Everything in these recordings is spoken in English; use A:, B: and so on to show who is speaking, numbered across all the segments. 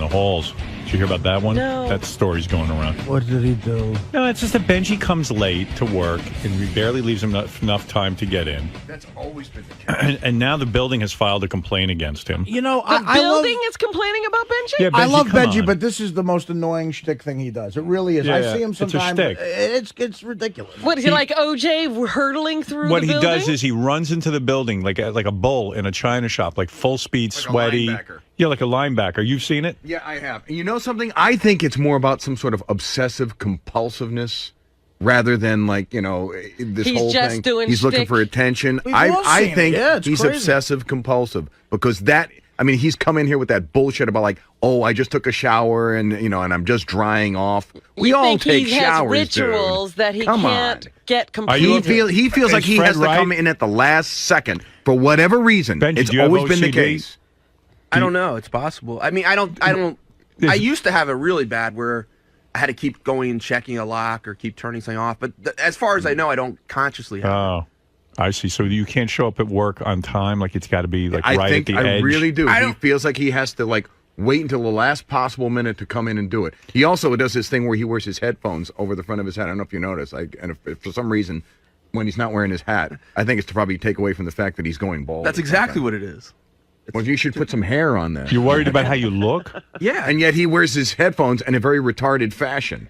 A: the halls. Did you hear about that one?
B: No.
A: That story's going around.
C: What did he do?
A: No, it's just that Benji comes late to work and we barely leaves him enough time to get in.
D: That's always been the case.
A: And now the building has filed a complaint against him.
C: You know,
B: The building is complaining about Benji?
A: Yeah,
C: I
A: Benji,
C: love
A: come
C: Benji,
A: on.
C: but this is the most annoying shtick thing he does. It really is. I
A: Yeah,
C: see him
A: it's a
C: sometimes.
A: shtick.
C: It's ridiculous.
B: What, is he like OJ hurtling through
A: What
B: the
A: he
B: building?
A: does is he runs into the building like a bull in a china shop, like full speed,
D: Like a
A: sweaty.
D: linebacker.
A: Yeah, like a linebacker. You've seen it?
D: Yeah, I have. And you know something? I think it's more about some sort of obsessive compulsiveness rather than like, you know, this
B: He's
D: whole
B: just
D: thing.
B: doing
D: He's looking
B: shtick.
D: for attention.
C: We've all
D: I
C: seen it.
D: think
C: Yeah, it's
D: he's
C: crazy.
D: obsessive compulsive because that, I mean, he's come in here with that bullshit about like, oh, I just took a shower and, you know, and I'm just drying off. We
B: You
D: all
B: think
D: take
B: he has
D: showers,
B: rituals
D: dude.
B: that he
D: Come
B: can't
D: on.
B: get completed.
D: He feels
A: Is
D: like he
A: Fred
D: has to
A: right?
D: come in at the last second for whatever reason.
A: Benji,
D: it's
A: do you have
D: always been the
A: OCD?
D: case.
E: I don't know. It's possible. I mean, I don't. I used to have it really bad where I had to keep going and checking a lock or keep turning something off. But as far as I know, I don't consciously have it.
A: Oh, I see. So you can't show up at work on time? Like it's got to be like
D: I
A: right
D: think
A: at the
D: I
A: edge?
D: really do. He feels like he has to like wait until the last possible minute to come in and do it. He also does this thing where he wears his headphones over the front of his head. I don't know if you notice. And if for some reason, when he's not wearing his hat, I think it's to probably take away from the fact that he's going bald.
E: That's exactly what it is.
D: Well, you should put some hair on that.
A: You're worried about how you look?
E: Yeah.
D: And yet he wears his headphones in a very retarded fashion.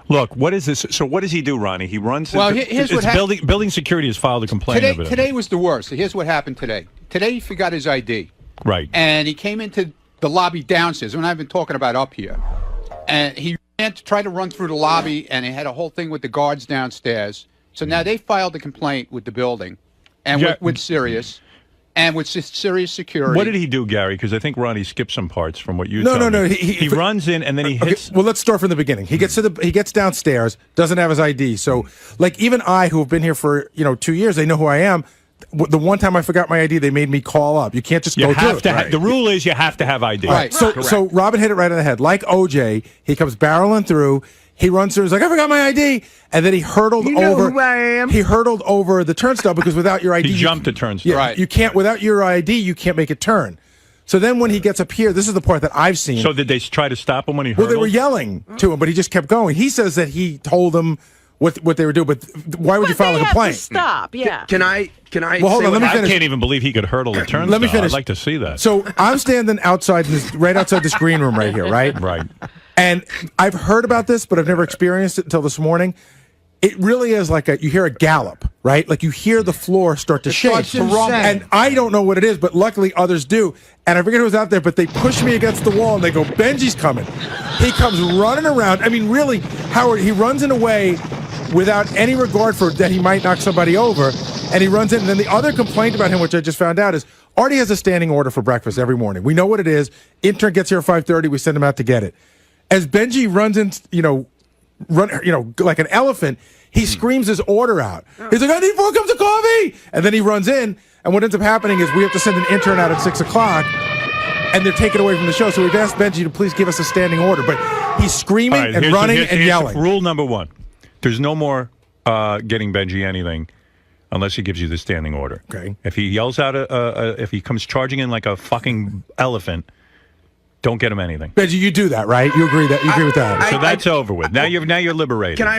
A: Look, what is this? So what does he do, Ronnie? He runs.
F: Well,
A: into,
F: here's
A: it's
F: what
A: building security has filed a complaint.
F: Today was the worst. So here's what happened today. Today he forgot his ID.
A: Right.
F: And he came into the lobby downstairs, and I've been talking about up here. And he ran to try to run through the lobby, and he had a whole thing with the guards downstairs. So now they filed a complaint with the building, and with Sirius, and with Sirius Security.
A: What did he do, Gary? Because I think Ronnie skipped some parts from what you.
C: No,
A: told
C: no,
A: me.
C: no.
A: He runs in and then he hits.
C: Okay, well, let's start from the beginning. He gets downstairs, doesn't have his ID. So, like, even I, who have been here for 2 years, they know who I am. The one time I forgot my ID, they made me call up. You can't just
A: You
C: go
A: have
C: through
A: to.
C: it.
A: The rule is you have to have ID.
C: Right. So Robin hit it right on the head. Like OJ, he comes barreling through. He runs through. He's like, I forgot my ID, and then he hurtled
D: You know
C: over.
D: who I am.
C: He hurtled over the turnstile because without your ID,
A: He jumped the turnstile.
C: Yeah,
F: Right.
C: You can't without your ID. You can't make it turn. So then when he gets up here, this is the part that I've seen.
A: So did they try to stop him when he hurtled?
C: Well, they were yelling to him, but he just kept going. He says that he told them what they were doing, but why would you file a
B: They have
C: complaint?
B: to stop, yeah.
E: Can I?
C: Well, hold
E: say
C: on, let
E: what
C: me
A: I
C: finish.
A: can't even believe he could hurdle the turnstile.
C: Let me finish.
A: I'd like to see that.
C: So I'm standing outside, right outside this green room right here, right?
A: Right.
C: And I've heard about this, but I've never experienced it until this morning. It really is like you hear a gallop, right? Like you hear the floor start to shake. starts to rumble. And I don't know what it is, but luckily others do. And I forget who was out there, but they push me against the wall and they go, Benji's coming. He comes running around. I mean, really, Howard, he runs in a way without any regard for that he might knock somebody over. And he runs in. And then the other complaint about him, which I just found out, is Artie has a standing order for breakfast every morning. We know what it is. Intern gets here at 5:30. We send him out to get it. As Benji runs in, like an elephant, he screams his order out. He's like, I need 4 cups of coffee. And then he runs in. And what ends up happening is we have to send an intern out at 6 o'clock. And they're taken away from the show. So we've asked Benji to please give us a standing order. But he's screaming
A: All right,
C: and running and
A: here's
C: yelling.
A: Rule number 1. There's no more getting Benji anything unless he gives you the standing order.
C: Okay.
A: If he yells out, if he comes charging in like a fucking elephant, don't get him anything.
C: Benji, you do that, right? You agree with that?
A: So that's over with. Now you're liberated.
E: Can I?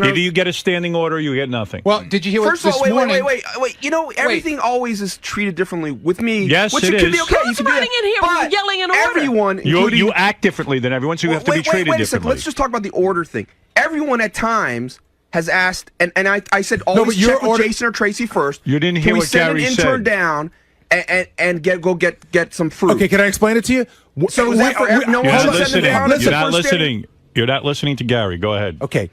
A: Either you get a standing order or you get nothing.
F: Well, did you hear what
E: First of
F: this
E: all,
F: morning?
E: wait. You know, everything always is treated differently with me.
A: Yes,
E: which
A: it
E: could be
A: is.
E: okay. You
B: Who's
E: can do
B: running
E: that.
B: in here
E: But
B: yelling an order?
E: Everyone, including
A: You act differently than everyone, so you have to be treated
E: wait a second.
A: differently.
E: Let's just talk about the order thing. Everyone at times has asked, and I said always
C: but your
E: check with
C: order-
E: Jason or Tracy first.
A: You didn't hear
E: Can we
A: what
E: send
A: Gary
E: an intern
A: said.
E: down and get some fruit?
C: Okay, can I explain it to you?
E: So is that for no
A: You're
E: one
A: not
E: send them
A: listening.
E: down?
A: You're
E: That's the
A: not
E: first thing?
A: listening. You're not listening to Gary. Go ahead.
C: Okay.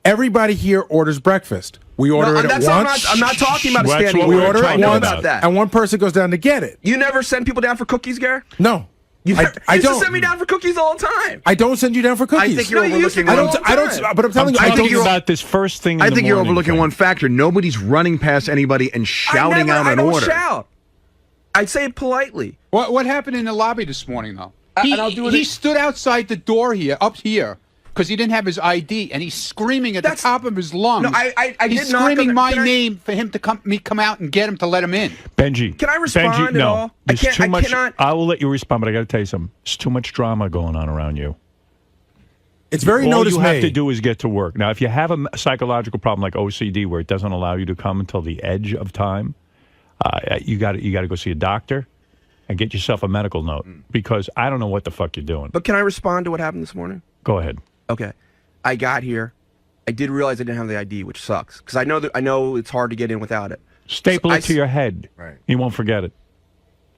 C: Everybody here orders breakfast. We order it at
E: that's
C: once.
E: I'm not talking about a
A: That's
E: standing
A: what
C: We
A: we're
E: order.
C: order
A: talking
C: it
E: I know
C: once,
E: about that.
C: and one person goes down to get it.
E: You never send people down for cookies, Gary?
C: No.
E: You
C: I
E: used to
C: don't.
E: send me down for cookies all the time.
C: I don't send you down for cookies.
D: I think you're
E: No, you used to
D: overlooking
E: do
D: one.
E: it all the time.
C: But I'm telling
A: I'm
C: you, I
A: talking
C: don't.
D: you're-
A: about this first thing. In
D: I
A: the
D: think you're
A: morning
D: overlooking
A: thing.
D: one factor. Nobody's running past anybody and shouting out
E: I
D: an
E: don't
D: order.
E: shout. I say it politely.
F: What happened in the lobby this morning, though?
E: And I'll do it
F: He stood outside the door here, up here, because he didn't have his ID, and he's screaming at the top of his lungs.
E: No, I
F: he's
E: did not
F: screaming
E: go-
F: my
E: can I-
F: name for him to come out and get him to let him in.
A: Benji.
E: Can I respond
A: Benji,
E: at
A: no.
E: all?
A: There's too much.
E: cannot.
A: I will let you respond, but I got to tell you something. There's too much drama going on around you.
C: It's very
A: All
C: notice
A: you
C: me.
A: have to do is get to work. Now, if you have a psychological problem like OCD, where it doesn't allow you to come until the edge of time, you got to go see a doctor and get yourself a medical note, because I don't know what the fuck you're doing.
E: But can I respond to what happened this morning?
A: Go ahead.
E: Okay. I got here. I did realize I didn't have the ID, which sucks, because I know it's hard to get in without it.
A: Staple
E: So
A: it to your head.
D: Right.
A: You won't forget it.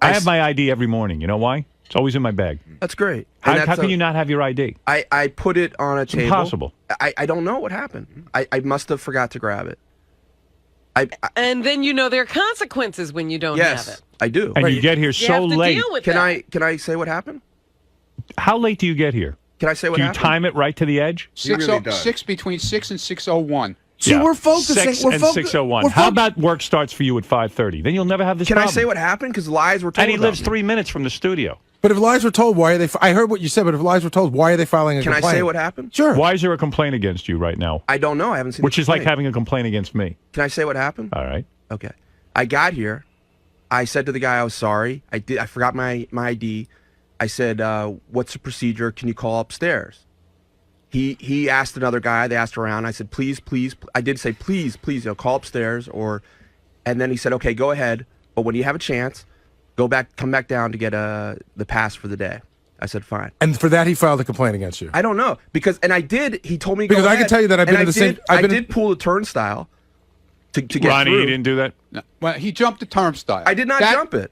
A: I have my ID every morning. You know why? It's always in my bag.
E: That's great.
A: How
E: And
A: can you not have your ID?
E: I put it on a table.
A: Impossible.
E: I don't know what happened. I must have forgot to grab it.
B: And then there are consequences when you don't have
E: Yes,
B: it.
E: I do.
A: And you get here
B: You
A: so
B: have to
A: late.
B: deal with
E: Can
B: that.
E: can I say what happened?
A: How late do you get here?
E: Can I say what
A: Do you
E: happened?
A: time it right to the edge?
D: really does.
F: Between 6 and 6:01.
G: See, we're focusing.
A: 6
G: we're
A: and
G: focu-
A: 6:01.
G: we're
A: How
G: foc-
A: about work starts for you at 5:30? Then you'll never have this
E: Can
A: problem.
E: I say what happened? Because lies were told.
A: And he
E: about
A: lives
E: me.
A: 3 minutes from the studio.
C: But if lies were told, why are they? I heard what you said, but if lies were told, why are they filing a
E: Can I
C: complaint?
E: say what happened?
C: Sure.
A: Why is there a complaint against you right now?
E: I don't know. I haven't seen.
A: Which
E: the
A: is like
E: complaint.
A: having a complaint against me.
E: Can I say what happened?
A: All right.
E: Okay. I got here. I said to the guy I was sorry. I forgot my ID. I said, "What's the procedure? Can you call upstairs?" He asked another guy. They asked around. I said, "Please." I did say, "Please, call upstairs." And then he said, "Okay, go ahead. But when you have a chance, come back down to get the pass for the day." I said, "Fine."
C: And for that, he filed a complaint against you.
E: I don't know and I did. He told me to
C: Because
E: go
C: I can
E: ahead,
C: tell you that I've been
E: and
C: in the same-
E: I
C: I've been in-
E: did pull the turnstile to get
A: Ronnie,
E: through.
A: you didn't do that?
F: No. Well, he jumped the turnstile.
E: I did not jump it.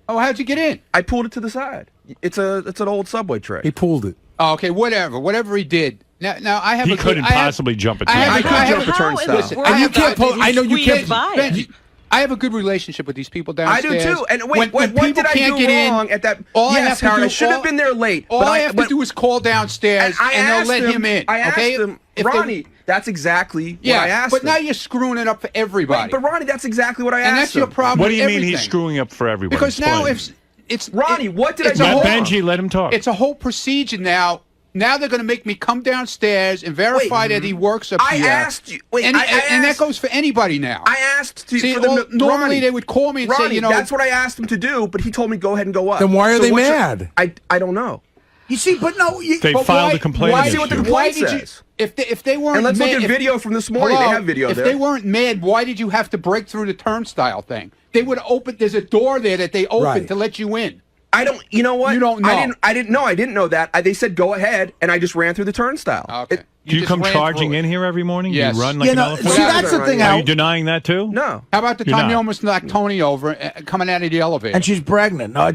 F: Oh, how'd you get in?
E: I pulled it to the side. It's an old subway trick.
C: He pulled it.
F: Oh, okay, whatever he did. Now I have.
A: He
F: a good-
A: couldn't
F: I have-
A: possibly jump it.
F: I have-
E: I could
F: I have-
E: jump a
B: How in
E: turnstile.
B: the
F: Listen,
B: world
C: and you
B: did
C: can't pull-
B: he
C: I know you
B: squeeze
C: can't-
B: by it?
F: Benji, I have a good relationship with these people
E: I
F: downstairs.
E: do too. And wait,
F: when
E: what
F: people
E: did I
F: can't
E: do
F: get
E: wrong
F: in,
E: at that?
F: all I have
E: Yes,
F: to
E: Howard,
F: do-
E: I should have been there late.
F: All
E: but
F: I have to do is call downstairs
E: I
F: and they'll
E: asked
F: let him in.
E: I asked
F: okay?
E: him,
F: If they-
E: Ronnie, that's exactly
F: yeah,
E: what I asked
F: but
E: him.
F: now you're screwing it up for everybody.
E: But Ronnie, that's exactly what I
F: and
E: asked
F: that's your
E: him.
F: problem.
A: What do
F: with
A: you mean
F: everything.
A: he's screwing up for everyone?
F: Because now
A: Explain.
F: it's
E: Ronnie, what did I
F: it's
E: do
F: a whole-
E: wrong?
A: Benji, let him talk.
F: It's a whole procedure now. Now they're going to make me come downstairs and verify that he works up
E: I
F: here.
E: asked you. Wait,
F: and,
E: I
F: and that
E: asked-
F: goes for anybody now.
E: I asked to,
F: See,
E: for the
F: normally
E: Ronnie,
F: they would call me and
E: Ronnie,
F: say, you know,
E: that's what I asked him to do, but he told me go ahead and go up.
C: Then why are they
E: what's your-
C: mad?
E: I don't know.
G: You see, but no.
A: They
F: but
A: filed
F: why-
A: a complaint
F: why-
A: against
E: see what the
A: you.
E: complaint
F: Why did you?
E: says.
F: If they weren't
E: And let's
F: mad,
E: look at video from this morning.
F: Hello?
E: They have video
F: if
E: there.
F: they weren't mad, why did you have to break through the turnstile thing? They would have opened. There's a door there that they opened
C: Right.
F: to let you in.
E: I don't. You know what?
F: You don't know.
E: I didn't know. I didn't know that. They said go ahead, and I just ran through the turnstile.
F: Okay.
A: Do you
F: just
A: come
F: ran
A: charging
F: through it.
A: in here every morning?
F: Yes.
A: Do you run like
G: You
A: an
G: know,
A: elephant?
G: see, that's the thing.
A: Are
G: How,
A: you denying that too?
E: No.
F: How about the
A: You're
F: time you
A: not.
F: almost knocked Tony over coming out of the elevator?
G: and she's pregnant. No,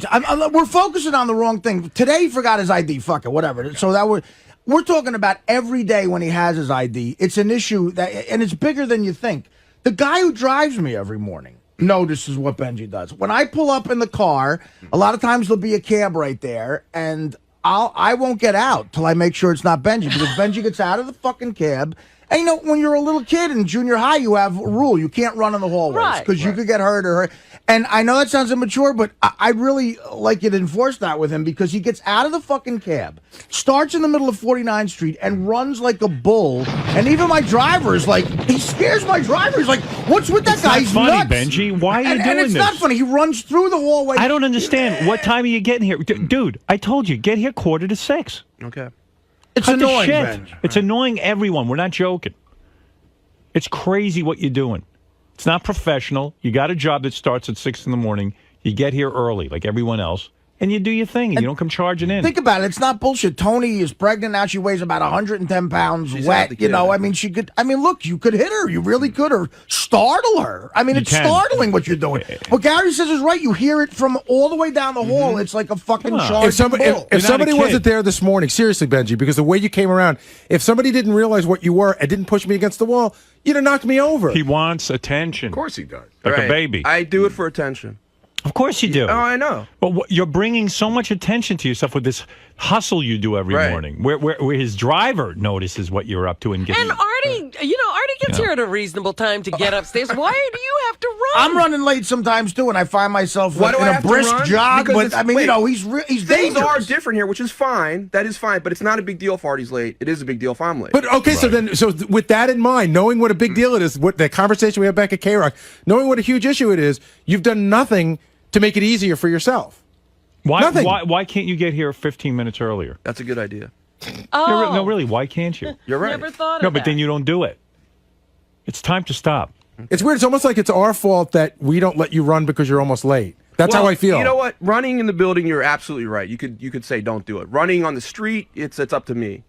G: we're focusing on the wrong thing. Today he forgot his ID. Fuck it, whatever. So we're talking about every day when he has his ID. It's an issue and it's bigger than you think. The guy who drives me every morning notices what Benji does. When I pull up in the car, a lot of times there'll be a cab right there, and I won't get out till I make sure it's not Benji, because Benji gets out of the fucking cab. And you know, when you're a little kid in junior high, you have a rule: you can't run in the hallways
B: Right.
G: because you could get hurt or hurt. And I know that sounds immature, but I'd really like you to enforce that with him, because he gets out of the fucking cab, starts in the middle of 49th Street, and runs like a bull. And even my driver is like, he scares my driver. He's like, what's with that
A: It's
G: guy?
A: not
G: He's
A: funny,
G: nuts.
A: Benji. Why are you
G: and
A: doing
G: it's
A: this?
G: not funny. He runs through the hallway.
A: I don't understand. What time are you getting here? Dude, I told you, get here 5:45.
E: Okay.
G: It's
A: Cut the
G: annoying,
A: shit.
G: Benji.
A: It's annoying everyone. We're not joking. It's crazy what you're doing. It's not professional. You got a job that starts at 6 in the morning. You get here early, like everyone else, and you do your thing, and you don't come charging in.
G: Think about it. It's not bullshit. Tony is pregnant now. She weighs about 110 pounds
E: She's
G: wet.
E: had the
G: You know,
E: kid.
G: I mean, she could. I mean, look, you could hit her. You really could, or startle her. I mean,
A: You
G: it's
A: can.
G: startling what you're doing. What Gary says is right. You hear it from all the way down the hall. It's like a fucking
A: Come on.
G: charging
C: If somebody,
G: bull.
C: if
A: You're not
C: somebody
A: a kid.
C: wasn't there this morning, seriously, Benji, because the way you came around, if somebody didn't realize what you were and didn't push me against the wall, you'd have knocked me over.
A: He wants attention.
D: Of course he does.
A: Like
E: Right.
A: a baby.
E: I do it for attention.
A: Of course you do.
E: Oh, I know.
A: But you're bringing so much attention to yourself with this hustle you do every
E: Right.
A: morning, where his driver notices what you're up to and gets.
B: And Artie Artie gets here at a reasonable time to get upstairs. Why do you have to run?
G: I'm running late sometimes too, and I find myself
E: Why do I
G: in a
E: have to
G: brisk
E: run?
G: jog.
E: Because
G: But I mean,
E: wait,
G: he's
E: things
G: dangerous.
E: are different here, which is fine. That is fine, but it's not a big deal if Artie's late. It is a big deal if I'm late.
C: But okay, so with that in mind, knowing what a big deal it is, what the conversation we had back at K-Rock, knowing what a huge issue it is, you've done nothing to make it easier for yourself. Nothing.
A: Why can't you get here 15 minutes earlier?
E: That's a good idea.
B: Oh,
A: No, really, why can't you?
E: You're right.
B: never thought of
A: No,
B: that.
A: but then you don't do it. It's time to stop.
C: It's weird. It's almost like it's our fault that we don't let you run because you're almost late. That's how I feel.
E: You know what? Running in the building, you're absolutely right. You could say don't do it. Running on the street, it's up to me.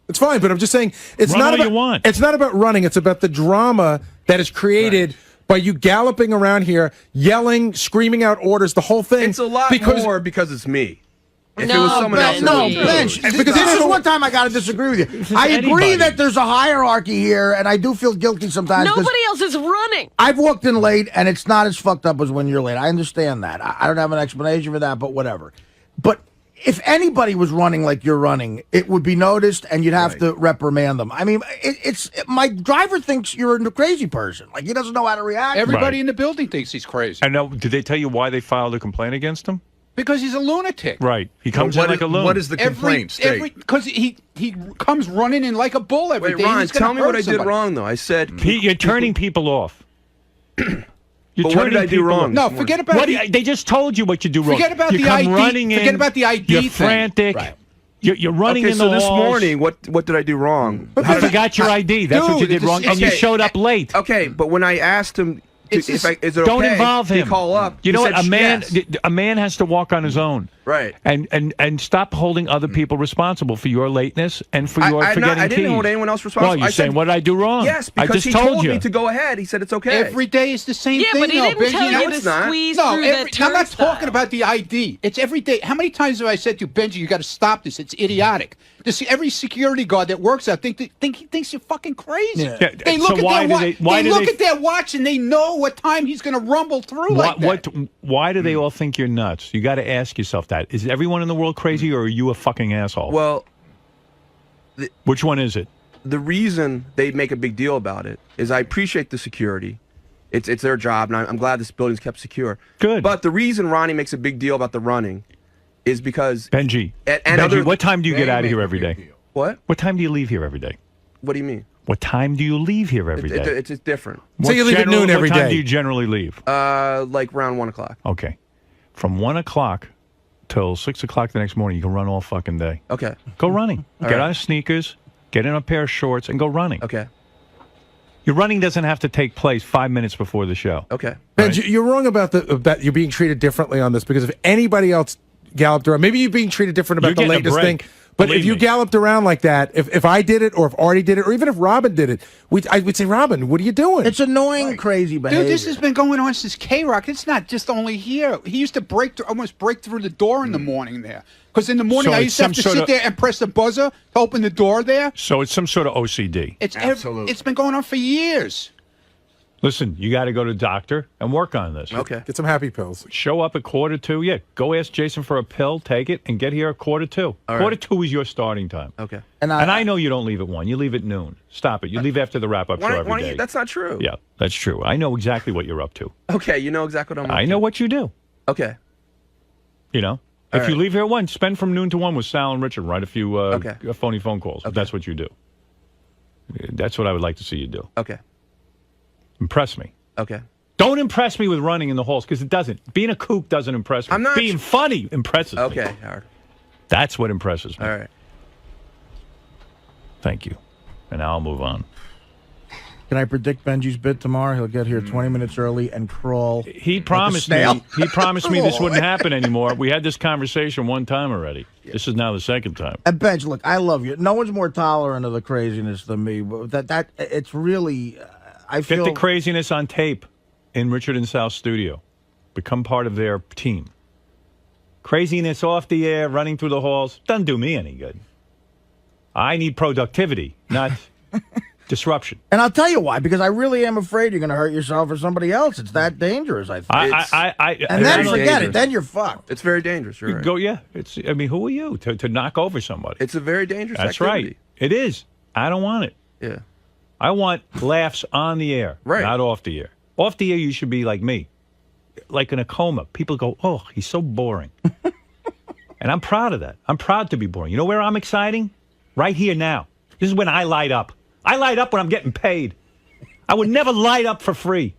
C: It's fine, but I'm just saying it's
A: Run
C: not
A: all
C: about
A: you want.
C: It's not about running. It's about the drama that is created by you galloping around here, yelling, screaming out orders, the whole thing.
E: It's a lot more because it's me. If it
B: No,
E: was someone else,
B: Ben,
G: No,
E: it would be.
G: Bench,
C: Because
G: this is
C: it's-
G: one time I got to disagree with you. I agree
A: anybody.
G: that there's a hierarchy here, and I do feel guilty sometimes. 'cause
B: Nobody else is running.
G: I've walked in late, and it's not as fucked up as when you're late. I understand that. I don't have an explanation for that, but whatever. But if anybody was running like you're running, it would be noticed, and you'd have to reprimand them. I mean, my driver thinks you're a crazy person. Like, he doesn't know how to react.
F: Everybody
A: Right.
F: in the building thinks he's crazy
A: And now, did they tell you why they filed a complaint against him?
F: because he's a lunatic.
A: Right. He comes in like a loon.
E: What is the complaint state?
F: Because he comes running in like a bull every
E: Wait,
F: day.
E: Ron,
F: He's gonna
E: tell me what
F: hurt
E: I did
F: somebody.
E: wrong, though. I said...
A: You're turning people off.
E: But what did I do wrong?
F: No, forget about
A: They just told you what you do wrong.
F: Forget about
A: you
F: the
A: come
F: ID.
A: running in,
F: Forget about the ID
A: You're
F: thing.
A: frantic.
G: Right.
A: You're running
E: Okay,
A: in
E: so
A: the
E: this
A: halls.
E: morning, what did I do wrong?
A: You forgot your ID. That's what you
F: Dude,
A: did wrong, and you
E: okay.
A: showed up late.
E: Okay, but when I asked him, is it okay?
A: Don't involve him.
E: To call up.
A: You
E: he
A: know what?
E: said
A: A
E: yes.
A: man has to walk on his own.
E: Right.
A: And stop holding other people responsible for your lateness and for your forgetting
E: I didn't
A: keys.
E: hold anyone else responsible.
A: Well, you're
E: I
A: saying,
E: said,
A: what did I do wrong?
E: Yes,
A: I
E: because
A: just
E: he
A: told
E: told
A: you.
E: me to go ahead. He said it's okay.
F: Every day is the same
B: Yeah,
F: thing.
B: but he
F: though,
B: didn't
F: Benji.
B: tell
F: No,
B: you
F: it's
B: to
E: not.
B: squeeze
F: No,
B: through that
F: I'm not
B: turnstile.
F: talking about the ID. It's every day. How many times have I said to you, Benji, you got to stop this? It's idiotic. Every security guard that works out thinks you're fucking crazy.
G: Yeah.
F: They
A: So
F: look at
A: why
F: their
A: do
F: watch.
A: they-
F: They look at their watch and they know what time he's going to rumble through like that.
A: Why do they all think you're nuts? You got to ask yourself that. Is everyone in the world crazy, or are you a fucking asshole?
E: Well,
A: which one is it?
E: the reason they make a big deal about it is I appreciate the security. It's their job, and I'm glad this building's kept secure.
A: Good.
E: But the reason Ronnie makes a big deal about the running is because
A: Benji.
E: and
A: Benji,
E: other-
A: what time do you get
D: They
A: out of
D: make
A: here
D: a
A: every
D: big
A: day?
D: deal.
E: what?
A: What time do you leave here every day?
E: What do you mean?
A: What time do you leave here every day?
E: It's different.
C: So you leave at noon every
A: What time
C: day.
A: do you generally leave?
E: Like around 1 o'clock.
A: Okay. From 1 o'clock till 6 o'clock the next morning, you can run all fucking day.
E: Okay.
A: Go running. Get
E: right.
A: on sneakers, get in a pair of shorts, and go running.
E: Okay.
A: Your running doesn't have to take place 5 minutes before the show.
E: Okay.
C: Ben, you're wrong about you being treated differently on this, because if anybody else galloped around, maybe you're being treated different
A: You're
C: about the
A: getting a
C: latest
A: break.
C: thing. But
A: Believe
C: if you
A: me.
C: galloped around like that, if I did it, or if Artie did it, or even if Robin did it, I would say, Robin, what are you doing?
G: It's annoying, crazy behavior.
F: Dude, this has been going on since K-Rock. It's not just only here. He used to almost break through the door in the morning there. Because in the morning,
A: So
F: I
A: it's
F: used to have to
A: some
F: sit
A: sort of-
F: there and press the buzzer to open the door there.
A: So it's some sort of OCD.
D: Absolutely.
F: It's been going on for years.
A: Listen, you got to go to the doctor and work on this.
E: Okay.
C: Get some happy pills.
A: Show up at 1:45. Yeah, go ask Jason for a pill, take it, and get here at 1:45.
E: All right.
A: 1:45 is your starting time.
E: Okay.
G: and
A: And I know you don't leave at 1. You leave at noon. Stop it. You leave after the wrap-up show every day.
E: That's not true.
A: Yeah, that's true. I know exactly what you're up to.
E: Okay, you know exactly what I'm
A: I
E: up
A: know
E: to.
A: what you do.
E: Okay.
A: You know?
E: All
A: If you
E: right.
A: leave here at 1, spend from noon to 1 with Sal and Richard. Write a few
E: Okay.
A: phony phone calls. That's what you do. That's what I would like to see you do.
E: Okay.
A: Impress me.
E: Okay.
A: Don't impress me with running in the halls, because it doesn't. Being a kook doesn't impress me.
E: I'm not-
A: Being funny impresses me.
E: Okay, Howard.
A: That's what impresses me.
E: All right.
A: Thank you. And now I'll move on.
G: Can I predict Benji's bit tomorrow? He'll get here 20 minutes early and crawl.
A: He promised me.
G: snail.
A: He promised me this wouldn't happen anymore. We had this conversation one time already. This is now the second time.
G: And Benj, look, I love you. No one's more tolerant of the craziness than me. But that it's really, I feel.
A: Get the craziness on tape in Richard and Sal's studio. Become part of their team. Craziness off the air, running through the halls, doesn't do me any good. I need productivity, not disruption.
G: And I'll tell you why, because I really am afraid you're going to hurt yourself or somebody else. It's that dangerous, I think. And then
E: very
G: forget
E: dangerous.
G: it. Then you're fucked.
E: It's very dangerous. You're right.
A: Go, yeah. I mean, who are you to knock over somebody?
E: It's a very dangerous
A: That's
E: activity.
A: right. It is. I don't want it.
E: Yeah.
A: I want laughs on the air, not off the air. Off the air, you should be like me, like in a coma. People go, oh, he's so boring. And I'm proud of that. I'm proud to be boring. You know where I'm exciting? Right here now. This is when I light up. I light up when I'm getting paid. I would never light up for free.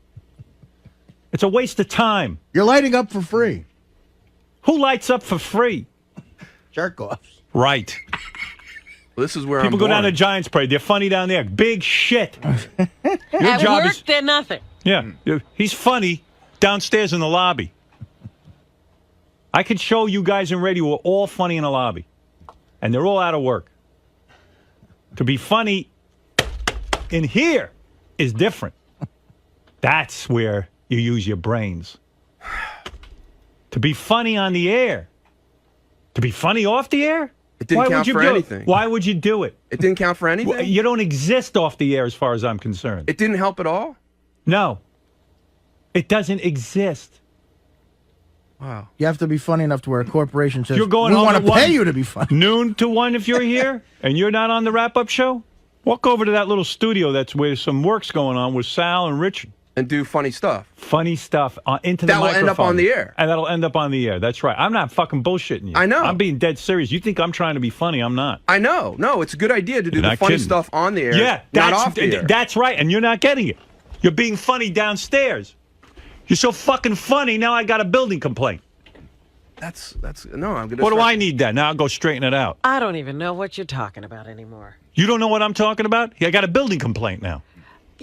A: It's a waste of time.
G: You're lighting up for free.
A: Who lights up for free?
G: Jerk-offs.
A: Right.
E: Well, this is where
A: people go down to Giants Parade. They're funny down there. Big shit.
B: At work, they're nothing.
A: Yeah. He's funny downstairs in the lobby. I could show you guys in radio who are all funny in the lobby. And they're all out of work. To be funny in here is different. That's where you use your brains. To be funny on the air. To be funny off the air?
E: It didn't count for anything.
A: Why would you do it?
E: It didn't count for anything?
A: Well, you don't exist off the air as far as I'm concerned.
E: It didn't help at all?
A: No. It doesn't exist.
E: Wow.
G: You have to be funny enough to where a corporation says,
A: you're going
G: we want to pay
A: 1,
G: you to be funny.
A: Noon to 1 if you're here and you're not on the wrap-up show, walk over to that little studio that's where some work's going on with Sal and Richard.
E: And do funny stuff.
A: Funny stuff into the microphone.
E: That will end up on the air.
A: And that'll end up on the air. That's right. I'm not fucking bullshitting you.
E: I know.
A: I'm being dead serious. You think I'm trying to be funny. I'm not.
E: I know. No, it's a good idea to do the funny stuff on the air,
A: yeah,
E: not off the air.
A: That's right, and you're not getting it. You're being funny downstairs. You're so fucking funny, now I got a building complaint.
E: No, I'm gonna.
A: What do I need that? Now I'll go straighten it out.
B: I don't even know what you're talking about anymore.
A: You don't know what I'm talking about? Yeah, I got a building complaint now.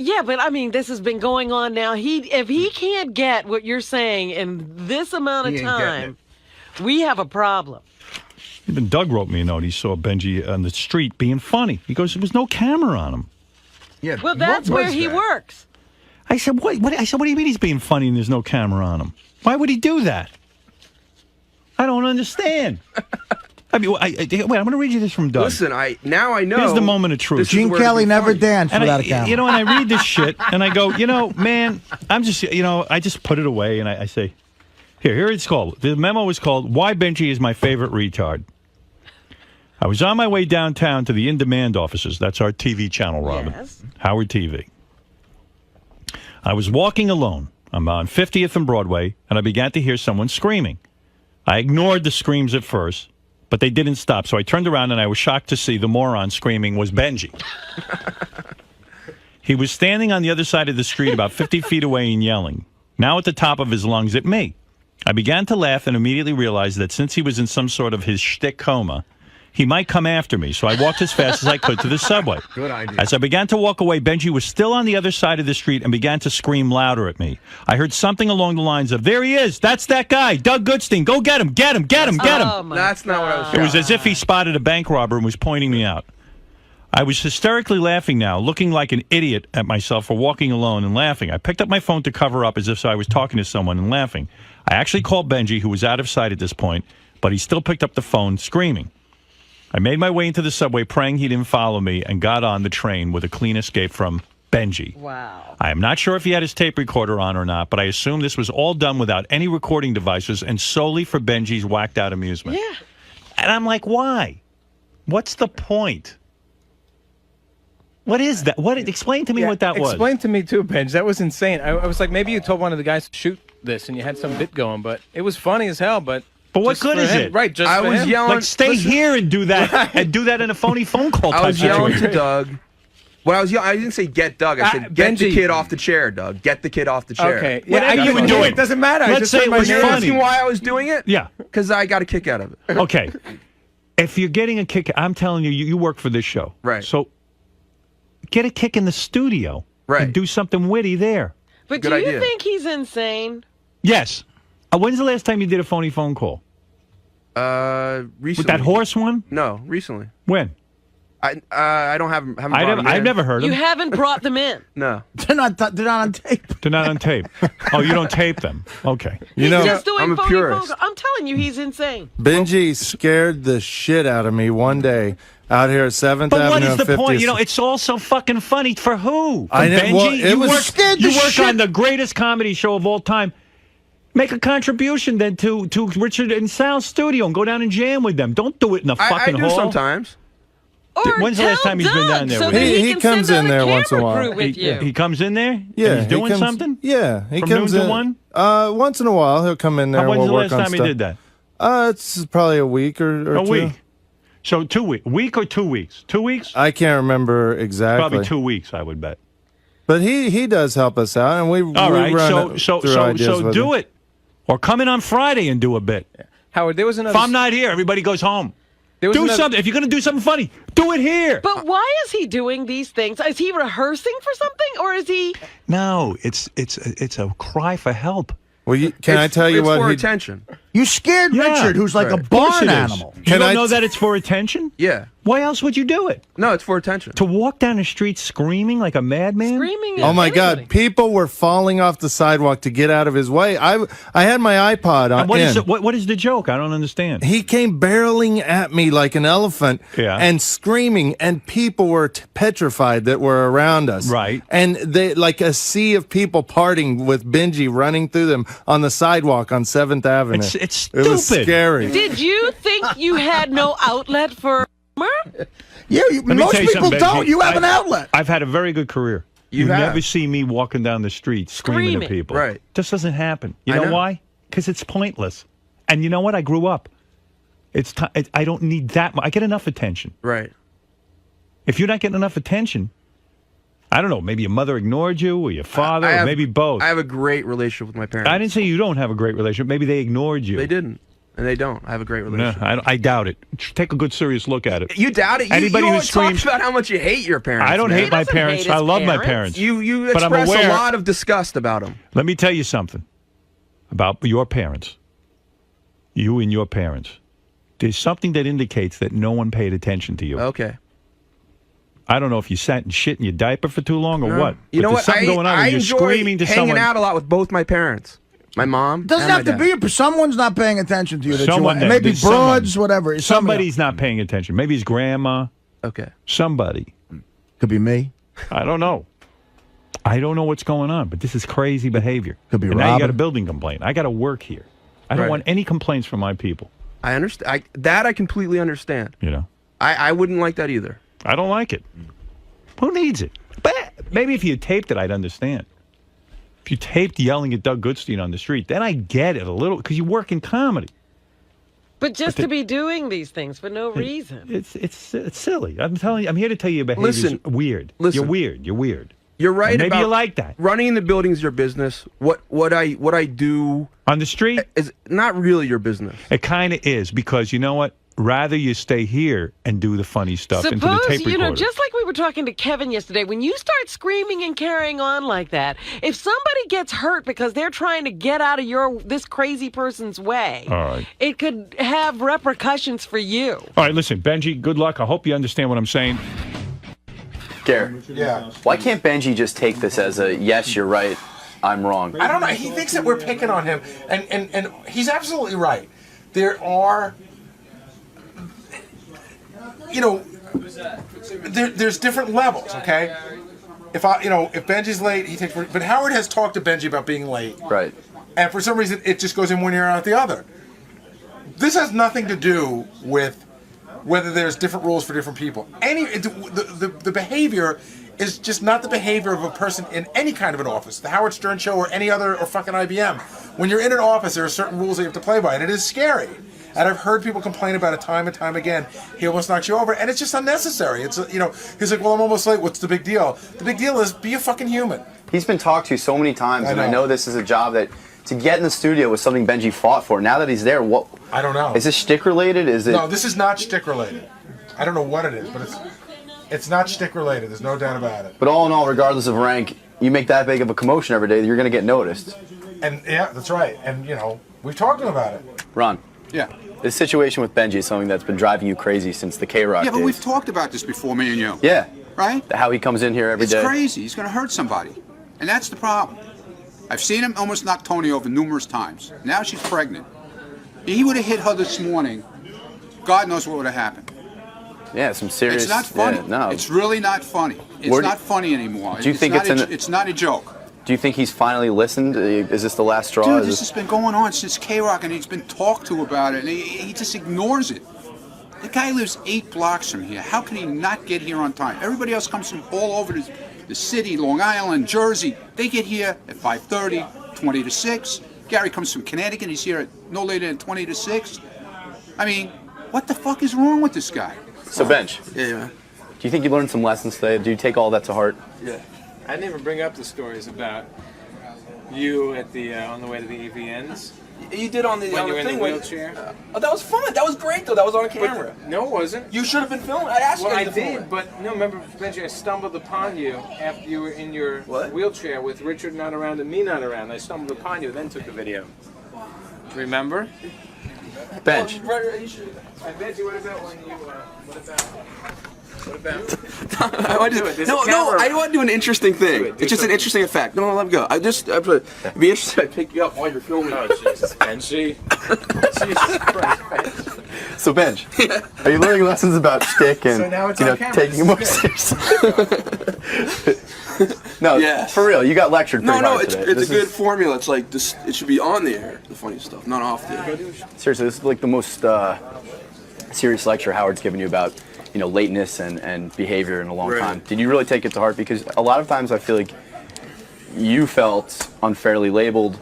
B: Yeah, but I mean, this has been going on now. If he can't get what you're saying in this amount of time, we have a problem.
A: Even Doug wrote me a note. He saw Benji on the street being funny. He goes, there was no camera on him.
D: Yeah.
B: Well, that's where he works.
A: I said, what? I said, what do you mean he's being funny and there's no camera on him? Why would he do that? I don't understand. I mean, wait, I'm going to read you this from Doug.
E: Listen, now I know.
A: Here's the moment of truth.
G: Gene Kelly never danced without a camera.
A: You know, and I read this shit, and I go, you know, man, I'm just, you know, I just put it away, and I say, here it's called. The memo is called, Why Benji is My Favorite Retard. I was on my way downtown to the In Demand offices. That's our TV channel, Robin.
B: Yes.
A: Howard TV. I was walking alone. I'm on 50th and Broadway, and I began to hear someone screaming. I ignored the screams at first, but they didn't stop. So I turned around, and I was shocked to see the moron screaming was Benji. He was standing on the other side of the street about 50 feet away and yelling, now at the top of his lungs at me. I began to laugh and immediately realized that since he was in some sort of his shtick coma, he might come after me, so I walked as fast as I could to the subway.
D: Good idea.
A: As I began to walk away, Benji was still on the other side of the street and began to scream louder at me. I heard something along the lines of, there he is, that's that guy, Doug Goodstein, go get him, get him, get him, get him.
E: That's not what I was
A: It was as if he spotted a bank robber and was pointing me out. I was hysterically laughing now, looking like an idiot at myself for walking alone and laughing. I picked up my phone to cover up as if I was talking to someone and laughing. I actually called Benji, who was out of sight at this point, but he still picked up the phone, screaming. I made my way into the subway, praying he didn't follow me, and got on the train with a clean escape from Benji.
B: Wow.
A: I am not sure if he had his tape recorder on or not, but I assume this was all done without any recording devices and solely for Benji's whacked-out amusement.
B: Yeah.
A: And I'm like, why? What's the point? What is that? Explain to me what that was.
H: Explain to me too, Benj. That was insane. I was like, maybe you told one of the guys to shoot this and you had some bit going, but it was funny as hell, but
A: what good is it?
H: Right, just
E: I was yelling.
A: Like, stay here and do that, right. And do that in a phony phone call.
E: I was yelling to Doug. What I was yelling, I didn't say get Doug. I said get the kid off the chair, Doug. Get the kid off the chair.
H: Okay.
A: Whatever you were doing,
H: it doesn't matter.
A: Let's say it was
E: You're
A: funny.
E: asking why I was doing it?
A: Yeah.
E: Because I got a kick out of it.
A: Okay. If you're getting a kick, I'm telling you, you work for this show.
E: Right.
A: So get a kick in the studio.
E: Right.
A: And do something witty there.
B: But
E: Good
B: do you
E: idea.
B: think he's insane?
A: Yes. When's the last time you did a phony phone call?
E: Recently.
A: With that horse one?
E: No, recently.
A: When?
E: I haven't brought him
A: I've
E: in.
A: never heard
B: You
A: them.
B: haven't brought them in.
E: No.
G: They're not on tape.
A: They're not on tape. Oh, you don't tape them. Okay.
B: He's just doing
E: I'm a
B: phony
E: purist.
B: phone calls. I'm telling you, he's insane.
I: Benji scared the shit out of me one day out here at 7th
A: But
I: Avenue
A: what is
I: and
A: the
I: 50th.
A: point? You know, it's all so fucking funny. For who? For
I: I know,
A: Benji?
I: well, it was
G: scared the
A: you work
G: shit.
A: on the greatest comedy show of all time. Make a contribution then to Richard and Sal's studio and go down and jam with them. Don't do it in a fucking
E: I do
A: hall.
E: sometimes.
B: Or
A: When's the last
B: tell
A: time he's been down
B: Doug
A: there
B: so
A: with
B: that
A: you?
I: He
B: can
I: comes
B: send
I: in
B: out a
I: there once in a
B: camera
I: while.
B: crew with you.
A: He comes in there?
I: Yeah,
A: And he's
I: he
A: doing
I: comes-
A: something?
I: Yeah, he
A: From
I: comes
A: noon to
I: in.
A: 1?
I: Once in a while, he'll come in there.
A: When's
I: and
A: the
I: we'll
A: last
I: work on
A: time he
I: stuff.
A: did that?
I: It's probably a week or
A: A
I: two.
A: week. So 2 weeks. Week or 2 weeks? 2 weeks?
I: I can't remember exactly.
A: Probably 2 weeks, I would bet.
I: But he does help us out, and we
A: All
I: we
A: right.
I: run
A: So
I: through ideas with
A: do
I: him.
A: it. Or come in on Friday and do a bit.
H: Howard, there was
A: If
H: another.
A: I'm not here, everybody goes home.
H: There was
A: Do
H: another-
A: something. If you're going to do something funny, do it here.
B: But why is he doing these things? Is he rehearsing for something, or is he?
A: No, it's a cry for help.
I: Well, can I tell you
E: it's
I: what?
E: for
I: he-
E: attention.
G: You scared
A: Yeah.
G: Richard, who's like a
A: Of course
G: barn
A: it is.
G: animal.
A: You
I: Can
A: don't
I: I
A: know
I: t-
A: that it's for attention?
E: Yeah.
A: Why else would you do it?
E: No, it's for attention.
A: To walk down the street screaming like a madman?
B: Screaming
I: Oh
B: at
I: my
B: anybody.
I: God! People were falling off the sidewalk to get out of his way. I had my iPod on.
A: And what is the joke? I don't understand.
I: He came barreling at me like an elephant and screaming, and people were petrified that were around us.
A: Right.
I: And they like a sea of people parting with Benji running through them on the sidewalk on 7th Avenue.
A: It's
I: It was
A: stupid.
I: scary.
B: Did you think you had no outlet for humor?
G: Yeah,
A: Let me
G: most
A: tell you
G: people
A: something,
G: don't.
A: Benji.
G: You have an outlet.
A: I've had a very good career. You
E: have.
A: never see me walking down the street screaming at
B: Screaming.
A: people.
E: Right.
A: Just doesn't happen. You
E: I
A: know
E: know.
A: why? Because it's pointless. And you know what? I grew up. I don't need that much. I get enough attention.
E: Right.
A: If you're not getting enough attention, I don't know, maybe your mother ignored you or your father, or maybe both.
E: I have a great relationship with my parents.
A: I didn't say you don't have a great relationship. Maybe they ignored you.
E: They didn't. And they don't. I have a great
A: No,
E: relationship.
A: I doubt it. Take a good, serious look at it.
E: You doubt it?
A: Anybody
E: you
A: who
E: always
A: screams-
E: talk about how much you hate your parents.
A: I don't
E: man.
A: hate my
B: doesn't
A: parents.
B: hate his
A: I love my
B: parents.
A: parents.
E: You
A: But I'm
E: express
A: aware-
E: a lot of disgust about them.
A: Let me tell you something about your parents. You and your parents. There's something that indicates that no one paid attention to you.
E: Okay.
A: I don't know if you sat and shit in your diaper for too long or
E: No.
A: what.
E: You know
A: but
E: what?
A: there's something going on
E: I
A: when you're
E: enjoy
A: screaming to
E: hanging
A: someone.
E: out a lot with both my parents. My mom.
G: Doesn't
E: and
G: have
E: my
G: to
E: dad.
G: be if someone's not paying attention to you. That
A: Someone-
G: you want. Maybe
A: there's someone.
G: broads, whatever. It's somebody
A: Somebody's not paying attention. Maybe his grandma.
E: Okay.
A: Somebody.
G: could be me.
A: I don't know. I don't know what's going on, but this is crazy behavior.
G: Could be
A: and now you got a
G: Robin.
A: building complaint. I got to work here. I don't
E: Right.
A: want any complaints from my people.
E: I understand. I completely understand.
A: You know,
E: I wouldn't like that either.
A: I don't like it. Who needs it? But maybe if you taped it, I'd understand. If you taped yelling at Doug Goodstein on the street, then I get it a little because you work in comedy.
B: But just to be doing these things for no reason.
A: It's silly. I'm telling you. I'm here to tell you, your behavior's
E: Listen,
A: weird.
E: listen.
A: You're weird. You're weird.
E: You're right.
A: And maybe
E: about
A: you like that.
E: Running the building's your business. What I do
A: On the street,
E: is not really your business.
A: it kind of is because you know what? Rather you stay here and do the funny stuff into the
B: Suppose,
A: tape recorder.
B: just like we were talking to Kevin yesterday, when you start screaming and carrying on like that, if somebody gets hurt because they're trying to get out of this crazy person's way,
A: All right.
B: it could have repercussions for you.
A: All right, listen, Benji, good luck. I hope you understand what I'm saying.
J: Garrett.
C: Yeah.
J: Why can't Benji just take this as a yes, you're right, I'm wrong?
C: I don't know. He thinks that we're picking on him, and he's absolutely right. There are, there's different levels. Okay, if Benji's late, he takes. But Howard has talked to Benji about being late,
J: Right.
C: and for some reason, it just goes in one ear and out the other. This has nothing to do with whether there's different rules for different people. The behavior is just not the behavior of a person in any kind of an office, the Howard Stern Show or any other, or fucking IBM. When you're in an office, there are certain rules that you have to play by, and it is scary. And I've heard people complain about it time and time again. He almost knocks you over, and it's just unnecessary. It's he's like, well, I'm almost late. What's the big deal? The big deal is be a fucking human.
J: He's been talked to so many times, and I
C: know.
J: know this is a job that to get in the studio was something Benji fought for. Now that he's there, what?
C: I don't know.
J: Is this shtick related? Is it?
C: No, this is not shtick related. I don't know what it is, but it's not shtick related. There's no doubt about it.
J: But all in all, regardless of rank, you make that big of a commotion every day, you're going to get noticed.
C: And yeah, that's right. And we've talked to him about it.
J: Ron,
F: Yeah.
J: this situation with Benji is something that's been driving you crazy since the K-Rock
F: Yeah, but
J: days.
F: we've talked about this before, me and you.
J: Yeah,
F: Right?
J: how he comes in here every
F: It's
J: day.
F: crazy. He's going to hurt somebody. And that's the problem. I've seen him almost knock Tony over numerous times. Now she's pregnant. He would have hit her this morning. God knows what would have happened.
J: Yeah, some serious.
F: It's not funny.
J: Yeah, no.
F: It's really not funny. It's
J: Where do-
F: not funny anymore.
J: Do you think
F: not
J: it's
F: it's not a joke.
J: Do you think he's finally listened? Is this the last straw?
F: Dude,
J: Is
F: this has been going on since K-Rock, and he's been talked to about it, and he just ignores it. The guy lives 8 blocks from here. How can he not get here on time? Everybody else comes from all over the city, Long Island, Jersey. They get here at 5:30, 20 to 6. Gary comes from Connecticut. He's here at no later than 20 to 6. I mean, what the fuck is wrong with this guy?
J: So, Bench,
E: Yeah, man.
J: do you think you learned some lessons today? Do you take all that to heart?
E: Yeah.
H: I never bring up the stories about you at the on the way to the AVNs.
E: You did on the
H: When
E: on
H: you
E: the
H: were in
E: thing.
H: the wheelchair?
E: Oh, that was fun. That was great though. That was on camera.
H: No, it wasn't.
E: You should have been filming. I asked
H: Well,
E: you
H: I
E: to film
H: did,
E: it.
H: but no, remember, Benji, I stumbled upon you after you were in your
E: What?
H: wheelchair with Richard not around and me not around. I stumbled upon you, then took the video. Remember?
J: Bench.
H: Benji, what about when you, what about?
E: I want to do, no, I want to do an interesting thing. It's just an interesting effect. No, let me go. I'd be interested. I'd pick you up while you're filming.
H: Oh, Jesus, Benji. Jesus Christ, Benji.
J: So, Bench, are you learning lessons about shtick and
G: So now it's on camera.
J: taking it more seriously? No,
E: Yeah.
J: for real, you got lectured pretty
E: No,
J: hard
E: it's
J: today.
E: a
J: This
E: good
J: is-
E: formula. It's like this. It should be on the air, the funny stuff, not off the air.
J: Seriously, this is like the most serious lecture Howard's given you about, lateness and behavior in a long
E: Right.
J: time. Did you really take it to heart? Because a lot of times I feel like you felt unfairly labeled,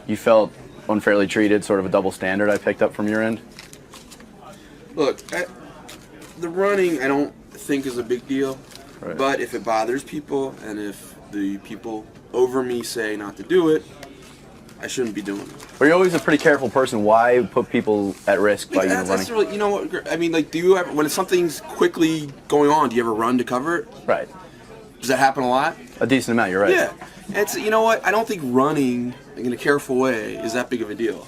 J: you felt unfairly treated, sort of a double standard I picked up from your end.
E: Look, the running I don't think is a big deal,
J: Right.
E: but if it bothers people and if the people over me say not to do it, I shouldn't be doing it.
J: But you're always a pretty careful person. Why put people at risk by you running?
E: That's really, you know what? I mean, like, do you ever, when something's quickly going on, do you ever run to cover it?
J: Right.
E: Does that happen a lot?
J: A decent amount, you're right.
E: Yeah. It's, you know what? I don't think running in a careful way is that big of a deal.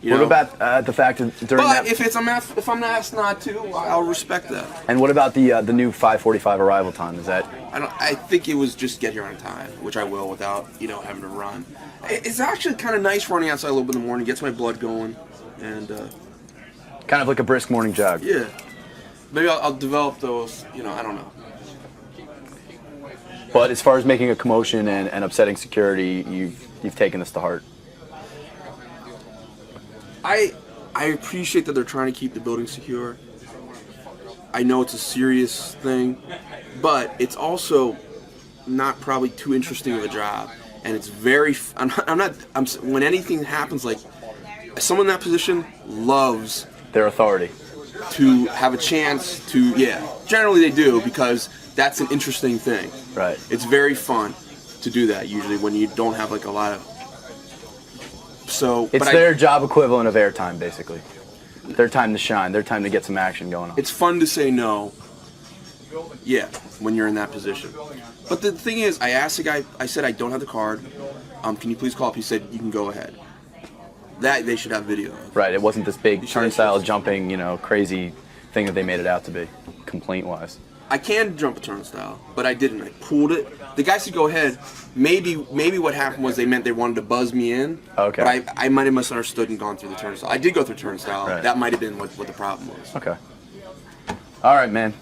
E: You
J: What
E: know?
J: about the fact that during
E: But
J: that...
E: if I'm asked not to, I'll respect that.
J: And what about the new 5:45 arrival time? Is that...
E: I think it was just get here on time, which I will without having to run. It's actually kind of nice running outside a little bit in the morning, gets my blood going, and
J: kind of like a brisk morning jog?
E: yeah, maybe I'll develop those. I don't know.
J: But as far as making a commotion and upsetting security, you've taken this to heart.
E: I appreciate that they're trying to keep the building secure. I know it's a serious thing, but it's also not probably too interesting of a job. And it's very. When anything happens, like someone in that position loves
J: their authority
E: to have a chance to. Yeah, generally they do because that's an interesting thing.
J: Right.
E: It's very fun to do that usually when you don't have like a lot of. So
J: It's their job equivalent of airtime, basically. Their time to shine. Their time to get some action going on.
E: It's fun to say no. Yeah, when you're in that position. But the thing is, I asked the guy. I said I don't have the card. Can you please call up? He said you can go ahead. That they should have video of.
J: Right. It wasn't this big
E: You should-
J: turnstile jumping, crazy thing that they made it out to be, complaint-wise.
E: I can jump a turnstile, but I didn't. I pulled it. The guy said go ahead. Maybe what happened was they meant they wanted to buzz me in.
J: Okay.
E: But I might have misunderstood and gone through the turnstile. I did go through turnstile.
J: Right.
E: That might have been what the problem was.
J: Okay. All right, man.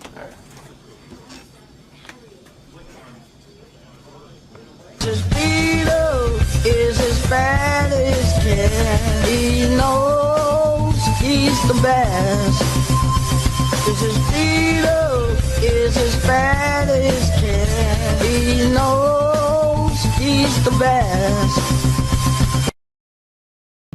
K: Is as bad as can. He knows he's the best. This is as bad as can. He knows he's the best.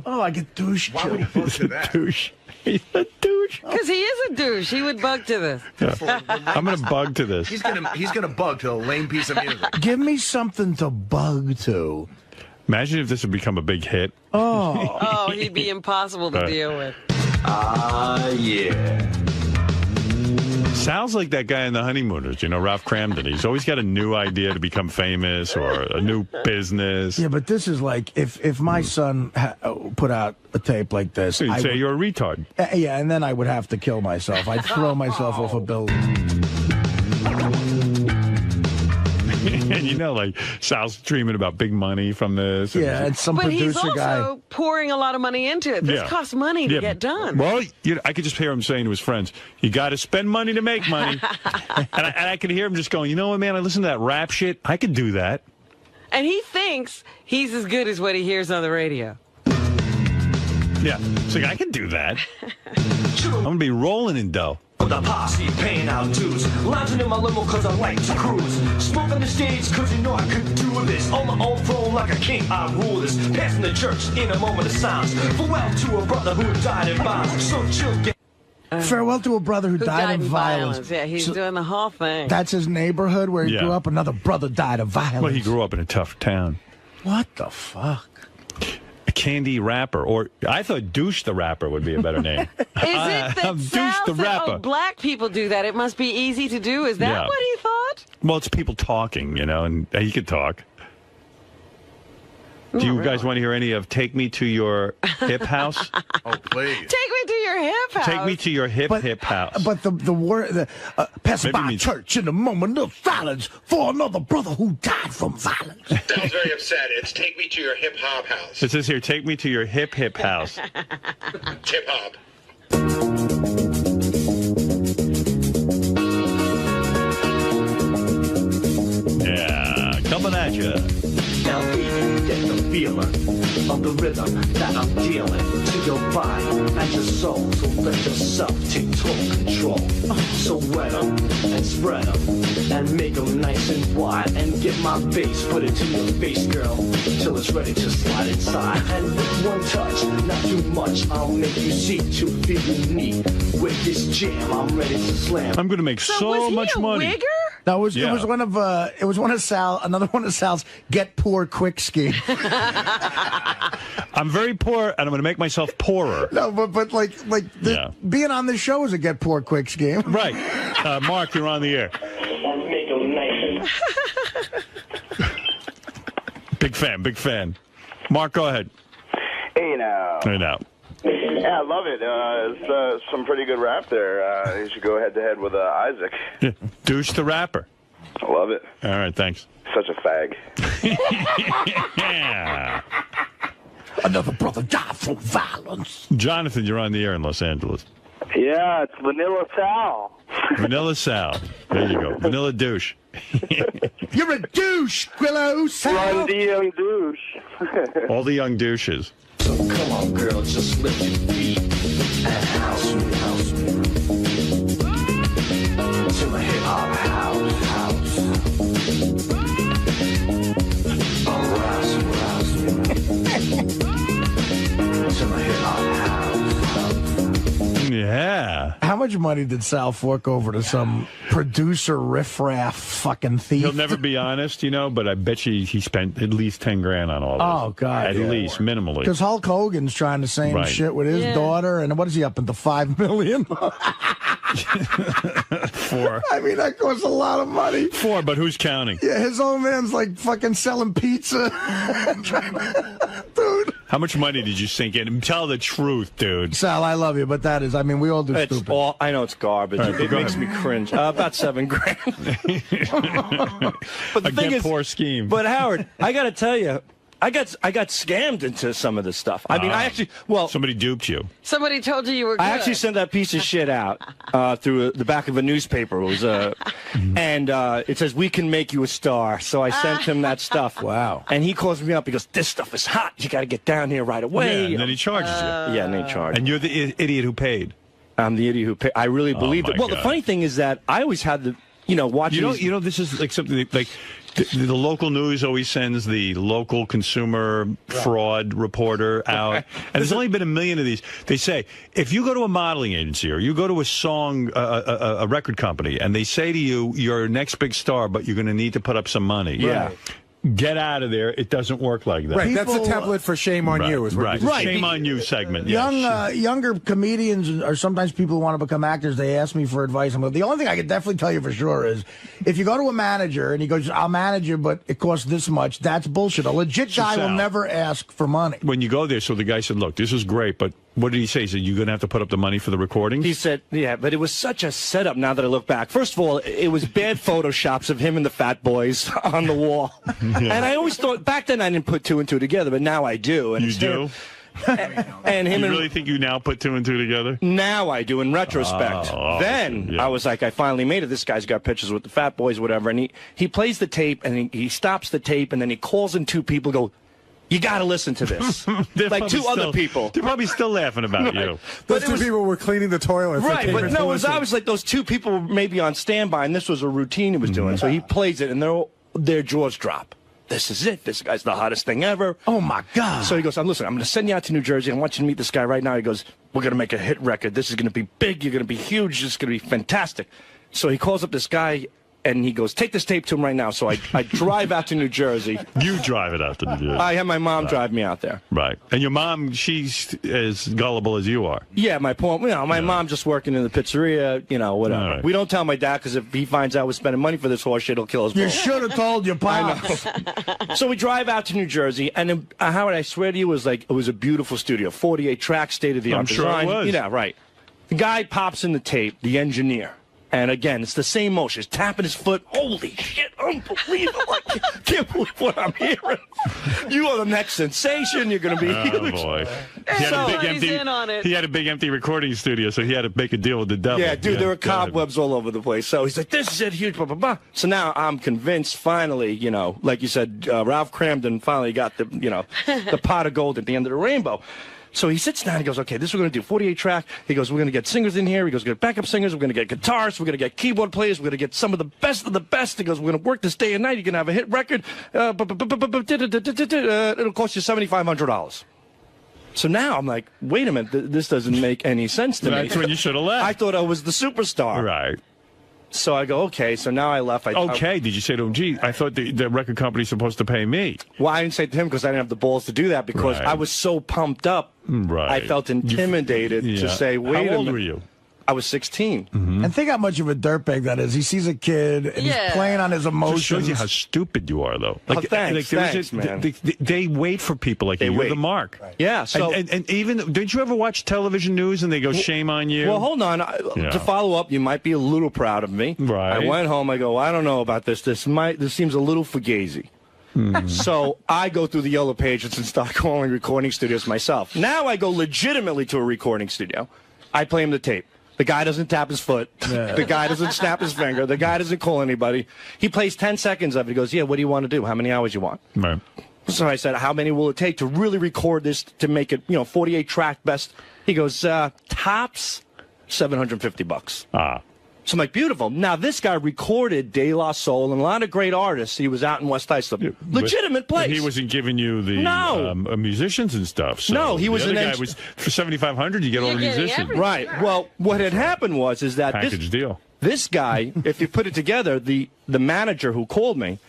G: Oh, like a douche.
D: Why would he bug to that?
A: Douche. He's a douche.
B: Because he is a douche. He would bug to this.
A: Yeah. I'm going to bug to this.
D: He's gonna bug to a lame piece of music.
G: Give me something to bug to.
A: Imagine if this would become a big hit.
G: Oh.
B: Oh, he'd be impossible to deal with.
A: Yeah. Sounds like that guy in The Honeymooners, Ralph Cramden. He's always got a new idea to become famous or a new business.
G: Yeah, but this is like if my son put out a tape like this,
A: So you'd say you're a retard.
G: Yeah, and then I would have to kill myself. I'd throw myself off a building.
A: And Sal's dreaming about big money from this.
G: Yeah, and some
B: But he's
G: producer
B: also
G: guy.
B: pouring a lot of money into it. This costs money to get done.
A: Well, I could just hear him saying to his friends, you got to spend money to make money. and I could hear him just going, you know what, man, I listen to that rap shit. I could do that.
B: And he thinks he's as good as what he hears on the radio.
A: Yeah. It's like, I can do that. I'm going to be rolling in dough.
L: The posse paying out dues. Lounging in my limo cause I like to cruise. Smoking the stage cause you know I could do this. On my own throne like a king, I rule this. Passing the church in a moment of silence. Farewell to a brother who died in violence. So chill, get
G: Farewell to a brother who died in violence.
B: Yeah, he's doing the whole thing.
G: That's his neighborhood where he grew up. Another brother died of violence.
A: Well, he grew up in a tough town.
G: What the fuck?
A: A Candy Rapper, or I thought Douche the Rapper would be a better name.
B: Is it that
A: Douche the Rapper.
B: Oh, black people do that. It must be easy to do. Is that what he thought?
A: Well, it's people talking, you know, and he could talk. Do you guys want to hear any of Take Me to Your Hip House?
D: Oh, please.
B: Take me to your hip house.
A: Take me to your hip house.
G: But the word, passing by church in a moment of silence for another brother who died from violence.
M: Sounds very upset. It's Take Me to Your Hip Hop House.
A: It says here, take me to your hip house.
M: Hip Hop.
A: Yeah, coming at you.
L: Now baby, get the feeling of the rhythm that I'm dealing to your body and your soul. So let yourself take total control. So wet 'em and spread 'em and make 'em nice and wide. And get my bass, put it to your face, girl, till it's ready to slide inside. And with one touch, not too much, I'll make you see to feel unique. With this jam, I'm ready to slam.
A: I'm going to make so much money.
G: No, it was one of another one of Sal's get poor quick scheme.
A: I'm very poor, and I'm going to make myself poorer.
G: No, but being on this show is a get poor quick scheme.
A: Right. Mark, you're on the air.
L: And make 'em nice and
A: Big fan. Mark, go ahead.
N: Hey now.
A: Hey now.
N: Yeah, I love it. It's some pretty good rap there. You should go head to head with Isaac.
A: Yeah. Douche the Rapper.
N: I love it.
A: All right, thanks.
N: Such a fag.
A: Yeah.
G: Another brother died from violence.
A: Jonathan, you're on the air in Los Angeles.
N: Yeah, it's Vanilla Sal.
A: Vanilla Sal. There you go. Vanilla Douche.
G: You're a douche, Quillo Sal.
N: Run the young douche.
A: All the young douches.
L: So come on, girl, just lift your feet and house me. To my hip hop house. Rouse me. To my hip hop house.
A: Yeah.
G: How much money did Sal fork over to some producer riffraff fucking thief?
A: He'll never be honest, you know, but I bet you he spent at least 10 grand on all this.
G: Oh, God.
A: At least, minimally.
G: Because Hulk Hogan's trying the same shit with his daughter, and what is he up into $5 million?
A: 4.
G: I mean, that costs a lot of money.
A: 4, but who's counting?
G: Yeah, his old man's like fucking selling pizza. Dude.
A: How much money did you sink in? Tell the truth, dude.
G: Sal, I love you, but that is, I mean, we all do stupid.
H: I know it's garbage.
A: Right,
H: it makes me cringe. About $7 grand. But the thing is,
A: poor scheme.
H: But Howard, I got to tell you, I got scammed into some of this stuff. I mean,
A: somebody duped you.
B: Somebody told you were good.
H: I actually sent that piece of shit out through the back of a newspaper. It was and it says, "We can make you a star." So I sent him that stuff.
G: Wow.
H: And he calls me up. He goes, "This stuff is hot. You got to get down here right away."
A: Yeah, and then he charges you.
H: Yeah, and he charged.
A: And you're the idiot who paid.
H: I'm the idiot who paid. I really believed it. Well,
A: God.
H: the funny thing is that I always had the, watching.
A: You know, this is like something like. The local news always sends the local consumer fraud reporter out. And there's only been 1 million of these. They say, if you go to a modeling agency or you go to a song, a record company, and they say to you, you're next big star, but you're going to need to put up some money.
H: Yeah.
A: Get out of there. It doesn't work like that.
C: Right, that's the template for shame on you. Is what
A: right. Shame on you segment.
G: Younger comedians or sometimes people who want to become actors, they ask me for advice. I'm like, the only thing I can definitely tell you for sure is if you go to a manager and he goes, I'll manage you, but it costs this much, that's bullshit. A legit guy will never ask for money.
A: When you go there, so the guy said, look, this is great, but what did he say? He said, you're going to have to put up the money for the recording?
H: He said, yeah, but it was such a setup now that I look back. First of all, it was bad photoshops of him and the Fat Boys on the wall. And I always thought, back then I didn't put 2 and 2 together, but now I do. And
A: you do?
H: And him
A: you really think you now put 2 and 2 together?
H: Now I do, in retrospect. Then I was like, I finally made it. This guy's got pictures with the Fat Boys, whatever. And he plays the tape, and he stops the tape, and then he calls in 2 people, go, You got to listen to this.
A: They're
H: Like
A: probably
H: two other
A: still-
H: people.
A: They're probably still laughing about you.
C: Those two people were cleaning the toilets. They
H: Right,
C: came
H: but
C: in
H: no,
C: to
H: it was
C: listen.
H: obviously like those two people were maybe on standby, and this was a routine he was doing. So he plays it, and their jaws drop. This is it. This guy's the hottest thing ever.
G: Oh, my God.
H: So he goes, listen, I'm going to send you out to New Jersey. I want you to meet this guy right now. He goes, we're going to make a hit record. This is going to be big. You're going to be huge. This is going to be fantastic. So he calls up this guy, and he goes, take this tape to him right now. So I drive out to New Jersey.
A: You drive it out to New Jersey.
H: I had my mom drive me out there.
A: Right. And your mom, she's as gullible as you are.
H: Yeah, my mom just working in the pizzeria, whatever.
A: All right.
H: We don't tell my dad because if he finds out we're spending money for this horse shit, he'll kill us
G: You
H: both.
G: should have told your pops.
H: So we drive out to New Jersey, and Howard, I swear to you, it was a beautiful studio, 48 tracks, state of the art
A: I'm sure
H: design.
A: it was.
H: Yeah, right. The guy pops in the tape, the engineer. And again, it's the same motion. He's tapping his foot. Holy shit, unbelievable. I can't believe what I'm hearing. You are the next sensation. You're going to be huge.
A: Oh, boy. He had, a big
B: Everybody's in on it.
A: he had a big empty recording studio, so he had to make a deal with the devil.
H: Yeah, dude, there were
A: go ahead.
H: cobwebs all over the place. So he's like, this is it, huge, blah, blah, blah. So now I'm convinced, finally, like you said, Ralph Cramden finally got the pot of gold at the end of the rainbow. So he sits down and he goes, okay, this is what we're going to do, 48 track. He goes, we're going to get singers in here. He goes, we're going to get backup singers. We're going to get guitarists. We're going to get keyboard players. We're going to get some of the best of the best. He goes, we're going to work this day and night. You're going to have a hit record. It'll cost you $7,500. So now I'm like, wait a minute, this doesn't make any sense to me.
A: That's when you should have left.
H: I thought I was the superstar.
A: Right.
H: So I go, okay, so now I left.
A: Okay, did you say to him, gee, I thought the record company's supposed to pay me?
H: Well, I didn't say to him because I didn't have the balls to do that because
A: Right.
H: I was so pumped up.
A: Right.
H: I felt intimidated
A: Yeah.
H: to say, wait a minute.
A: How old were you?
H: I was 16.
G: And think how much of a dirtbag that is. He sees a kid and he's playing on his
A: Just
G: emotions.
A: shows you how stupid you are, though.
H: Oh, thanks,
A: there was
H: thanks, man.
A: They wait for people like you. You're
H: wait.
A: the mark. Right.
H: Yeah, so...
A: And even, did you ever watch television news and they go, shame on you?
H: Well, hold on. To follow up, you might be a little proud of me.
A: Right.
H: I went home. I go, I don't know about this. This seems a little fugazi. So I go through the yellow pages and start calling recording studios myself. Now I go legitimately to a recording studio. I play him the tape. The guy doesn't tap his foot. The guy doesn't snap his finger. The guy doesn't call anybody. He plays 10 seconds of it. He goes, yeah, what do you want to do? How many hours you want?
A: Right.
H: So I said, how many will it take to really record this to make it, 48 track best? He goes, tops $750.
A: Ah.
H: So I'm like, beautiful. Now, this guy recorded De La Soul and a lot of great artists. He was out in West Islip. Legitimate place.
A: But he wasn't giving you the musicians and stuff. So
H: No, he was
A: the
H: an
A: other guy was for $7,500. You get all the musicians.
H: Right. Well, what had happened was that
A: Package deal.
H: This guy, if you put it together, the manager who called me,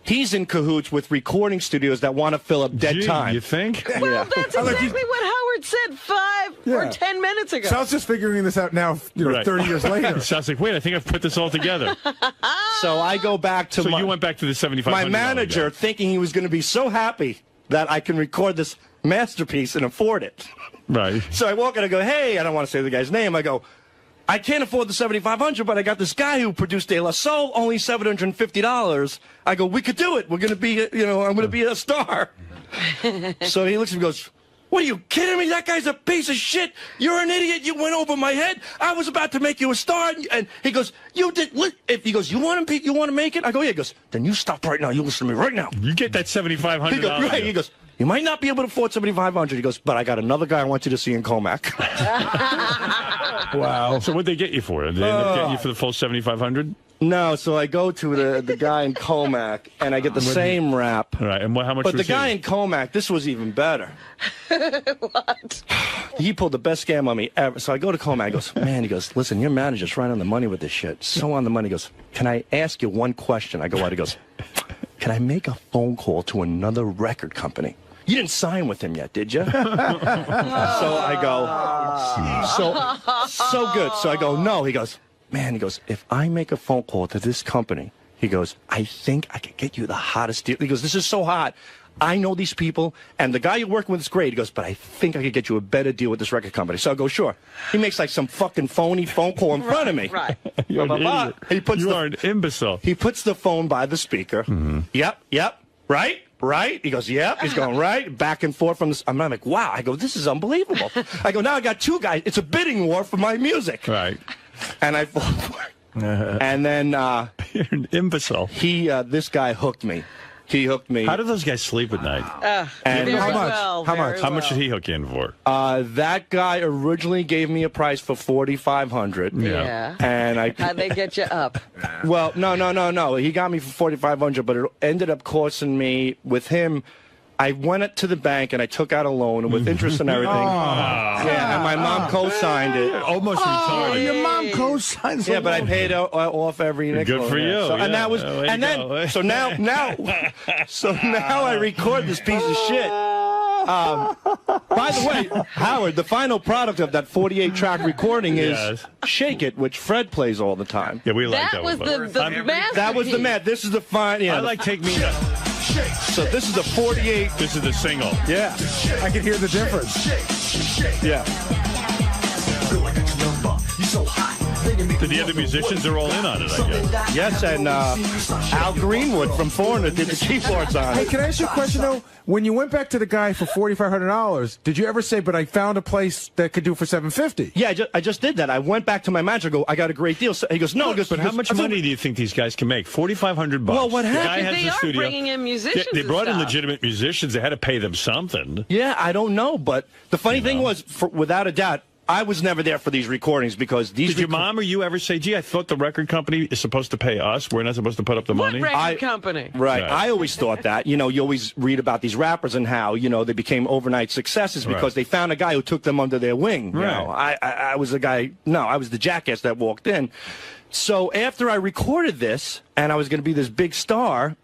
H: he's in cahoots with recording studios that want to fill up dead time.
A: You think?
B: Well, that's exactly what Howard said 5 or 10 minutes ago.
C: Sal's just figuring this out now, 30 years later.
A: Sounds like, wait, I think I've put this all together.
H: So I go back to
A: you went back to the $7,500.
H: my manager, thinking he was going to be so happy that I can record this masterpiece and afford it.
A: Right.
H: So I walk in and I go, hey, I don't want to say the guy's name. I go, I can't afford the $7,500, but I got this guy who produced De La Soul, only $750. I go, we could do it. We're going to be, I'm going to be a star. So he looks at me and goes, what are you kidding me? That guy's a piece of shit. You're an idiot. You went over my head. I was about to make you a star. And he goes, you did. He goes, you want to make it? I go, yeah. He goes, then you stop right now. You listen to me right now.
A: You get that $7,500.
H: He goes, right. He goes, you might not be able to afford $7,500. He goes, but I got another guy I want you to see in Comac.
A: Wow. So what'd they get you for? Did they end up getting you for the full $7,500?
H: No, so I go to the guy in Comac, and I get the same rap.
A: Right, and how much
H: But the
A: was
H: guy
A: he?
H: in Comac, this was even better.
B: What?
H: He pulled the best scam on me ever. So I go to Comac, he goes, man, he goes, listen, your manager's right on the money with this shit. So on the money. He goes, can I ask you one question? I go, what? He goes, can I make a phone call to another record company? You didn't sign with him yet, did you? So I go, so good. So I go, no. He goes, man, he goes, if I make a phone call to this company, he goes, I think I could get you the hottest deal. He goes, this is so hot. I know these people, and the guy you're working with is great. He goes, but I think I could get you a better deal with this record company. So I go, sure. He makes like some fucking phony phone call in front of me.
B: Right.
A: You're an idiot.
H: He puts
A: you are an imbecile.
H: He puts the phone by the speaker.
A: Mm-hmm.
H: Yep. Right? He goes, yep. He's going right, back and forth from this. I'm like, wow. I go, this is unbelievable. I go, now I got two guys. It's a bidding war for my music.
A: Right.
H: And I fall for it. And then
A: you're an imbecile.
H: This guy hooked me. He hooked me.
A: How do those guys sleep at night?
H: And
B: very
C: how much?
B: well,
C: How
B: very
C: much?
A: How much
B: well.
A: did he hook you in for?
H: That guy originally gave me a price for $4,500.
B: Yeah.
H: And
B: How'd they get you up?
H: well, no. He got me for $4,500, but it ended up costing me with him. I went to the bank and I took out a loan with interest and everything. Yeah, and my mom co-signed it.
A: Almost
G: Oh,
A: retarded.
G: your mom co-signs.
H: Yeah, but I paid off every nickel.
A: Good for you.
H: So, and
A: yeah.
H: that was,
A: Way to
H: and then,
A: go.
H: so now I record this piece of shit. By the way, Howard, the final product of that 48-track recording is
A: Yes.
H: "Shake It," which Fred plays all the time.
A: Yeah, we like
B: That
A: that
B: was
A: one.
B: the masterpiece.
H: That was the man. This is the fine. Yeah,
A: I like Take Me To.
H: So this is the 48.
A: This is the single.
H: Yeah,
C: I can hear the difference.
H: yeah.
A: So the other musicians are all in on it, I guess.
H: Yes, and Al Greenwood from Foreigner did the keyboards on
C: Hey,
H: it.
C: can I ask you a question though? When you went back to the guy for $4,500, did you ever say, "But I found a place that could do for $750"?
H: Yeah, I just did that. I went back to my manager. Go, I got a great deal. So he goes, no.
A: But how much money do you think these guys can make? $4,500.
H: Well, what
A: The
H: happened-
A: guy has
B: They
A: the
B: are
A: studio.
B: bringing in musicians
A: They
B: and
A: brought in
B: stuff.
A: legitimate musicians. They had to pay them something.
H: Yeah, I don't know, but the funny thing was, without a doubt, I was never there for these recordings because these.
A: Did your mom or you ever say, "Gee, I thought the record company is supposed to pay us. We're not supposed to put up the
B: What
A: money"?
B: record company?
H: Right.
A: Right.
H: I always thought that. You know, you always read about these rappers and how, they became overnight successes because
A: Right.
H: they found a guy who took them under their wing. You
A: Right.
H: know, I was the guy, I was the jackass that walked in. So after I recorded this and I was going to be this big star,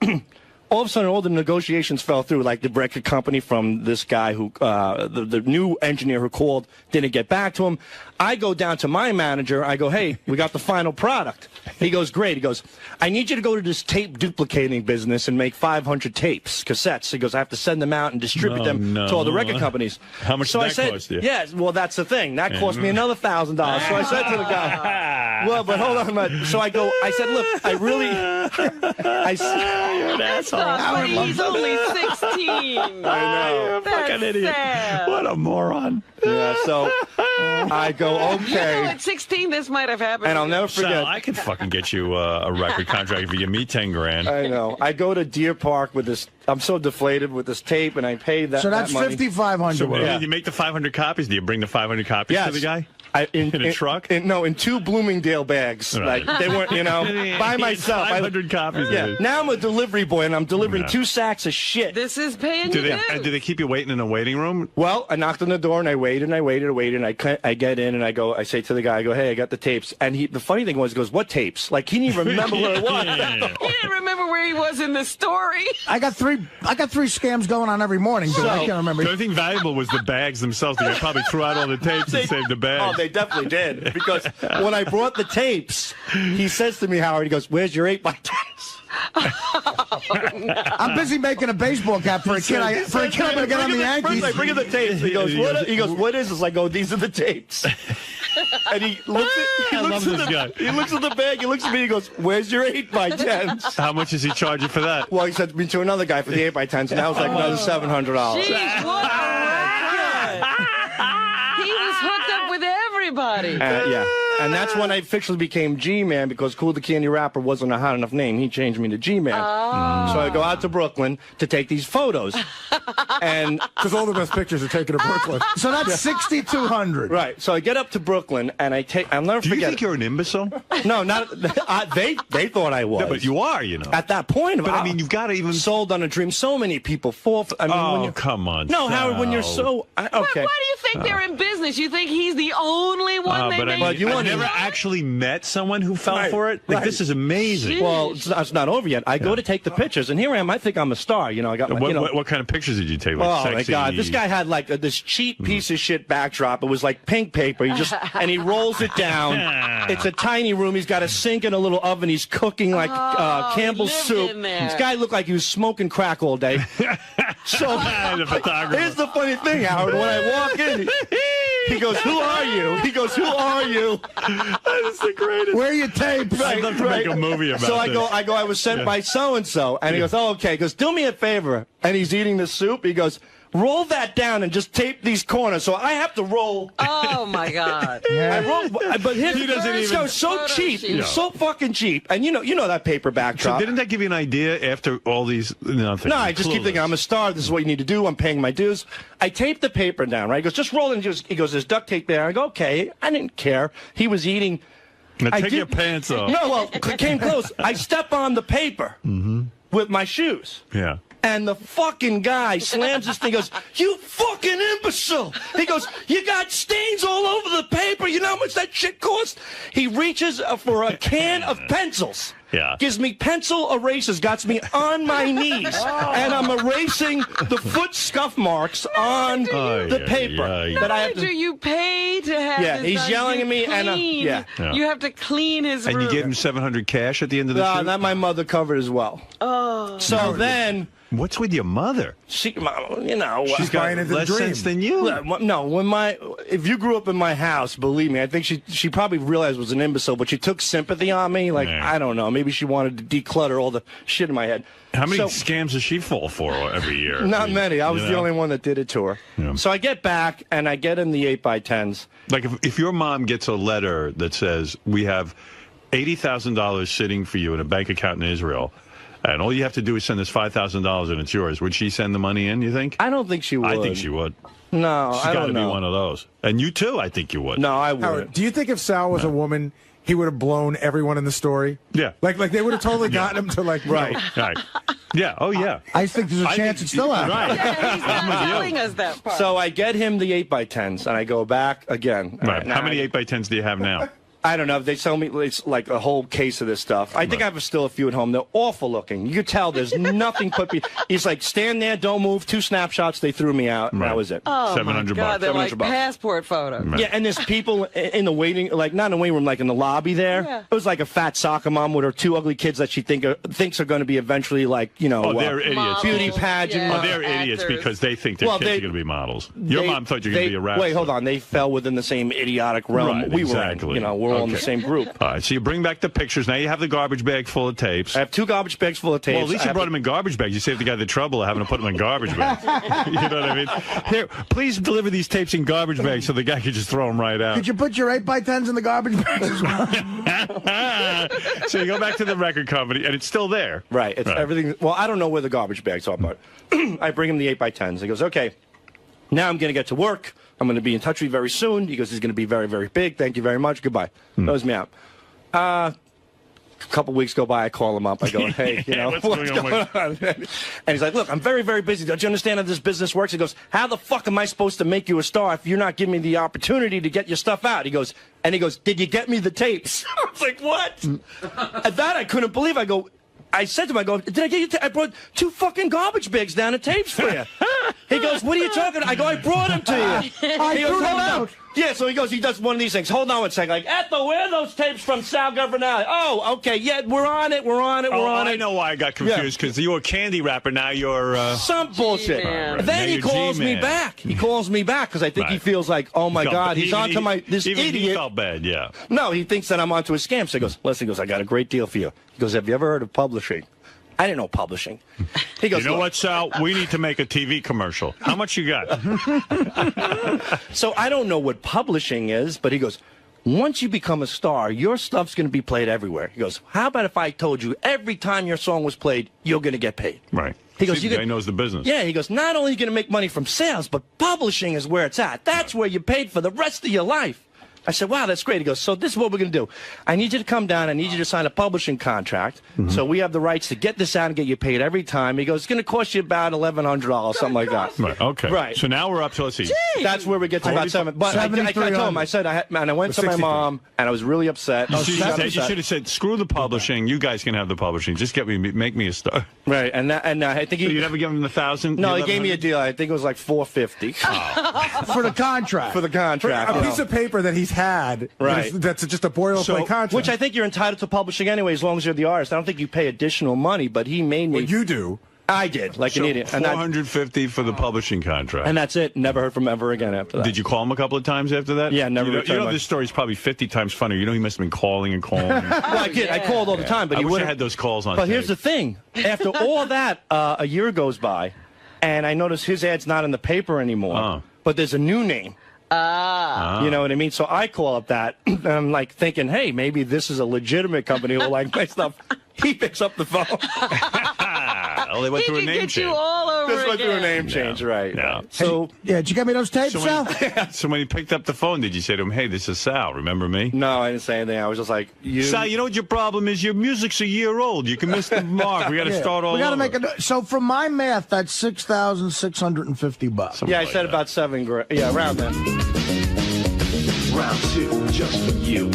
H: all of a sudden all the negotiations fell through, like the record company from this guy who, the new engineer who called didn't get back to him. I go down to my manager. I go, "Hey, we got the final product." He goes, "Great." He goes, "I need you to go to this tape duplicating business and make 500 tapes, cassettes." He goes, "I have to send them out and distribute them to all the record companies."
A: How much
H: so
A: did
H: I
A: that
H: said,
A: cost you?
H: Yeah, well, that's the thing. That cost me another $1,000. So I said to the guy, "Well, but hold on, man." So I said, "Look, I really,"
A: You're an asshole.
B: But he's only 16.
H: I know.
A: You're a fucking
B: That's
A: idiot.
B: sad.
A: What a moron.
H: Yeah, so I go, "Okay."
B: At 16, this might have happened.
H: And I'll never
A: Sal,
H: forget.
A: I could fucking get you a record contract if you give me 10 grand.
H: I know. I go to Deer Park with this. I'm so deflated with this tape, and I pay that.
G: So that's
H: that money.
G: $5,500.
A: So
H: Yeah.
A: you make the 500 copies. Do you bring the 500 copies to the guy? In a truck?
H: No, in 2 Bloomingdale bags.
A: Right.
H: Like they weren't, by myself.
A: 500 copies. of
H: Yeah.
A: it.
H: Now I'm a delivery boy, and I'm delivering 2 sacks of shit.
B: This is paying
A: Do
B: you
A: they,
B: due.
A: do they keep you waiting in a waiting room?
H: Well, I knocked on the door and I waited and I waited and waited and I get in and I say to the guy, I go, "Hey, I got the tapes." And the funny thing was, he goes, "What tapes?" Like he didn't even remember where it was.
B: He didn't remember where he was in the story.
G: I got three scams going on every morning, dude. I can't remember.
A: The only thing valuable was the bags themselves. They probably threw out all the tapes and saved the bags.
H: Oh, they definitely did. Because when I brought the tapes, he says to me, Howard, he goes, "Where's your 8x10s?"
G: I'm busy making a baseball cap for a kid. I'm going to get on the Yankees.
H: First I bring him the tapes. He goes, "What is this?" I go, "These are the tapes." And he looks at the bag. He looks at me. He goes, "Where's your 8x10s?"
A: How much is he charging for that?
H: Well, he sent me to another guy for the 8x10s, and that was like another $700.
B: Jeez, what a racket. He was hooked up with everybody.
H: Yeah. And that's when I officially became G-Man because Cool the Candy Rapper wasn't a hot enough name. He changed me to G-Man. So I go out to Brooklyn to take these photos. And
C: because all the best pictures are taken in Brooklyn.
G: So that's 6,200.
H: Right. So I get up to Brooklyn and I'll never forget.
A: Do you think you're an imbecile?
H: No, not they thought I was.
A: No, but you are,
H: At that point.
A: But I mean, you've got to even
H: sold on a dream. So many people fall for, when you're,
A: come on.
H: No, Howard, when you're
A: Sal.
H: so okay.
B: Why do you think they're in business? You think he's the only one they
A: but
B: made?
A: I've never actually met someone who fell for it. Like, this is amazing.
H: Well, it's not over yet. I go to take the pictures, and here I am. I think I'm a star. I got my,
A: what kind of pictures did you take? Like
H: oh
A: sexy?
H: my God! This guy had like this cheap piece of shit backdrop. It was like pink paper. And he rolls it down. It's a tiny room. He's got a sink and a little oven. He's cooking like Campbell's soup. This guy looked like he was smoking crack all day. So here's the funny thing, Howard. When I walk in, he goes, "Who are you?" He goes, "Who are you?"
A: That is the greatest.
G: Where are your tapes?
A: I'd love to make a movie about
H: So I
A: this.
H: go, "I was sent by so and so," and he goes, "Oh, okay." He goes, "Do me a favor," and he's eating the soup. He goes, roll that down and just tape these corners. So I have to roll.
B: Oh my God!
H: I roll, but his
A: He doesn't even-
H: was so cheap. It was so fucking cheap. And you know that paper backdrop.
A: So didn't that give you an idea after all these? Nothing.
H: No, I just keep thinking, I'm a star. This is what you need to do. I'm paying my dues. I tape the paper down, right? He goes, just roll it. He goes, there's duct tape there. I go, okay. I didn't care. He was eating.
A: Now take your pants off.
H: No, well, it came close. I step on the paper with my shoes.
A: Yeah.
H: And the fucking guy slams this thing, goes, you fucking imbecile! He goes, you got stains all over the paper, you know how much that shit cost? He reaches for a can of pencils.
A: Yeah.
H: Gives me pencil erasers, got me on my knees, and I'm erasing the foot scuff marks on the paper.
B: Not only do you pay to have
H: Yeah,
B: this
H: he's
B: done,
H: yelling
B: you
H: at me, and
B: clean.
A: Yeah.
B: You have to clean his room.
A: And you gave him $700 cash at the end of the
H: No,
A: shoot?
H: that my mother covered as well.
B: Oh.
H: So then...
A: What's with your mother?
H: She, you know,
A: She's got less sense than you.
H: No, if you grew up in my house, believe me, I think she probably realized I was an imbecile, but she took sympathy on me. Like, I don't know, maybe she wanted to declutter all the shit in my head.
A: How many scams does she fall for every year?
H: Not many. I was the only one that did it to her.
A: Yeah.
H: So I get back and I get in the 8x10s.
A: Like if your mom gets a letter that says we have $80,000 sitting for you in a bank account in Israel, and all you have to do is send us $5,000 and it's yours. Would she send the money in, you think?
H: I don't think she would.
A: I think she would.
H: No,
A: She's got to be one of those. And you too, I think you would.
H: No, I
C: Howard,
H: wouldn't.
C: do you think if Sal was a woman, he would have blown everyone in the story?
A: Yeah.
C: Like they would have totally gotten him to like,
A: Right. Yeah. Oh, yeah.
G: I think there's a chance it's still out.
A: Right.
B: Yeah, he's not telling us that part.
H: So I get him the 8x10s and I go back again.
A: Right. How many 8x10s do you have now?
H: I don't know. They tell me it's like a whole case of this stuff. I think I have still a few at home. They're awful looking. You could tell there's nothing put me. He's like, stand there, don't move. 2 snapshots. They threw me out. And that was it.
B: Oh my God, they're like
H: $700.
B: passport photos.
H: Yeah, and there's people in the waiting, like not in the waiting room, like in the lobby there.
B: Yeah.
H: It was like a fat soccer mom with her 2 ugly kids that she thinks are going to be eventually like, you know,
A: Oh, they're idiots.
H: beauty pageant.
A: Oh, they're idiots because they think their kids are going to be models. Your mom thought you were going to be a rapper.
H: Wait, hold on. They fell within the same idiotic realm
A: Right,
H: we
A: exactly.
H: were in. You know, we're all in the same group.
A: All right, so you bring back the pictures. Now you have the garbage bag full of tapes.
H: I have 2 garbage bags full of tapes.
A: Well, at least you brought them in garbage bags. You saved the guy the trouble of having to put them in garbage bags. You know what I mean? Here, please deliver these tapes in garbage bags so the guy can just throw them right out.
G: Could you put your 8x10s in the garbage bags as well?
A: So you go back to the record company, and it's still there.
H: Right. It's everything. Well, I don't know where the garbage bags are, but I bring him the 8x10s. He goes, okay, now I'm going to get to work. I'm going to be in touch with you very soon. He goes, he's going to be very, very big. Thank you very much. Goodbye. Throws me out. A couple weeks go by. I call him up. I go, hey, you know, what's going on? And he's like, look, I'm very, very busy. Don't you understand how this business works? He goes, how the fuck am I supposed to make you a star if you're not giving me the opportunity to get your stuff out? He goes, did you get me the tapes? I was like, what? At that, I couldn't believe. I said to him, did I get you? I brought 2 fucking garbage bags down of tapes for you. He goes, what are you talking about? I go, I brought them to you.
G: I
H: He goes,
G: threw them
H: hold on.
G: out.
H: Yeah, so he does one of these things. Hold on one second. Like, Ethel, where are those tapes from Sal Governale? Oh, okay, yeah, we're on it.
A: I know why I got confused, because you're a candy rapper, now you're...
H: Some bullshit.
A: Right.
H: Then
A: Now
H: he
A: you're
H: calls me
A: G-Man.
H: back. He calls me back because I think he feels like, oh my God, he's onto this
A: even
H: idiot.
A: He felt bad, yeah.
H: No, he thinks that I'm onto a scam. So he goes, listen, I got a great deal for you. He goes, have you ever heard of publishing? I didn't know publishing. He goes,
A: you know what, Sal? We need to make a TV commercial. How much you got?
H: So I don't know what publishing is, but he goes, once you become a star, your stuff's going to be played everywhere. He goes, how about if I told you every time your song was played, you're going to get paid?
A: Right.
H: He goes,
A: See, the guy knows the business.
H: Yeah, he goes, not only are you going to make money from sales, but publishing is where it's at. That's where you're paid for the rest of your life. I said, wow, that's great. He goes, so this is what we're going to do. I need you to come down. I need you to sign a publishing contract. So we have the rights to get this out and get you paid every time. He goes, it's going to cost you about $1,100, something like that.
A: Right, okay.
H: Right.
A: So now we're up to, let's see.
H: That's where we get to about 7. But I told him, I said, and I went to my mom, and I was really upset.
A: You should have said, screw the publishing. You guys can have the publishing. Just make me a star.
H: Right, and I think
A: So you never give him the 1,000?
H: No, he gave me a deal. I think it was like $450
G: For the contract.
H: for the contract.
C: a piece of paper that he's had.
H: Right.
C: That's just a boilerplate contract.
H: Which I think you're entitled to publishing anyway, as long as you're the artist. I don't think you pay additional money, but he made me.
C: Well, you do.
H: I did, like an idiot. And
A: $450 for the publishing contract.
H: And that's it. Never heard from him ever again after that.
A: Did you call him a couple of times after that?
H: Yeah, never
A: You
H: returned
A: know
H: my-
A: this story's probably 50 times funnier. You know he must have been calling and calling.
H: Well, I did. I called all the time, but
A: I
H: he
A: wish I
H: wouldn't.
A: had those calls on
H: But
A: tape.
H: here's the thing. After all that, a year goes by, and I noticed his ad's not in the paper anymore, but there's a new name. You know what I mean? So I call up that, and I'm like thinking, hey, maybe this is a legitimate company who will like my stuff. He picks up the phone.
A: They went through a name change.
B: You all over
H: Just went through a name change, right?
A: Yeah.
H: So
G: did you get me those tapes, Sal?
A: So when he picked up the phone, did you say to him, "Hey, this is Sal. Remember me?"
H: No, I didn't say anything. I was just like,
A: Sal, you know what your problem is? Your music's a year old. You can miss the mark. We got to start all over.
G: We got to make it. So from my math, that's $6,650.
H: Yeah, I said about $7,000. Yeah, around that.
L: Round 2, just for you.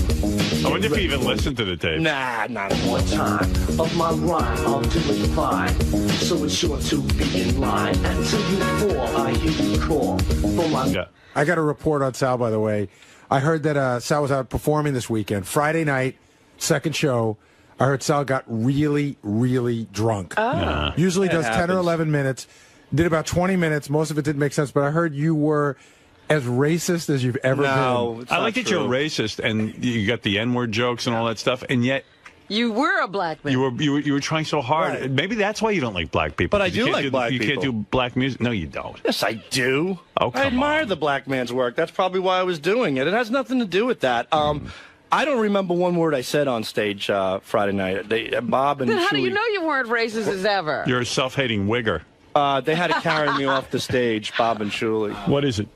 A: I wonder if he even listened to the tape.
H: Nah, not
L: one time of my rhyme, I'll do it fine. So it's sure to be in line. Until you fall, I hear you call. For my
C: I got a report on Sal, by the way. I heard that Sal was out performing this weekend. Friday night, second show. I heard Sal got really, really drunk. Usually does 10 or 11 minutes. Did about 20 minutes. Most of it didn't make sense, but I heard you were as racist as you've ever been.
A: I like that you're racist and you got the N-word jokes and all that stuff, and yet
B: you were a black man.
A: You were trying so hard. Right. Maybe that's why you don't like black people.
H: But I do like black people.
A: You can't do black music. No, you don't.
H: Yes, I do.
A: Oh, come
H: I admire the black man's work. That's probably why I was doing it. It has nothing to do with that. I don't remember one word I said on stage Friday night. Bob and
B: Then how do you
H: Chewy-
B: know you weren't racist as ever?
A: You're a self-hating wigger.
H: They had to carry me off the stage, Bob and Shuli.
A: What is it?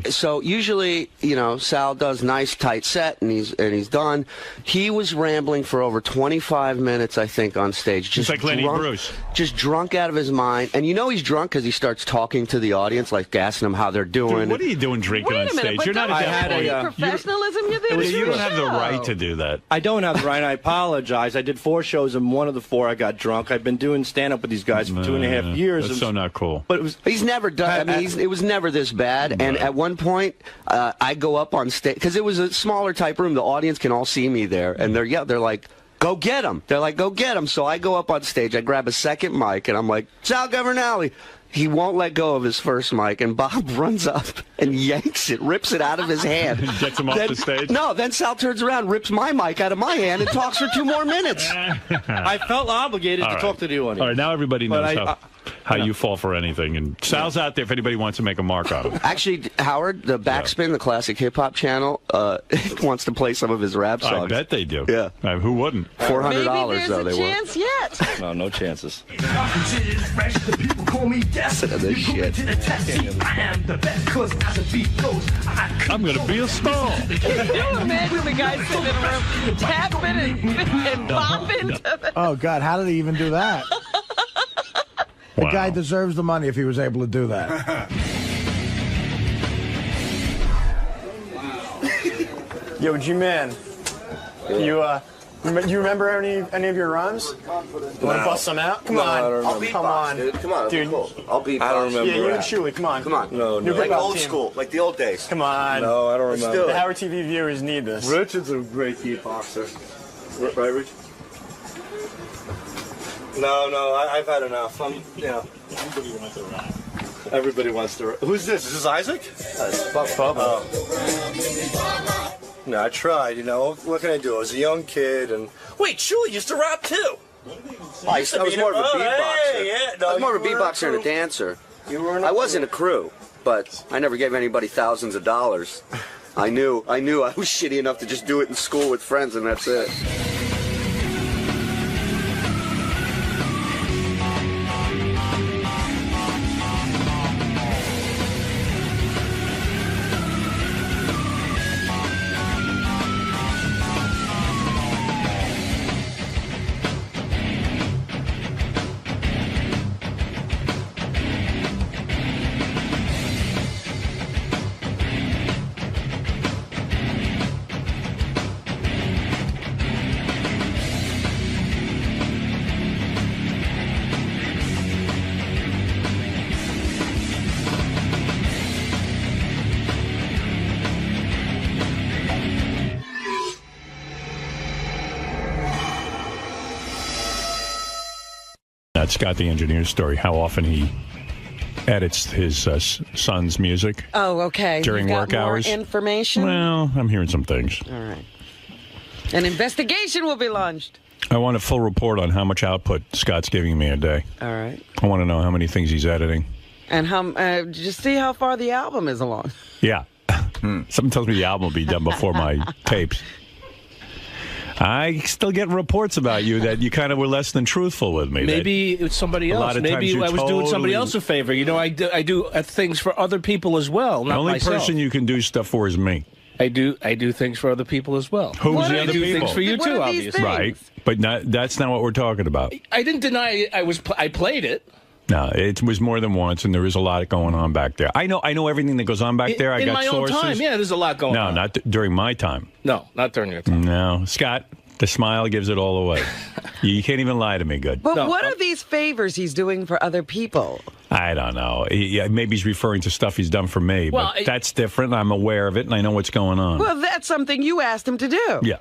O: So usually, Sal does nice tight set and he's done. He was rambling for over 25 minutes, I think, on stage.
A: Just like Lenny Bruce.
O: Just drunk out of his mind. And he's drunk because he starts talking to the audience, like gassing them how they're doing.
A: Dude, what are you doing drinking
B: Wait
A: on
B: a minute,
A: stage?
B: but
A: You're not
B: don't
A: a
B: you have any professionalism. You're there to
A: You
B: do
A: don't
B: a
A: have the
B: show.
A: right to do that.
H: I don't have the right. I apologize. I did 4 shows, and one of the 4 I got drunk. I've been doing stand-up with these guys for 2.5 years.
A: That's so not cool.
H: But it was.
O: He's never done. It was never this bad. And at one point, I go up on stage because it was a smaller type room. The audience can all see me there, and they're like, "Go get him!" They're like, "Go get him!" So I go up on stage. I grab a second mic, and I'm like, "Sal Governale." He won't let go of his first mic, and Bob runs up and yanks it, rips it out of his hand.
A: Gets him off the stage?
O: No, then Sal turns around, rips my mic out of my hand, and talks for 2 more minutes.
H: I felt obligated to talk to the audience.
A: All right, now everybody knows how you fall for anything. And Sal's out there if anybody wants to make a mark on him.
O: Actually, Howard, the Backspin, the classic hip-hop channel, wants to play some of his rap songs.
A: I bet they do.
O: Yeah.
A: Who wouldn't?
O: $400, though, they were.
B: Maybe there's a chance yet.
H: No, no chances.
L: People call me
O: Listen to this shit.
L: to the test. I am the best, cause as the beat goes,
A: I'm going to be a star.
B: Can you imagine the guy sitting in a room tapping and bopping?
G: Oh, God, how did he even do that? The guy deserves the money if he was able to do that.
P: Yo, G-Man, you remember any of your rhymes? You want to bust some out? Come on.
O: I don't remember.
P: Come on.
O: Dude, come on.
P: Dude.
O: I'll beatbox.
H: I don't remember.
P: Yeah, you and Chewy, come on.
O: Come on.
H: No, no.
O: Like old school, like the old days.
P: Come on.
H: No, I don't
P: Let's
H: remember.
P: do it. The Howard TV viewers need this.
H: Richard's a great beatboxer. Right, Rich? No, I've had enough. Everybody wants to rap. Who's this? Is this Isaac?
O: Bubba.
H: No, I tried, What can I do? I was a young kid and... Wait, Chewy used to rap too.
O: I was more of a beatboxer. I was more of a beatboxer and a dancer. I was in a crew, but I never gave anybody thousands of dollars. I knew I was shitty enough to just do it in school with friends, and that's it.
A: Scott the Engineer's story, how often he edits his son's music.
B: Oh, okay.
A: During
B: You've
A: work
B: got more
A: hours.
B: information?
A: Well, I'm hearing some things.
B: All right. An investigation will be launched.
A: I want a full report on how much output Scott's giving me a day.
B: All right.
A: I want to know how many things he's editing.
B: And just see how far the album is along.
A: Yeah. Something tells me the album will be done before my tapes. I still get reports about you that you kind of were less than truthful with me.
Q: Maybe it's somebody else. Maybe I was doing somebody else a favor. You know, I do things for other people as well, not
A: the only
Q: myself.
A: person you can do stuff for is me.
Q: I do things for other people as well.
A: Who's the other
Q: I do
A: people?
Q: things for you too, obviously.
A: Right, but that's not what we're talking about.
Q: I didn't deny I played it.
A: No, it was more than once, and there is a lot going on back there. I know everything that goes on back there. I got sources.
Q: In my own time, yeah, there's a lot going on.
A: No, not during my time.
Q: No, not during your time.
A: No, Scott, the smile gives it all away. You can't even lie to me good.
B: But what are these favors he's doing for other people?
A: I don't know. Maybe he's referring to stuff he's done for me,
B: Well,
A: but that's different. I'm aware of it, and I know what's going on.
B: Well, that's something you asked him to do.
A: Yeah.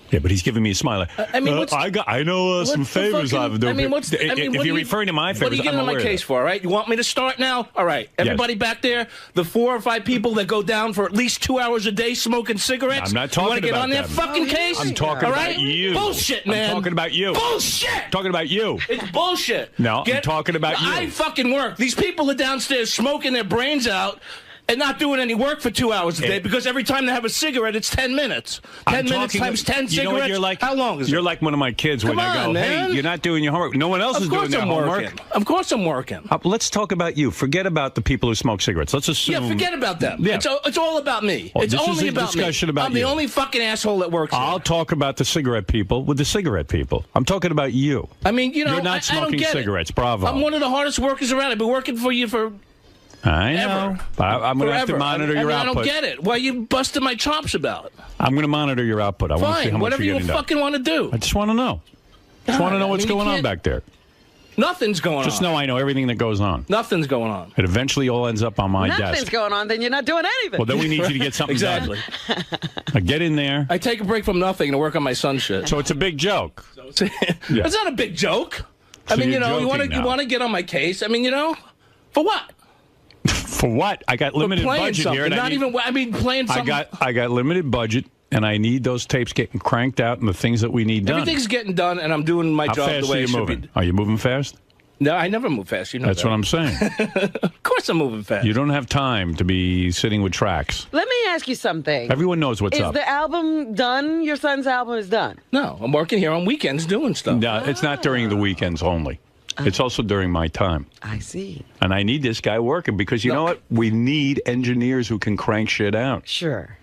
A: Yeah, but he's giving me a smile.
Q: I mean,
A: I know some favors I've done. If you're referring to my favors,
Q: what are you getting on my case for? All right, you want me to start now? All right, everybody back there, the 4 or 5 people that go down for at least 2 hours a day smoking cigarettes.
A: I'm not talking
Q: you
A: about
Q: want to get on
A: them.
Q: their fucking case?
A: I'm talking
Q: all right?
A: about you.
Q: Bullshit, man.
A: I'm talking about you.
Q: Bullshit.
A: Talking about you.
Q: It's bullshit.
A: No, I'm talking about you.
Q: I fucking work. These people are downstairs smoking their brains out and not doing any work for 2 hours a day because every time they have a cigarette, it's 10 minutes. 10 minutes times 10 cigarettes.
A: You know what you're like?
Q: How long is it?
A: You're like one of my kids when I go,
Q: man.
A: hey, you're not doing your homework. No one else is doing their homework.
Q: Of course I'm working.
A: Let's talk about you. Forget about the people who smoke cigarettes. Let's assume.
Q: Yeah, forget about them.
A: Yeah.
Q: It's all about me.
A: Well,
Q: it's
A: this
Q: only
A: is a
Q: about
A: discussion
Q: me.
A: about
Q: I'm the
A: you.
Q: only fucking asshole that works.
A: I'll talk about the cigarette people with the cigarette people. I'm talking about you.
Q: I mean, you know,
A: you're not
Q: I don't
A: smoking
Q: get
A: cigarettes.
Q: It.
A: Bravo.
Q: I'm one of the hardest workers around. I've been working for you for.
A: I know. I'm going to have to monitor your output.
Q: I don't get it. Why are you busting my chops about?
A: I'm going to monitor your output. I want to see how much
Q: whatever
A: you're
Q: you
A: getting done.
Q: fucking want to do.
A: I just want to know. Just want to know what's going on back there.
Q: Nothing's going on.
A: Just know I know everything that goes on.
Q: Nothing's going on.
A: It eventually all ends up on my
B: Nothing's
A: desk.
B: going on, then you're not doing anything.
A: Well, then we need you to get something
Q: exactly.
A: done. Get in there.
Q: I take a break from nothing to work on my son's shit.
A: So it's a big joke.
Q: It's not a big joke.
A: So
Q: I mean, you
A: you're
Q: know, you
A: joking
Q: want to get on my case. I mean, you know, for what?
A: For what? I got limited budget
Q: something.
A: here. And
Q: Playing something.
A: I got limited budget, and I need those tapes getting cranked out and the things that we need done.
Q: Everything's getting done, and I'm doing my job the way it should be.
A: Are you moving fast?
Q: No, I never move fast. You know
A: That's
Q: that.
A: what I'm saying.
Q: Of course I'm moving fast.
A: You don't have time to be sitting with tracks.
B: Let me ask you something.
A: Everyone knows what's up.
B: Is the album done? Your son's album is done?
Q: No, I'm working here on weekends doing stuff.
A: No, it's not during the weekends only. It's also during my time.
B: I see.
A: And I need this guy working because you know what? We need engineers who can crank shit out.
B: Sure.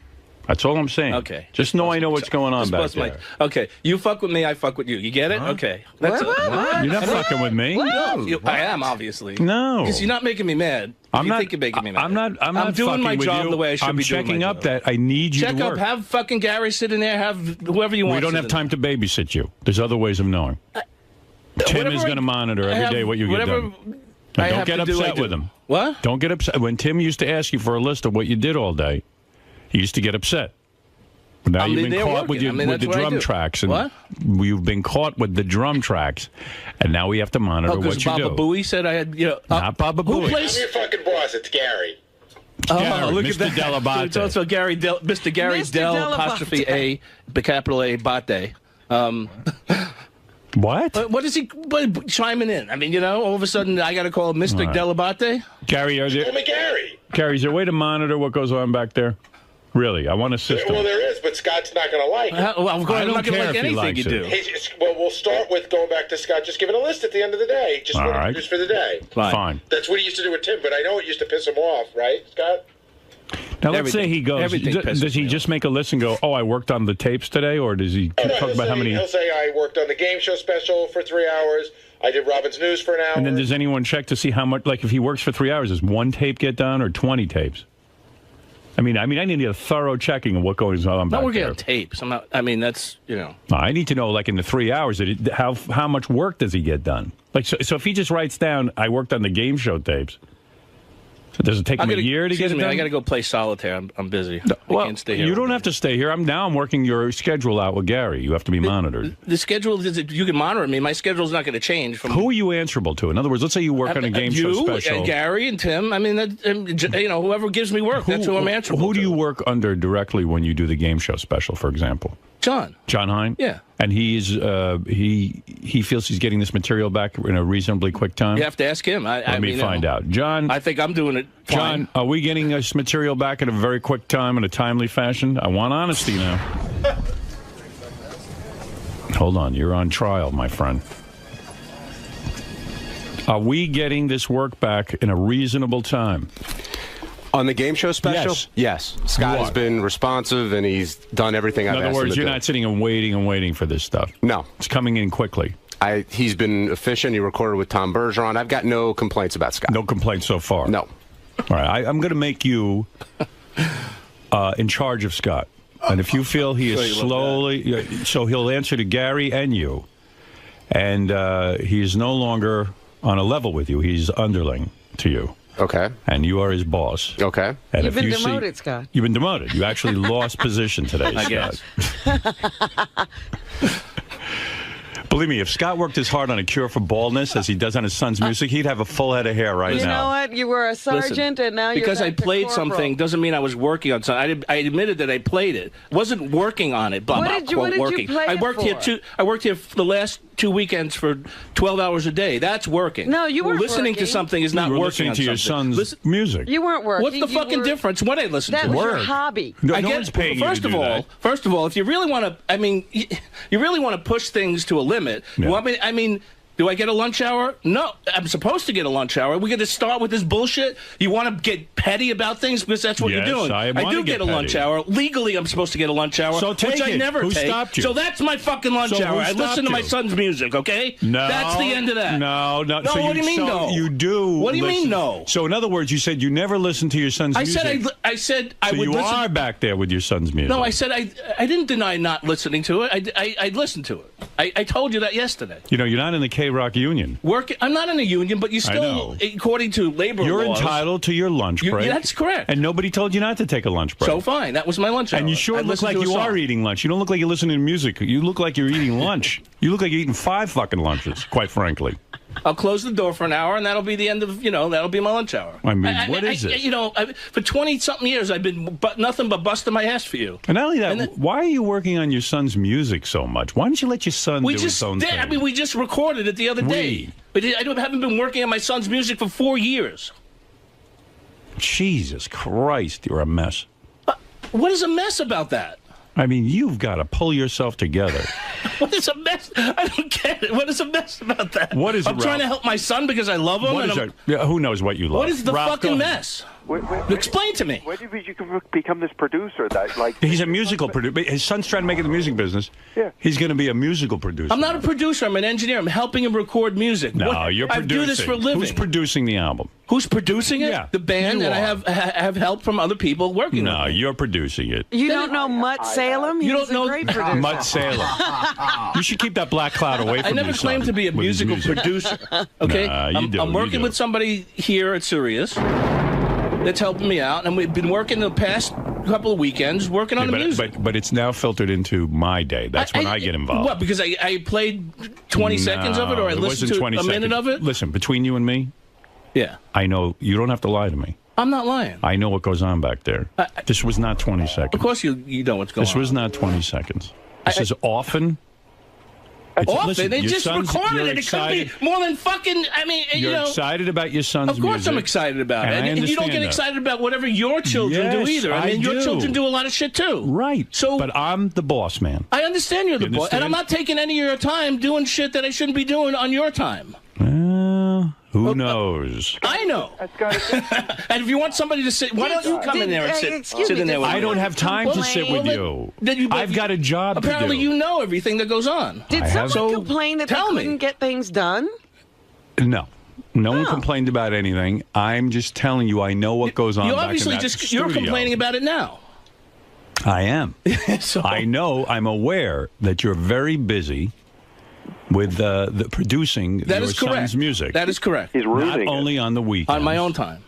A: That's all I'm saying.
Q: Okay.
A: Just know I know what's going on back there.
Q: Okay, you fuck with me, I fuck with you. You get it? Okay. That's
B: what?
A: You're not fucking with me.
Q: No, I am obviously.
A: No.
Q: Because you're not making me mad.
A: I'm
Q: you
A: not.
Q: think you're making me mad.
A: I'm not
Q: doing
A: fucking
Q: my
A: with
Q: job
A: you.
Q: the way I should
A: I'm
Q: be doing
A: checking
Q: my
A: up
Q: job.
A: that I need you
Q: Check
A: to
Q: up.
A: work.
Q: Have fucking Gary sit in there. Have whoever you want.
A: We don't have time to babysit you. There's other ways of knowing. Tim is going to monitor every day what you get done. Now, don't get upset with him.
Q: What?
A: Don't get upset. When Tim used to ask you for a list of what you did all day, he used to get upset. But now you've been caught with the drum tracks. And
Q: what?
A: You've been caught with the drum tracks, and now we have to monitor what you
Q: Baba
A: do.
Q: Booey said I had,
A: Not Baba Booey.
M: I'm your fucking boss. It's Gary.
A: Gary,
Q: look
A: Mr.
Q: at that.
A: Delabate.
Q: It's also Mr. Gary
B: Mr.
Q: Del
B: Delabate.
Q: apostrophe A, capital A, Bate.
A: What?
Q: What is he chiming in? I mean, you know, all of a sudden I got to call Mr. Delabate.
A: Gary,
M: Call me Gary.
A: Gary, is there a way to monitor what goes on back there? Really, I want a system.
M: Well, there is, but Scott's not going to like it.
Q: Well, I'm
A: I don't
Q: not going to
A: care
Q: like
A: if he
Q: anything
A: likes
Q: you do.
M: Well, we'll start with going back to Scott, just giving a list at the end of the day. Just
A: All
M: what
A: right.
M: he produced for the day.
A: Fine.
M: That's what he used to do with Tim, but I know it used to piss him off, right, Scott?
A: Now, let's say he goes. Does he just make a list and go, "Oh, I worked on the tapes today," or does he talk about how many?
M: He'll say, "I worked on the game show special for 3 hours. I did Robin's News for an hour."
A: And then does anyone check to see how much? Like, if he works for 3 hours, does one tape get done or 20 tapes? I mean, I need a thorough checking of what goes on back
Q: Not working
A: there.
Q: on tapes. I'm not. I mean, that's
A: I need to know, like, in the 3 hours, how much work does he get done? Like, so if he just writes down, "I worked on the game show tapes," does it take him a year to get it done?
Q: I got to go play solitaire. I'm busy.
A: Well,
Q: I can't stay here.
A: you don't have to stay here. I'm working your schedule out with Gary. You have to be monitored.
Q: The schedule is you can monitor me. My schedule's not going to change.
A: Who are you answerable to? In other words, let's say you work on a game show special.
Q: And Gary and Tim. I mean, whoever gives me work, that's who I'm answerable to.
A: Who do you work under directly when you do the game show special, for example?
Q: John.
A: John Hine?
Q: Yeah.
A: And he's he feels he's getting this material back in a reasonably quick time?
Q: You have to ask him.
A: Let me find out. John?
Q: I think I'm doing it fine.
A: John, are we getting this material back in a very quick time, in a timely fashion? I want honesty now. Hold on. You're on trial, my friend. Are we getting this work back in a reasonable time?
R: On the game show special? Yes. Scott has been responsive, and he's done everything I've asked him to do.
A: In other words, you're not sitting and waiting for this stuff?
R: No.
A: It's coming in quickly.
R: He's been efficient. He recorded with Tom Bergeron. I've got no complaints about Scott.
A: No complaints so far?
R: No.
A: All right. I'm going to make you in charge of Scott. And if you feel he is slowly... So he'll answer to Gary and you. And he is no longer on a level with you. He's underling to you.
R: Okay.
A: And you are his boss.
R: Okay.
A: And
B: You've been demoted, Scott.
A: You've been demoted. You actually lost position today,
Q: I
A: Scott.
Q: guess.
A: Believe me, if Scott worked as hard on a cure for baldness as he does on his son's music, he'd have a full head of hair right now.
B: You know what? You were a sergeant, and now you're
Q: because I
B: back to
Q: played
B: corporal.
Q: something doesn't mean I was working on something. I admitted that I played it. Wasn't working on it. But
B: What did you play
Q: I
B: it
Q: worked
B: for?
Q: here I worked here for the last 2 weekends for 12 hours a day. That's working.
B: No, you weren't
Q: listening to
B: working.
Q: something is not
A: You were
Q: working
A: listening
Q: on
A: to
Q: something.
A: your son's music.
B: You weren't working.
Q: What's the fucking difference? What I listen
B: That
Q: to?
B: was your hobby.
A: No one's paying you to do that.
Q: First of all, if you really want to, I mean, you really want to push things to a limit.
A: Yeah.
Q: You want me? I mean. Do I get a lunch hour? No, I'm supposed to get a lunch hour. We're going to start with this bullshit. You want to get petty about things because that's what
A: Yes,
Q: you're doing.
A: I wanna
Q: do
A: get
Q: get a lunch
A: petty.
Q: hour. Legally, I'm supposed to get a lunch hour,
A: So take
Q: which I
A: it.
Q: never
A: Who
Q: take.
A: stopped you?
Q: So that's my fucking lunch
A: So
Q: hour.
A: who
Q: I listen
A: stopped
Q: to my
A: you?
Q: son's music, okay?
A: No.
Q: That's the end of that.
A: No.
Q: No,
A: So
Q: what do you mean, no?
A: You do.
Q: What do you mean,
A: listen.
Q: no?
A: So in other words, you said you never listened to your son's
Q: I
A: music.
Q: said I
A: So
Q: would
A: you
Q: listen.
A: are back there with your son's music.
Q: No, I said I didn't deny not listening to it. I listened to it. I told you that yesterday.
A: You know, you're not in the K-Rock union.
Q: I'm not in a union, but you
A: I know.
Q: still, according to labor
A: You're
Q: laws,
A: entitled to your lunch break.
Q: that's correct.
A: And nobody told you not to take a lunch break.
Q: So fine, that was my lunch hour.
A: And you sure
Q: I
A: look
Q: listened
A: like
Q: to a
A: you
Q: song.
A: are eating lunch. You don't look like you're listening to music. You look like you're eating lunch. You look like you're eating 5 fucking lunches, quite frankly.
Q: I'll close the door for an hour, and that'll be the end of, that'll be my lunch hour.
A: I mean, what is it?
Q: For 20-something years, I've been nothing but busting my ass for you.
A: And not only that, why are you working on your son's music so much? Why don't you let your son do his own thing?
Q: I mean, we just recorded it the other day. But I haven't been working on my son's music for 4 years.
A: Jesus Christ, you're a mess.
Q: What is a mess about that?
A: I mean, you've got to pull yourself together.
Q: What is a mess? I don't get it. What is a mess about that?
A: What is it,
Q: I'm trying to
A: Ralph?
Q: help my son because I love him.
A: What is who knows what you love?
Q: What is the
A: Ralph,
Q: fucking
A: go ahead.
Q: mess? Explain to me.
S: When did you become this producer? That like
A: He's a musical producer. His son's trying to make it in the music business.
S: Yeah.
A: He's going to be a musical producer.
Q: I'm not a producer. I'm an engineer. I'm helping him record music.
A: No, you're
Q: I
A: producing.
Q: do this for a living.
A: Who's producing the album?
Q: Who's producing it?
A: Yeah,
Q: the band,
A: you
Q: and
A: are.
Q: I have help from other people working
A: No,
Q: with me.
A: you're producing it.
B: You don't know Mutt Salem?
Q: You
B: He's
Q: don't know
B: a great producer.
A: Mutt Salem. You should keep that black cloud away from
Q: I never
A: your
Q: claimed
A: son
Q: to be a
A: with his
Q: musical
A: music.
Q: producer. Okay,
A: Nah, you do,
Q: I'm
A: you
Q: working
A: do.
Q: with somebody here at Sirius that's helping me out, and we've been working the past couple of weekends working on the music.
A: But it's now filtered into my day. That's when I get involved.
Q: What? Because I played 20 seconds of it, or I
A: No,
Q: listened
A: wasn't
Q: to
A: 20
Q: a minute
A: seconds.
Q: of it?
A: Listen, between you and me,
Q: Yeah.
A: I know you don't have to lie to me.
Q: I'm not lying.
A: I know what goes on back there. This was not 20 seconds.
Q: Of course you know what's going on.
A: This was not 20 seconds. This is often.
Q: Often.
A: Listen,
Q: They
A: your
Q: just
A: son's-
Q: recorded
A: you're
Q: it. It could be
A: excited-
Q: more than fucking, I mean,
A: You're excited about your son's
Q: Of course
A: music.
Q: I'm excited about it.
A: And I
Q: And you don't get
A: understand that.
Q: excited about whatever your children do
A: Yes,
Q: either. I mean, your
A: do.
Q: children do a lot of shit too.
A: Right.
Q: So,
A: but I'm the boss man.
Q: I understand you're the boss. And
A: understand?
Q: I'm not taking any of your time doing shit that I shouldn't be doing on your time.
A: Who knows?
Q: I know. And if you want somebody to sit, why don't you come in there and sit in there with me?
A: I don't have time to sit with you. I've got a job to do.
Q: Apparently you know everything that goes on.
B: Did
A: I have-
B: someone complain that they couldn't get things done?
A: No. No one complained about anything. I'm just telling you, I know what goes on.
Q: You
A: back in
Q: obviously
A: that
Q: you're
A: studio.
Q: complaining about it now.
A: I am. I know. I'm aware that you're very busy with the producing
Q: That
A: your
Q: is correct.
A: son's music.
Q: That is correct.
S: He's
A: Not only on the weekends.
Q: On my own time.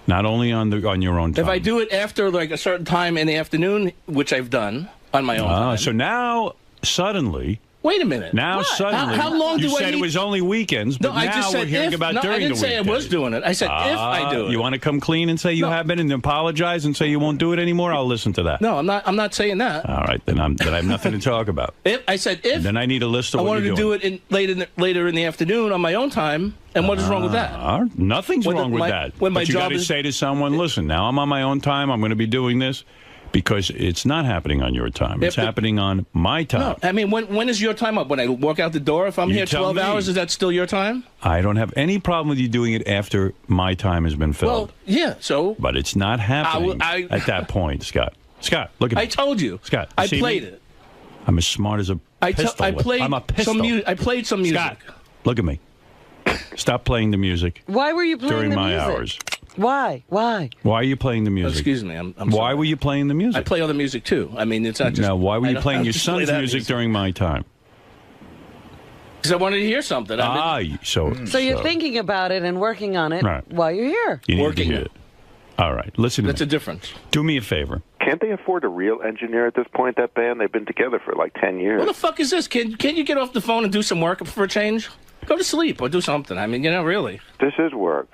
A: Not only on your own time.
Q: If I do it after like a certain time in the afternoon, which I've done on my own time.
A: So now suddenly
Q: Wait a minute.
A: Now
Q: What?
A: suddenly,
Q: how long
A: you
Q: do
A: said
Q: I need?
A: it was only weekends, but
Q: No, I
A: now
Q: just said
A: we're hearing
Q: if.
A: about
Q: No,
A: during
Q: I didn't
A: the
Q: say I
A: weekdays.
Q: was doing it. I said if I do it.
A: You want to come clean and say you haven't and apologize and say you won't do it anymore? I'll listen to that.
Q: No, I'm not. I'm not saying that.
A: All right, then I have nothing to talk about.
Q: If I said if,
A: then I need a list of
Q: I
A: what
Q: wanted
A: you're
Q: to
A: doing.
Q: do it later in the afternoon on my own time. And what is wrong with that?
A: Nothing's
Q: When
A: wrong with
Q: my-
A: that.
Q: when my
A: But you got
Q: job
A: to
Q: is-
A: say to someone, listen, now I'm on my own time. I'm going to be doing this because it's not happening on your time. It's happening on my time.
Q: No, I mean, when is your time up? When I walk out the door? If I'm
A: You
Q: here
A: tell
Q: 12
A: me.
Q: hours, is that still your time?
A: I don't have any problem with you doing it after my time has been filled.
Q: Well, yeah, so...
A: But it's not happening
Q: I-
A: at that point, Scott. Scott, look at me.
Q: I told you.
A: Scott,
Q: I
A: see
Q: played
A: me?
Q: it.
A: I'm as smart as a pistol.
Q: I played
A: I'm a pistol.
Q: I played some music.
A: Scott, look at me. Stop playing the music
B: Why were you playing
A: during
B: the
A: my
B: music?
A: hours.
B: Why? Why?
A: Why are you playing the music?
Q: Excuse me. I'm
A: Why
Q: sorry.
A: were you playing the music?
Q: I play other music, too. I mean, it's not just...
A: Now, why were
Q: I
A: you
Q: don't-
A: playing
Q: I
A: your
Q: just play
A: son's
Q: that
A: music during my time?
Q: Because I wanted to hear something.
A: So
B: you're thinking about it and working on it
A: Right.
B: while you're here.
A: You need to hear it. All right, listen to
Q: That's
A: me.
Q: a difference.
A: Do me a favor.
S: Can't they afford a real engineer at this point, that band? They've been together for like 10 years.
Q: What the fuck is this? Can't you get off the phone and do some work for a change? Go to sleep or do something. I mean, really.
S: This is work.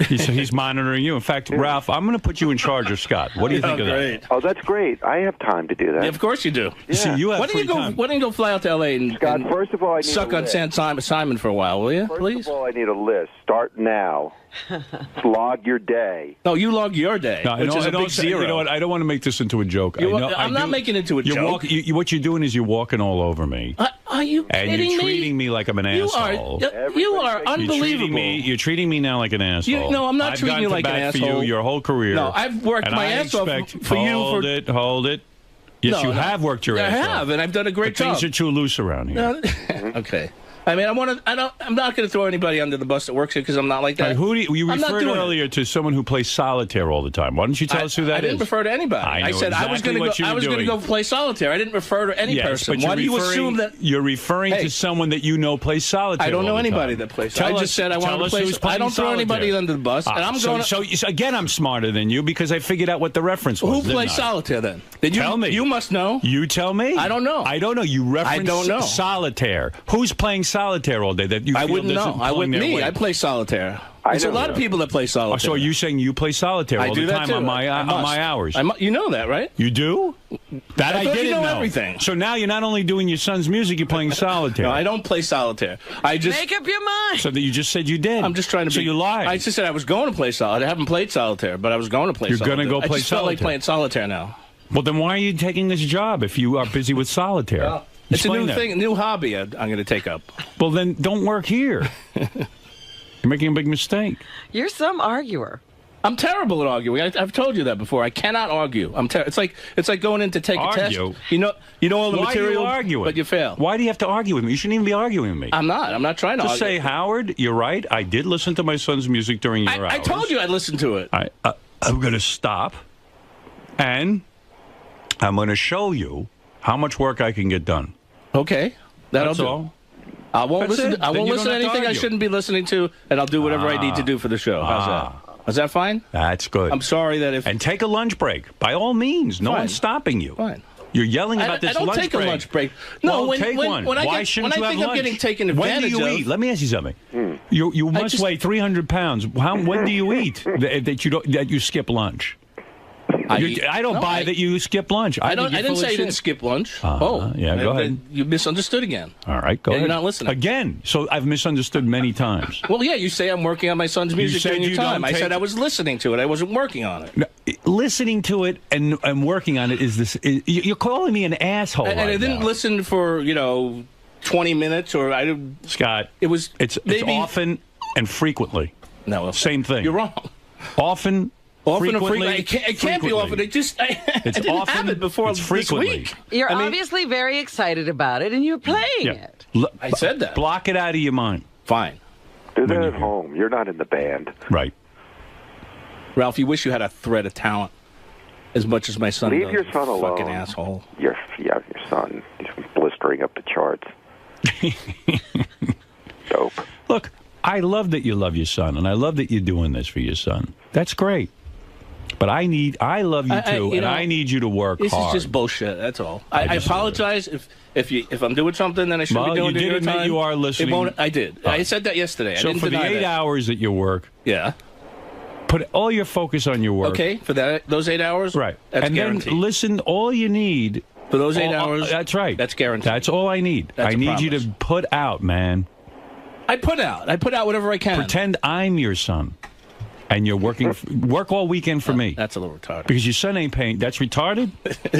A: He's monitoring you. In fact, Ralph, I'm going to put you in charge of Scott. What do you think of that?
S: Oh, that's great. I have time to do that.
Q: Yeah, of course you do.
A: You see, you have
Q: Why don't
A: free
Q: you go?
A: time.
Q: Why don't you go fly out to L.A. and,
S: Scott,
Q: and
S: first of all, I need
Q: suck
S: a
Q: on
S: list.
Q: Simon for a while, will you?
S: First of all, I need a list. Start now. Log your day.
Q: No, you log your day,
A: No,
Q: which is a big zero.
A: You know what? I don't want to make this into a joke.
Q: You-
A: I know,
Q: I'm not making it into a
A: you're
Q: joke.
A: What you're doing is you're walking all over me.
Q: Are you
A: And
Q: kidding
A: you're
Q: me?
A: treating me like I'm an
Q: You
A: asshole.
Q: you are unbelievable.
A: You're treating me now like an asshole.
Q: No, I'm not
A: I've
Q: treating
A: gone
Q: you
A: to
Q: like an
A: bat for
Q: asshole.
A: you your whole career.
Q: No, I've worked
A: and
Q: my
A: I
Q: ass off
A: expect-
Q: for you.
A: Hold it. Yes,
Q: No,
A: you
Q: no.
A: have worked your ass
Q: I
A: off.
Q: have, and I've done a great
A: But things
Q: job.
A: are too loose around here.
Q: No, okay. I mean, I'm not going to throw anybody under the bus that works here because I'm not like that.
A: All right, who do you
Q: I'm not
A: referred
Q: doing it.
A: earlier to someone who plays solitaire all the time. Why don't you tell us who that is?
Q: I didn't refer to anybody.
A: I know
Q: said I was
A: exactly
Q: going
A: what
Q: to
A: you
Q: go. I
A: were
Q: was going to
A: doing.
Q: go play solitaire. I didn't refer to any
A: Yes,
Q: person.
A: but
Q: Why
A: you're
Q: do you
A: referring-
Q: assume that?
A: You're referring
Q: Hey.
A: to someone that you know plays solitaire?
Q: I don't know
A: all the
Q: anybody
A: time.
Q: that plays.
A: Tell
Q: I
A: us-
Q: just said I
A: tell
Q: wanted to
A: us
Q: play.
A: who's
Q: I
A: playing
Q: don't throw anybody
A: solitaire.
Q: under the bus, and I'm going.
A: So again, I'm smarter than you because I figured out what the reference was.
Q: Who
A: didn't
Q: plays
A: I?
Q: solitaire then? Did you
A: Tell me.
Q: You must know.
A: You tell me.
Q: I don't know.
A: I don't know. You reference
Q: don't know.
A: solitaire. Who's playing solitaire all day that you
Q: I
A: feel
Q: wouldn't
A: isn't
Q: know. I
A: pulling
Q: wouldn't.
A: their
Q: Me.
A: weight?
Q: I play solitaire.
S: I
Q: There's a
S: know
Q: lot
S: that.
Q: of people that play
A: Oh,
Q: solitaire.
A: so are you saying you play solitaire
Q: I
A: all
Q: do
A: the
Q: that
A: time
Q: too.
A: on my
Q: I must.
A: hours?
Q: You know that, right?
A: You do? That
Q: I
A: I
Q: thought
A: didn't
Q: you know everything.
A: So now you're not only doing your son's music, you're playing solitaire.
Q: No, I don't play solitaire. I just
B: Make up your mind.
A: So that you just said you did.
Q: I'm just trying to.
A: So
Q: be,
A: you lied.
Q: I just said I was going to play solitaire. I haven't played solitaire, but I was going to play.
A: You're
Q: solitaire.
A: gonna go play
Q: I just felt like
A: solitaire.
Q: playing solitaire now.
A: Well, then why are you taking this job if you are busy with solitaire?
Q: It's a
A: Explain
Q: new
A: that.
Q: thing, a new hobby I'm going to take up.
A: Well, then don't work here. You're making a big mistake.
B: You're some arguer.
Q: I'm terrible at arguing. I've told you that before. I cannot argue. It's like going in to take a test.
A: Argue?
Q: You know all the
A: Why
Q: material,
A: are you arguing?
Q: but you fail.
A: Why do you have to argue with me? You shouldn't even be arguing with me.
Q: I'm not. I'm not trying to
A: Just
Q: argue.
A: say, Howard, you're right. I did listen to my son's music during your hours.
Q: I told you I'd listen to it.
A: I'm going to stop, and I'm going to show you how much work I can get done.
Q: Okay. That'll
A: That's
Q: do.
A: all.
Q: I won't
A: That's
Q: listen.
A: it.
Q: I
A: Then
Q: won't
A: you
Q: listen
A: don't
Q: to
A: have to
Q: anything I
A: argue.
Q: shouldn't be listening to, and I'll do whatever I need to do for the show. How's that? Is that fine?
A: That's good.
Q: I'm sorry that if
A: And take a lunch break. By all means. No
Q: Fine.
A: one's stopping you.
Q: Fine.
A: You're yelling about this
Q: I don't
A: lunch
Q: take
A: break.
Q: a lunch break. No,
A: well,
Q: when,
A: take
Q: when,
A: one.
Q: when I
A: Why
Q: get,
A: shouldn't
Q: when
A: you
Q: I
A: have
Q: think I'm
A: lunch?
Q: getting taken
A: When
Q: advantage
A: do you
Q: of,
A: eat? Let me ask you something. You must
Q: just-
A: weigh 300 pounds. When do you eat that you skip lunch? I don't buy that you skip lunch.
Q: I
A: think you're
Q: didn't
A: full
Q: say
A: of
Q: you didn't
A: shit.
Q: skip lunch.
A: Yeah, go ahead.
Q: You misunderstood again.
A: All right, go
Q: Yeah,
A: ahead.
Q: you're not listening.
A: Again. So I've misunderstood many times.
Q: Well, yeah, you say I'm working on my son's music
A: said
Q: during your
A: you
Q: time.
A: don't
Q: I said
A: take-
Q: I was listening to it. I wasn't working on it.
A: No, listening to it and working on it is this. You're calling me an asshole.
Q: And I
A: right
Q: didn't
A: now.
Q: listen for 20 minutes or I didn't.
A: Scott,
Q: It's maybe
A: often and frequently.
Q: No,
A: same thing.
Q: You're wrong.
A: Often
Q: Often or
A: frequently.
Q: frequently. It can't be often. It just I
A: It's
Q: didn't
A: often,
Q: have it before
A: it's
Q: this
A: frequently.
Q: week.
B: You're
Q: I mean-
B: obviously very excited about it, and you're playing it.
Q: I said that.
A: Block it out of your mind.
Q: Fine.
S: Do that at home. You're not in the band.
A: Right.
Q: Ralph, you wish you had a thread of talent as much as my son
S: Leave
Q: does.
S: your son alone.
Q: Fucking asshole.
S: Your son. He's blistering up the charts. Dope.
A: Look, I love that you love your son, and I love that you're doing this for your son. That's great. But I love you too, and I need you to work
Q: this
A: hard.
Q: Is just bullshit. That's all. I apologize if I'm doing something that I shouldn't be doing.
A: You did admit
Q: time.
A: you are listening.
Q: I did. I said that yesterday.
A: So
Q: I didn't
A: for the
Q: deny
A: 8
Q: that.
A: hours that you work,
Q: yeah,
A: put all your focus on your work.
Q: Okay, for those 8 hours,
A: right?
Q: That's
A: and
Q: guaranteed.
A: then listen. All you need
Q: for those 8 hours.
A: That's right.
Q: That's guaranteed.
A: That's all I need.
Q: That's
A: I need you to put out, man.
Q: I put out whatever I can.
A: Pretend I'm your son. And you're working work all weekend for me.
Q: That's a little retarded.
A: Because your son ain't paying. That's retarded?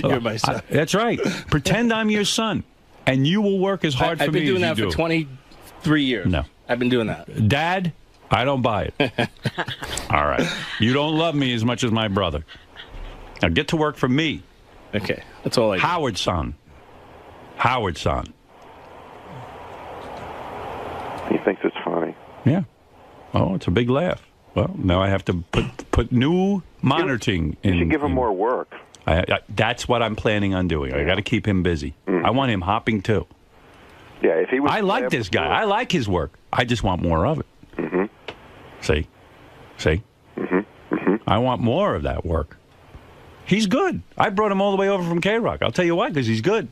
Q: You're my son.
A: That's right. Pretend I'm your son. And you will work as hard for me as you do.
Q: I've been doing that for 23 years.
A: No.
Q: I've been doing that.
A: Dad, I don't buy it. All right. You don't love me as much as my brother. Now get to work for me.
Q: Okay. That's all I do.
A: Howard's son. Howard's son.
S: He thinks it's funny.
A: Yeah. Oh, it's a big laugh. Well, now I have to put new monitoring in.
S: You should give him more work.
A: That's what I'm planning on doing. I got to keep him busy. I want him hopping too.
S: Yeah, if he was.
A: I like this guy. I like his work. I just want more of it. See? I want more of that work. He's good. I brought him all the way over from K-Rock. I'll tell you why, because he's good.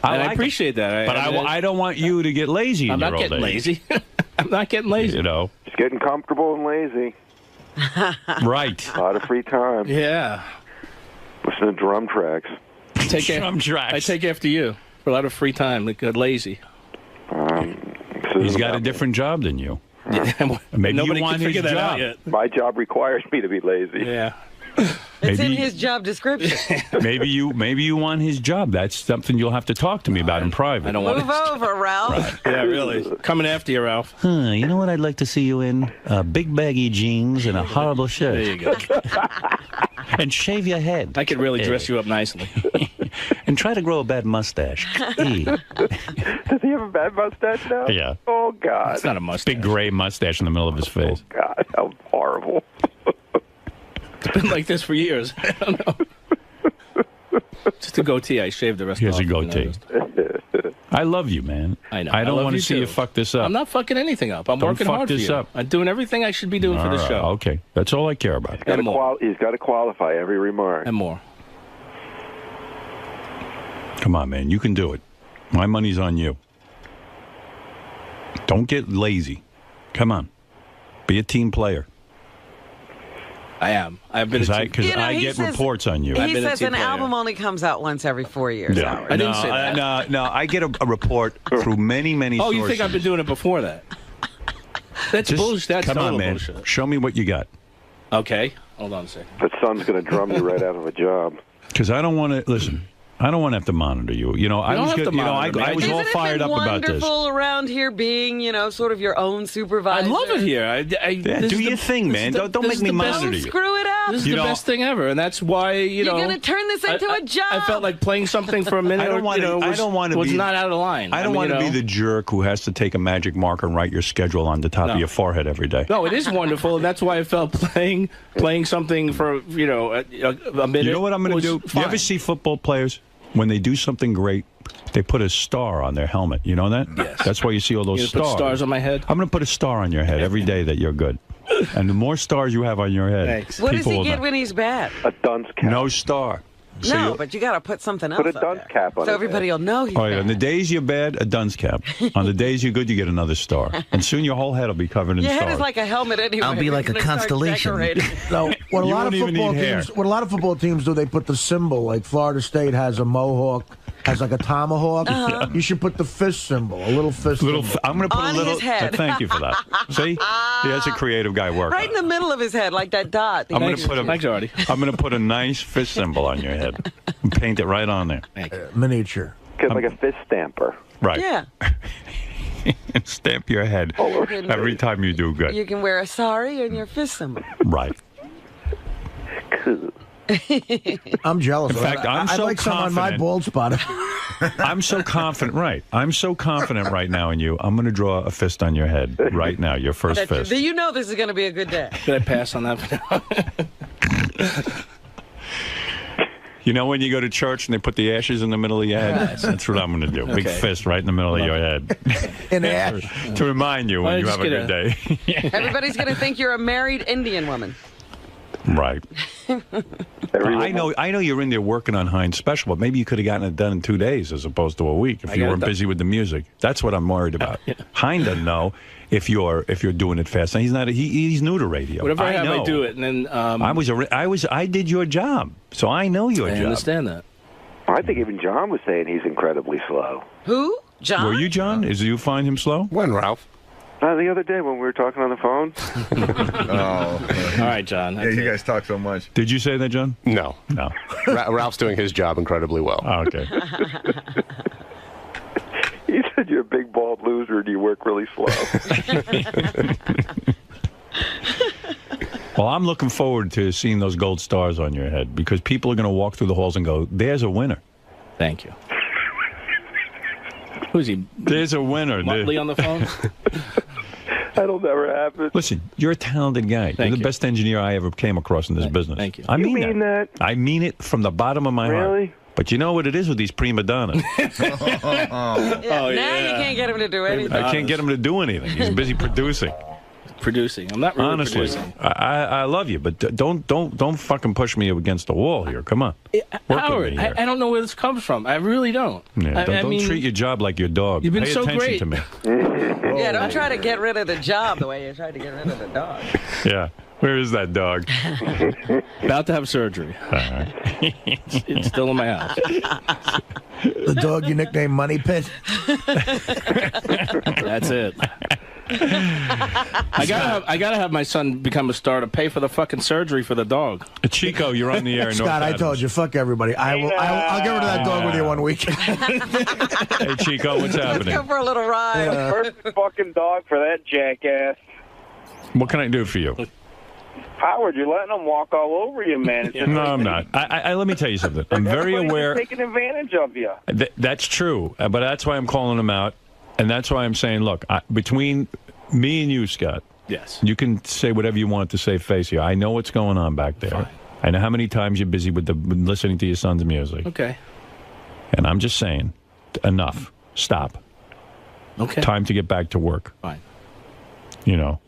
A: I
Q: appreciate that.
A: But I don't want you to get lazy in your old age.
Q: I'm not getting lazy. I'm not getting lazy.
A: You know.
S: Just getting comfortable and lazy.
A: Right.
S: A lot of free time.
Q: Yeah.
S: Listen to drum tracks.
A: Drum tracks.
Q: I take after you for a lot of free time. Like lazy.
A: He's got a different job than you. Maybe
Q: Nobody
A: you want
Q: can figure
A: his
Q: that
A: job.
Q: out yet.
S: My job requires me to be lazy.
Q: Yeah.
B: It's in his job description.
A: maybe you want his job. That's something you'll have to talk to me about in private.
Q: I don't want
B: Move over, Ralph.
A: Right.
Q: Yeah, really. Coming after you, Ralph.
A: You know what I'd like to see you in? Big baggy jeans and a horrible shirt.
Q: There you go.
A: And shave your head.
Q: I could really dress you up nicely.
A: And try to grow a bad mustache.
S: Does he have a bad mustache now?
A: Yeah.
S: Oh, God.
Q: It's not a mustache.
A: Big gray mustache in the middle of his face.
S: Oh, God. How horrible.
Q: It's been like this for years. I don't know. Just a goatee. I shaved the rest
A: He has
Q: off.
A: a goatee. I love you, man.
Q: I know.
A: I don't
Q: love
A: want to
Q: you
A: see
Q: too.
A: you fuck this up.
Q: I'm not fucking anything up. I'm
A: Don't
Q: working
A: fuck
Q: hard for
A: this
Q: you.
A: up.
Q: I'm doing everything I should be doing for the
A: All right,
Q: show.
A: Okay. That's all I care about.
S: He's got to qualify every remark.
Q: And more.
A: Come on, man. You can do it. My money's on you. Don't get lazy. Come on. Be a team player.
Q: I am. I've been.
A: Because I get reports on you.
B: He says an album only comes out once every 4 years.
A: Yeah.
B: Howard.
Q: I didn't say that.
A: No. I get a report through many
Q: Oh,
A: sources.
Q: you think I've been doing it before that? That's
A: Just
Q: bullshit. That's
A: come
Q: total
A: on, man.
Q: bullshit.
A: Show me what you got.
Q: Okay. Hold on a second.
S: That son's going to drum you right out of a job.
A: Because I don't want to listen. I don't want to have to monitor you. You know, I was good. You know, I was all fired up about this.
B: Wonderful around here being, sort of your own supervisor.
Q: I love it here.
A: Do your thing, man. Don't make me monitor you.
B: Screw it up.
Q: This is the best thing ever, and that's why
B: You're going to turn this into a job.
Q: I felt like playing something for a minute.
A: I don't want to
Q: was
A: be
Q: not out of line.
A: I don't want to be the jerk who has to take a magic marker and write your schedule on the top of your forehead every day.
Q: No, it is wonderful, and that's why I felt playing something for a minute.
A: You know what I'm going to do?
Q: Fine.
A: You ever see football players when they do something great? They put a star on their helmet. You know that?
Q: Yes.
A: That's why you see all those
Q: You're
A: stars.
Q: gonna put stars on my head?
A: I'm going to put a star on your head every day that you're good. And the more stars you have on your head,
Q: Thanks.
B: What does
A: people
B: he
A: will
B: get
A: know.
B: when he's bad?
S: A dunce cap.
A: No star. So
B: No,
A: you-
B: but you got to put something else
S: Put a
B: up
S: dunce
B: there.
S: cap on
B: So
S: his
B: everybody
S: head.
B: will know he's
A: Oh, yeah.
B: bad.
A: On the days you're bad, a dunce cap. On the days you're good, you get another star. And soon your whole head will be covered in
B: Your
A: stars.
B: head is like a helmet anyway.
T: I'll be like a
B: It's gonna start
T: constellation.
B: decorating.
G: So what a
A: You
G: lot of
A: won't even
G: football
A: need hair.
G: teams, what a lot of football teams do, they put the symbol. Like Florida State has a mohawk, has like a tomahawk. You should put the fist symbol, a little fist symbol.
A: I'm going to put
B: On
A: a little.
B: his head.
A: Thank you for that. See, that's a creative guy working.
B: Right in the middle of his head, like that dot.
A: I'm going to put
Q: Thanks, Artie.
A: I'm going to put a nice fist symbol on your head and paint it right on there.
G: Miniature.
S: Get like a fist stamper.
A: Right.
B: Yeah.
A: And stamp your head every time you do good.
B: You can wear a sari and your fist symbol.
A: Right.
G: I'm jealous.
A: In fact, I'm
G: I'd
A: so
G: like some on my
A: confident.
G: bald spot.
A: I'm so confident. Right. I'm so confident right now in you. I'm going to draw a fist on your head right now. Your first fist.
B: You know this is going to be a good day.
Q: Did I pass on that for now?
A: You know when you go to church and they put the ashes in the middle of your head? That's what I'm going to do. Big
Q: Okay.
A: fist right in the middle of your head.
G: In ash.
A: To remind you when you have a good day.
B: Everybody's going to think you're a married Indian woman.
A: Right. I know you're in there working on Heinz Special, but maybe you could have gotten it done in 2 days as opposed to a week if you weren't busy with the music. That's what I'm worried about. Heinz doesn't know if you're doing it fast. And he's new to radio.
Q: Whatever I have,
A: know.
Q: I do it, and then
A: I did your job, so I know your job.
Q: I understand that.
S: I think even John was saying he's incredibly slow.
B: Who? John?
A: Were you John? Do you find him slow?
R: When, Ralph?
S: The other day when we were talking on the phone.
D: Oh.
Q: All right, John.
D: Yeah, you guys talk so much.
A: Did you say that, John?
R: No.
A: No.
R: Ralph's doing his job incredibly well.
A: Oh, okay.
S: He said you're a big, bald loser and you work really slow.
A: Well, I'm looking forward to seeing those gold stars on your head because people are going to walk through the halls and go, there's a winner.
Q: Thank you. Who's he?
A: There's a winner.
Q: Motley on the phone?
S: That'll never happen.
A: Listen, you're a talented guy. You're the best engineer I ever came across in this business.
Q: Thank you.
A: I
S: You
A: mean
S: mean that?
A: I mean it from the bottom of my heart. But you know what it is with these prima donnas?
B: Now you can't get him to do anything.
A: I can't get him to do anything. He's busy producing.
Q: I'm not really
A: Honestly,
Q: producing.
A: I love you, but don't fucking push me against the wall here. Come on. Work
Q: Howard,
A: with me here.
Q: I don't know where this comes from. I really don't.
A: Yeah,
Q: I
A: don't
Q: mean,
A: treat your job like your dog.
Q: You've been
A: Pay
Q: so
A: attention
Q: great.
A: to me.
B: Yeah, don't try to get rid of the job the way you tried to get rid of the dog.
A: Yeah. Where is that dog?
Q: About to have surgery.
A: All right.
Q: It's still in my house.
G: The dog you nicknamed Money Pit.
Q: That's it. I gotta have my son become a star to pay for the fucking surgery for the dog.
A: Chico, you're on the air in North
G: Scott, I
A: Adams.
G: told you, fuck everybody. I'll get rid of that dog with you 1 week.
A: Hey, Chico, what's
B: Let's
A: happening?
B: go for a little ride.
N: First fucking dog for that jackass.
A: What can I do for you?
N: Howard, you're letting them walk all over you, man. It's just
A: No, I'm not. I let me tell you something. I'm very
N: everybody's
A: aware.
N: just taking advantage of you.
A: That's true, but that's why I'm calling him out, and that's why I'm saying, look, between me and you, Scott,
Q: yes,
A: you can say whatever you want to say, face here. I know what's going on back there.
Q: Fine.
A: I know how many times you're busy with listening to your son's music.
Q: Okay.
A: And I'm just saying, enough. Stop.
Q: Okay.
A: Time to get back to work.
Q: Fine.
A: You know,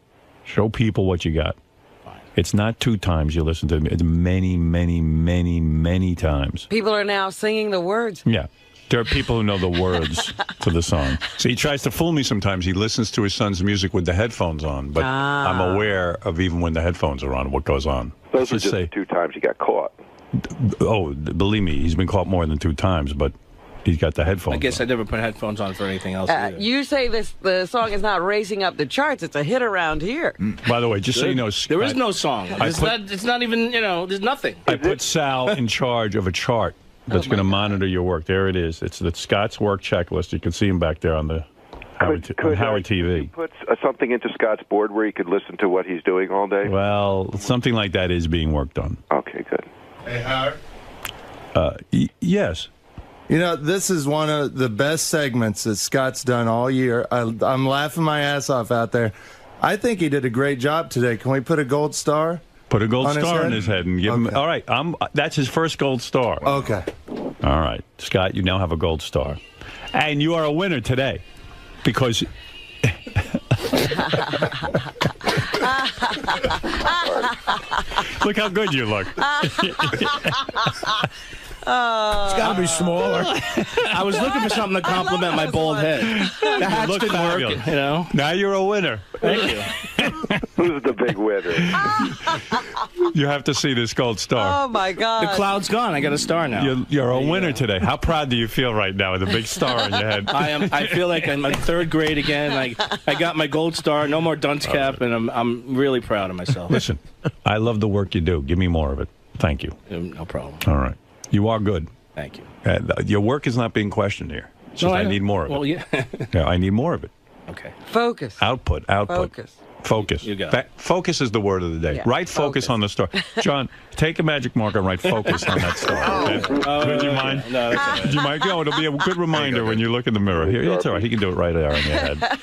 A: show people what you got.
Q: Fine.
A: It's not 2 times you listen to me. It's many, many, many, many times.
B: People are now singing the words.
A: Yeah. There are people who know the words to the song. So he tries to fool me sometimes. He listens to his son's music with the headphones on, but I'm aware of even when the headphones are on, what goes on.
S: Those are just the 2 times he got caught.
A: Oh, believe me, he's been caught more than 2 times, but he's got the headphones
Q: I guess
A: on.
Q: I never put headphones on for anything else either.
B: You say the song is not racing up the charts. It's a hit around here.
A: By the way, just so you know,
Q: there is no song. It's not even, there's nothing.
A: I put Sal in charge of a chart that's going to monitor your work. There it is. It's the Scott's work checklist. You can see him back there on the Howard TV.
S: Put something into Scott's board where he could listen to what he's doing all day?
A: Well, something like that is being worked on.
S: Okay, good.
I: Hey, Howard?
A: Yes.
I: You know, this is one of the best segments that Scott's done all year. I'm laughing my ass off out there. I think he did a great job today. Can we put a gold star?
A: Put a gold
I: on
A: star in his head and give him. All right, that's his first gold star.
I: Okay.
A: All right, Scott, you now have a gold star, and you are a winner today because. Look how good you look.
G: It's got to be smaller.
Q: I was looking for something to compliment my bald head. The hats
A: look
Q: didn't work,
A: fabulous. Now you're a winner.
Q: Thank you.
S: Who's the big winner?
A: You have to see this gold star.
B: Oh, my God.
Q: The cloud's gone. I got a star now.
A: You're a winner today. How proud do you feel right now with a big star on your head?
Q: I feel like I'm in 3rd grade again. I got my gold star, no more dunce cap, and I'm really proud of myself.
A: Listen, I love the work you do. Give me more of it. Thank you.
Q: No problem.
A: All right. You are good.
Q: Thank you.
A: Your work is not being questioned here. It's just
Q: No,
A: I need more of it.
Q: Well, yeah.
A: Yeah, I need more of it.
Q: Okay.
B: Focus.
A: Output. Focus.
Q: You got it.
A: Focus is the word of the day.
B: Yeah,
A: Write focus on the star. John, take a magic marker and write focus on that star. Okay? Do you mind?
Q: No, that's all right.
A: Do you mind? Go. It'll be a good reminder when you look in the mirror. Here, it's all right. He can do it right there on your head.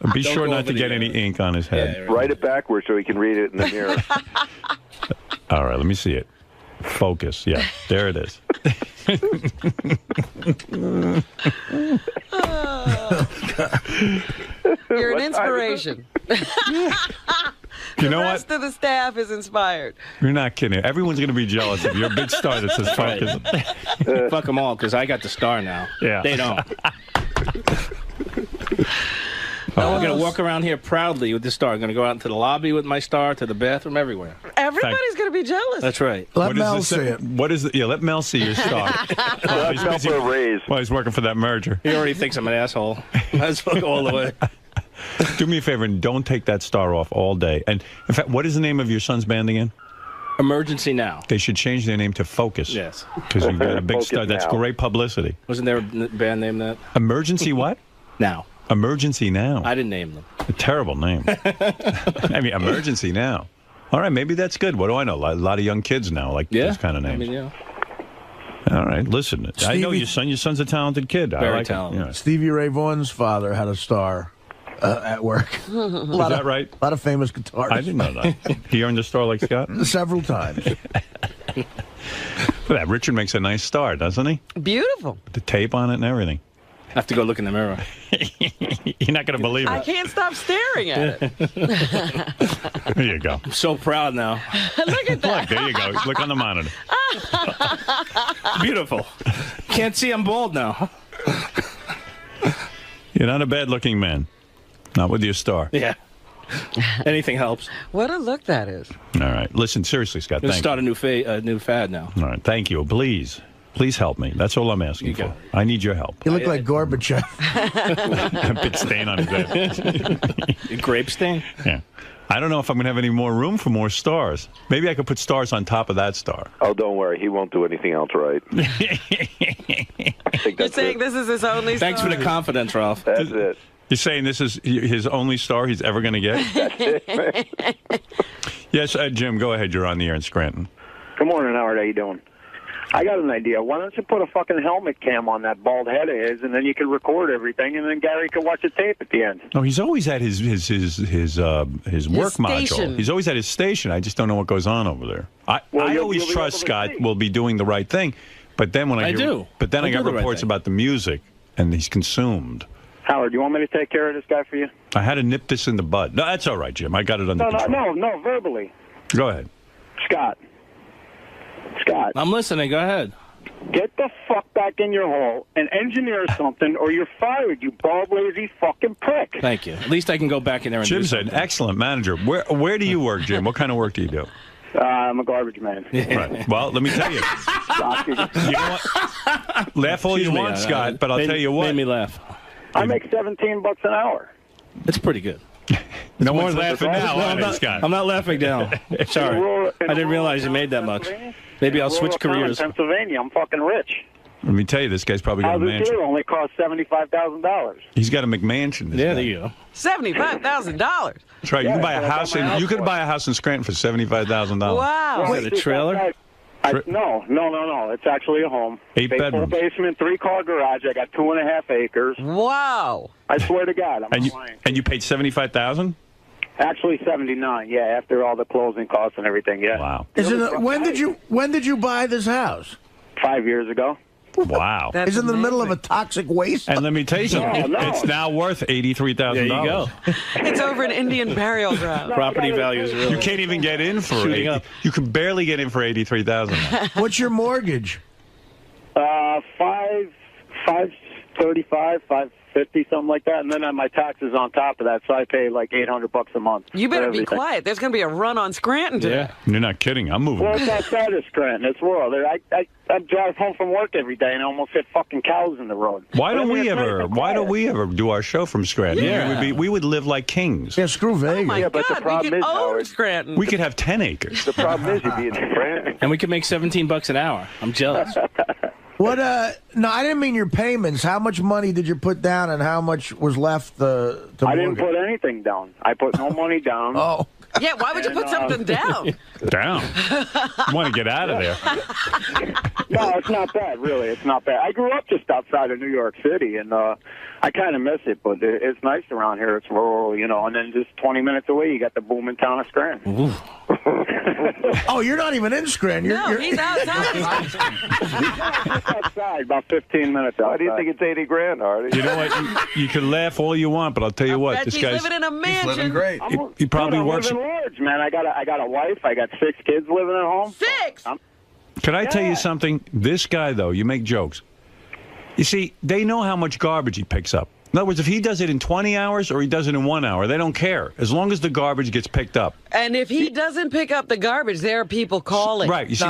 A: And be sure not to get any ink on his head.
S: Write it backwards so he can read it in the mirror.
A: All right, let me see it. Focus. Yeah, there it is.
B: You're an inspiration.
A: You know
B: the
A: what?
B: rest of the staff is inspired.
A: You're not kidding. Everyone's going to be jealous of you. You're a big star that says focus.
Q: Fuck them all, because I got the star now.
A: Yeah.
Q: They don't. Now we're going to walk around here proudly with the star. I'm going to go out into the lobby with my star, to the bathroom, everywhere.
B: Everybody's going to be jealous.
Q: That's right.
A: What is this? What is it? Yeah, let Mel see your star.
S: Let Mel for a raise.
A: Well, he's working for that merger.
Q: He already thinks I'm an asshole. Let's look all the way.
A: Do me a favor and don't take that star off all day. And in fact, what is the name of your son's band again?
Q: Emergency Now.
A: They should change their name to Focus.
Q: Yes.
A: Because you've got a big
S: Focus
A: star. That's
S: Now.
A: great publicity.
Q: Wasn't there a band name that?
A: Emergency what?
Q: Now.
A: Emergency Now.
Q: I didn't name them.
A: A terrible name. I mean, Emergency Now. All right, maybe that's good. What do I know? A lot of young kids now like those kind of names.
Q: I mean, yeah.
A: All right, listen. I know
G: Stevie-
A: your son. Your son's a talented kid. I
Q: Very
A: like
Q: talented.
A: It. Yeah.
G: Stevie Ray Vaughan's father had a star at work.
A: Is that right?
G: A lot of famous guitarists.
A: I didn't know that. He earned a star like Scott?
G: Several times.
A: Look at that. Richard makes a nice star, doesn't he?
B: Beautiful.
A: With the tape on it and everything.
Q: I have to go look in the mirror.
A: You're not going to believe
B: I
A: it.
B: can't stop staring at it.
A: There you go.
Q: I'm so proud now.
B: Look at that.
A: Look, there you go. Look on the monitor.
Q: Beautiful. Can't see I'm bald now.
A: You're not a bad-looking man. Not with your star.
Q: Yeah. Anything helps.
B: What a look that is.
A: All right. Listen, seriously, Scott,
Q: Let's
A: thank
Q: start a new fad now.
A: you. All right. Thank you. Please. Please help me. That's all I'm asking for. I need your help.
G: You look like Gorbachev.
A: A bit stain on his head.
Q: Grape stain?
A: Yeah. I don't know if I'm going to have any more room for more stars. Maybe I could put stars on top of that star.
S: Oh, don't worry. He won't do anything else right.
B: You're saying this is his only
Q: Thanks
B: star?
Q: for the confidence, Ralph.
S: That's it.
A: You're saying this is his only star he's ever going to get?
S: That's it, man.
A: Yes, Jim, go ahead. You're on the air in Scranton.
T: Good morning, Howard. How you doing? I got an idea. Why don't you put a fucking helmet cam on that bald head of his, and then you can record everything, and then Gary can watch the tape at the end.
A: No, he's always at his work module.
T: station.
A: He's always at his station. I just don't know what goes on over there. I
T: Well,
A: always
T: you'll be
A: trust
T: able to
A: Scott will be doing the right thing, but then when I
Q: do.
A: But then I
Q: I
A: got
Q: do the right
A: reports
Q: thing.
A: about the music, and he's consumed.
T: Howard, you want me to take care of this guy for you?
A: I had to nip this in the bud. No, that's all right, Jim. I got it under control.
T: No, verbally.
A: Go ahead.
T: Scott.
Q: I'm listening. Go ahead.
T: Get the fuck back in your hole and engineer something, or you're fired, you bald, lazy fucking prick.
Q: Thank you. At least I can go back in there and
A: Jim's
Q: do
A: an
Q: something.
A: excellent manager. Where do you work, Jim? What kind of work do you do?
T: I'm a garbage man.
A: Right. Well, let me tell you. You know what? Laugh all you
Q: Excuse me,
A: want, Scott, but I'll
Q: made-
A: tell you what.
Q: Made me laugh.
T: I make $17 an hour.
Q: It's pretty good.
A: No
Q: More
A: one's
Q: than
A: laughing
Q: that.
A: now,
Q: No,
A: are
Q: I'm
A: they,
Q: not,
A: Scott?
Q: I'm not laughing now. Sorry. I didn't realize you made that much. Maybe I'll switch careers.
T: Pennsylvania, I'm fucking rich.
A: Let me tell you, this guy's probably got a
T: Houses
A: mansion.
T: here only cost $75,000.
A: He's got a McMansion. This guy.
Q: There you go.
B: $75,000.
A: That's right. You can buy a house in. You could buy a house in Scranton for $75,000.
B: Wow.
Q: Is it a trailer?
T: No. It's actually a home.
A: 8
T: Full
A: bedrooms.
T: basement, 3-car garage. I got 2.5 acres.
B: Wow.
T: I swear to God, I'm not lying.
A: And you paid $75,000?
T: Actually, 79. Yeah, after all the closing costs and everything. Yeah.
A: Wow.
G: When did you buy this house?
T: 5 years ago.
A: Wow.
G: It's in the middle of a toxic waste.
A: And let me tell you something.
T: No.
A: It's now worth $83,000.
Q: There you go.
B: It's over an Indian burial ground.
Q: Property values really.
A: You can't even get in for
Q: Shooting up.
A: You can barely get in for $83,000.
G: What's your mortgage?
T: 535, 550, something like that, and then my taxes on top of that, so I pay like $800 a month.
B: You better
T: for
B: be
T: everything.
B: quiet. There's going to be a run on Scranton today.
A: You're not kidding. I'm moving.
T: Well, it's outside of Scranton. It's rural. I drive home from work every day and I almost hit fucking cows in the road.
A: Why don't
T: But I mean,
A: we
T: it's nice
A: ever?
T: and
A: Why
T: quiet.
A: don't we ever do our show from Scranton?
Q: Yeah.
A: We would live like kings.
G: Yeah, screw Vegas.
B: Oh, my
T: Yeah, but the
B: God.
T: problem
B: We
T: is,
B: could own
T: Howard,
B: Scranton.
A: We could have 10 acres.
S: The problem is you'd be in Scranton.
Q: And we could make $17 an hour. I'm jealous.
G: What? No, I didn't mean your payments. How much money did you put down, and how much was left to
T: I didn't
G: mortgage?
T: put anything down. I put no money down.
G: Oh,
B: Yeah, why would you put something down?
A: Down. You want to get out of there.
T: No, it's not bad, really. It's not bad. I grew up just outside of New York City, and I kind of miss it, but it's nice around here. It's rural, and then just 20 minutes away, you got the booming town of Scranton.
G: Oh, you're not even in Scranton. You're,
B: he's outside.
T: outside, about 15 minutes outside.
S: Why do you think it's 80 grand, Artie?
A: You know what? You can laugh all you want, but I'll tell you what. This
B: He's
A: guy's
B: living in a mansion.
D: Living great.
A: He probably
T: Dude, I'm
A: works.
T: living large, man. I got a wife. I got 6 kids living at home.
B: 6.
A: Can I tell you something? This guy, though, you make jokes. You see, they know how much garbage he picks up. In other words, if he does it in 20 hours or he does it in 1 hour, they don't care, as long as the garbage gets picked up.
B: And if he doesn't pick up the garbage, there are people calling.
A: Right. You see,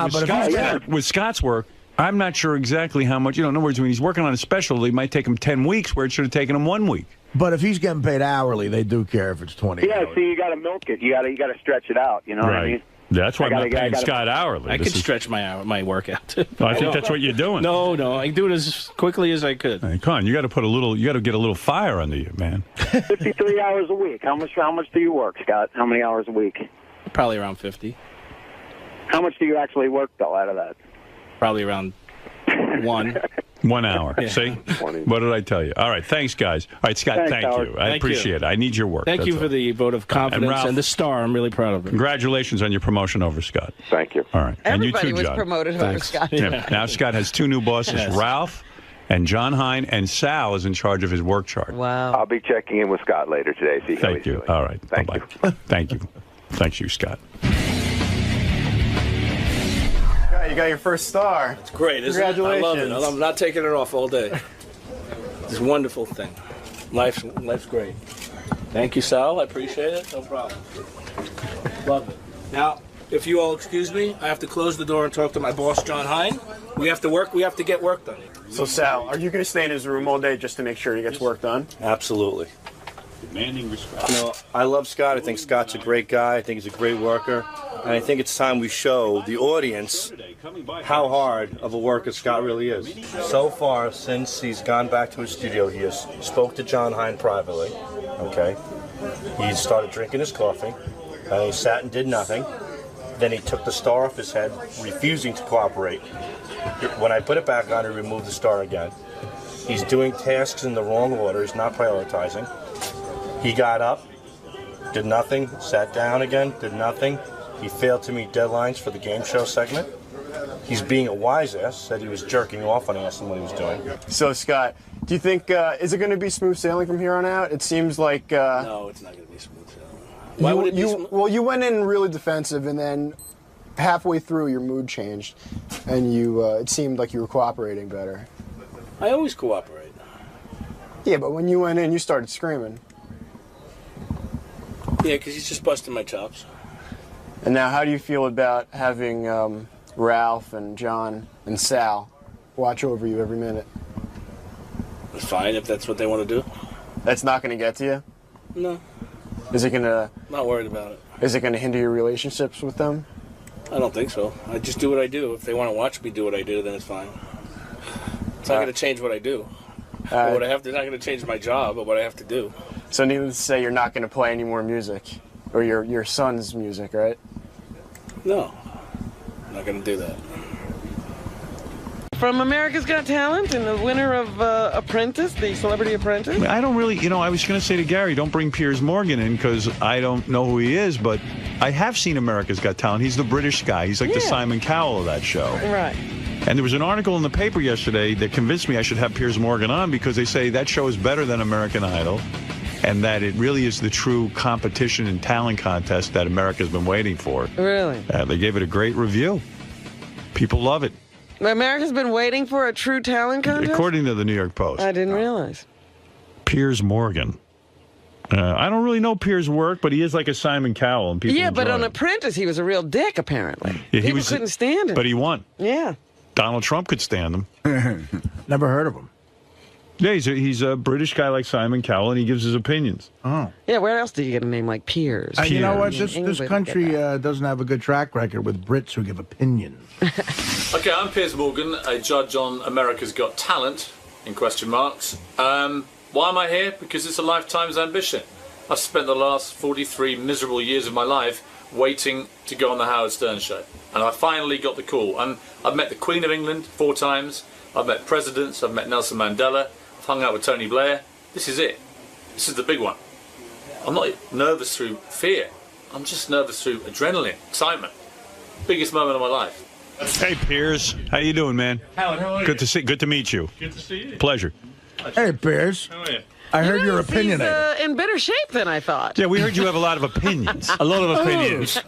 A: with Scott's work, I'm not sure exactly how much. In other words, when he's working on a special, it might take him 10 weeks where it should have taken him 1 week.
G: But if he's getting paid hourly, they do care if it's 20
T: Yeah,
G: hours.
T: see, you got to milk it. You got to stretch it out. You know what I mean?
A: That's why I'm not paying
T: I gotta-
A: Scott hourly.
Q: I
A: This
Q: could
A: is-
Q: stretch my workout.
A: I think that's what you're doing.
Q: No, I do it as quickly as I could.
A: Hey, come on, you got to get a little fire under you, man.
T: 53 hours a week. How much do you work, Scott? How many hours a week?
Q: Probably around 50.
T: How much do you actually work, though, out of that?
Q: Probably around 1.
A: 1 hour.
Q: Yeah.
A: See? What did I tell you? All right, thanks, guys. All right, Scott,
Q: Thanks,
A: thank
Q: Howard.
A: you. I
Q: Thank
A: appreciate
Q: you.
A: it. I need your work.
Q: Thank
A: That's
Q: you
A: all.
Q: for the vote of confidence
A: Ralph,
Q: and the star. I'm really proud of it.
A: Congratulations on your promotion over Scott.
S: Thank you.
A: All right.
B: Everybody
A: and you too,
B: was
A: John.
B: promoted over Scott.
A: Yeah. Now Scott has 2 new bosses,
S: Yes.
A: Ralph and John Hine, and Sal is in charge of his work chart.
B: Wow.
S: I'll be checking in with Scott later today. See how
A: Thank
S: he's
A: you.
S: doing.
A: All right.
S: Thank
A: Bye-bye. Thank you. Thanks you, Scott.
P: You got your first star.
Q: It's great, isn't it? I love it. I'm not taking it off all day. It's a wonderful thing. Life's great. Thank you, Sal. I appreciate it. No problem. Love it. Now, if you all excuse me, I have to close the door and talk to my boss, John Hine. We have to work. We have to get work done.
P: So, Sal, are you going to stay in his room all day just to make sure he gets work done?
U: Absolutely.
A: Demanding respect.
U: You know, I love Scott. I think Scott's a great guy. I think he's a great worker. And I think it's time we show the audience how hard of a worker Scott really is. So far, since he's gone back to his studio, he has spoke to John Hine privately, okay? He started drinking his coffee, and he sat and did nothing. Then he took the star off his head, refusing to cooperate. When I put it back on, he removed the star again. He's doing tasks in the wrong order. He's not prioritizing. He got up, did nothing, sat down again, did nothing. He failed to meet deadlines for the game show segment. He's being a wise ass, said he was jerking off when I asked him what he was doing.
P: So, Scott, do you think, is it going to be smooth sailing from here on out? It seems like...
Q: No, it's not going to be smooth sailing. Why would it be
P: Well, you went in really defensive, and then halfway through, your mood changed, and it seemed like you were cooperating better.
Q: I always cooperate.
P: Yeah, but when you went in, you started screaming.
Q: Yeah, because he's just busting my chops.
P: And now, how do you feel about having Ralph and John and Sal watch over you every minute?
Q: It's fine if that's what they want to do.
P: That's not going to get to you?
Q: No,
P: Is it going to...
Q: not worried about it.
P: Is it going to hinder your relationships with them?
Q: I don't think so. I just do what I do. If they want to watch me do what I do, then it's fine. It's not going to change what I do. But what I have to, it's not going to change my job, but what I have to do.
P: So needless to say, you're not going to play any more music. Or your son's music, right?
Q: No, I'm not going to do that.
B: From America's Got Talent and the winner of Apprentice, the Celebrity Apprentice.
A: I don't really, I was going to say to Gary, don't bring Piers Morgan in because I don't know who he is, but I have seen America's Got Talent. He's the British guy. He's like the Simon Cowell of that show.
B: Right.
A: And there was an article in the paper yesterday that convinced me I should have Piers Morgan on because they say that show is better than American Idol and that it really is the true competition and talent contest that America's been waiting for.
B: Really?
A: They gave it a great review. People love it.
B: America's been waiting for a true talent contest?
A: According to the New York Post.
B: I didn't realize.
A: Piers Morgan. I don't really know Piers' work, but he is like a Simon Cowell. And people
B: But
A: enjoy
B: on
A: him.
B: Apprentice, he was a real dick, apparently.
A: Yeah,
B: People couldn't stand him.
A: But he won.
B: Yeah.
A: Donald Trump could stand him.
G: Never heard of him.
A: Yeah, he's a British guy like Simon Cowell, and he gives his opinions.
G: Oh.
B: Yeah, where else do you get a name like Piers?
G: You know what? This
B: England
G: country doesn't have a good track record with Brits who give opinions.
V: Okay, I'm Piers Morgan, a judge on America's Got Talent, in question marks. Why am I here? Because it's a lifetime's ambition. I've spent the last 43 miserable years of my life waiting to go on the Howard Stern show. And I finally got the call. And I've met the Queen of England 4 times. I've met presidents. I've met Nelson Mandela. I've hung out with Tony Blair. This is it. This is the big one. I'm not nervous through fear. I'm just nervous through adrenaline, excitement. Biggest moment of my life.
A: Hey, Piers. How you doing, man?
V: Howard, how are you?
A: Good to meet you.
V: Good to see you.
A: Pleasure.
G: Hey, Piers.
V: How are you?
G: I heard you're
B: He's
G: opinionated.
B: in better shape than I thought.
A: Yeah, we heard you have a lot of opinions.
V: A lot of opinions.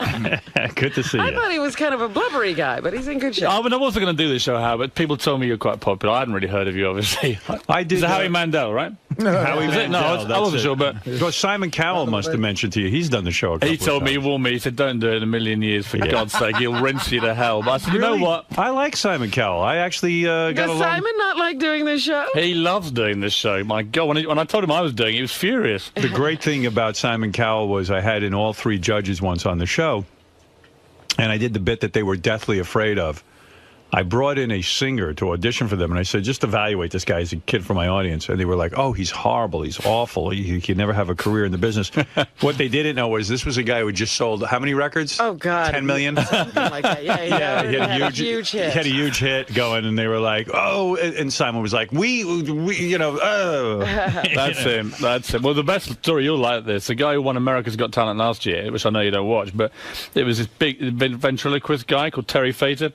A: Good to see
B: I
A: you.
B: thought he was kind of a blubbery guy, but he's in good shape.
V: I wasn't going to do this show, Howard, but people told me you're quite popular. I hadn't really heard of you, obviously.
A: I did.
V: It's Howie Mandel, right?
A: Howie
V: Is it?
A: Mandel.
V: No, I wasn't sure, but...
A: Well, Simon Cowell must have mentioned to you. He's done the show a couple
V: He told
A: of
V: me, he
A: times.
V: warned me, he said, don't do it in a million years, for God's sake. He'll rinse you to hell. But I said, you know
A: Really?
V: what?
A: I like Simon Cowell. I actually got
B: Does
A: along.
B: Simon not like doing this show?
V: He loves doing this show. My God, when I told him I was doing it, he was furious.
A: The great thing about Simon Cowell was I had in all three judges once on the show, and I did the bit that they were deathly afraid of. I brought in a singer to audition for them, and I said, just evaluate this guy as a kid for my audience. And they were like, oh, he's horrible. He's awful. He can never have a career in the business. What they didn't know was this was a guy who had just sold, how many records?
B: Oh, God.
A: 10 million?
B: Something like that. Yeah,
A: He had a huge
B: hit.
A: He had a huge hit going, and they were like, oh, and Simon was like, we oh.
V: That's him. That's him. Well, the best story, you'll like this. The guy who won America's Got Talent last year, which I know you don't watch, but it was this big ventriloquist guy called Terry Fator.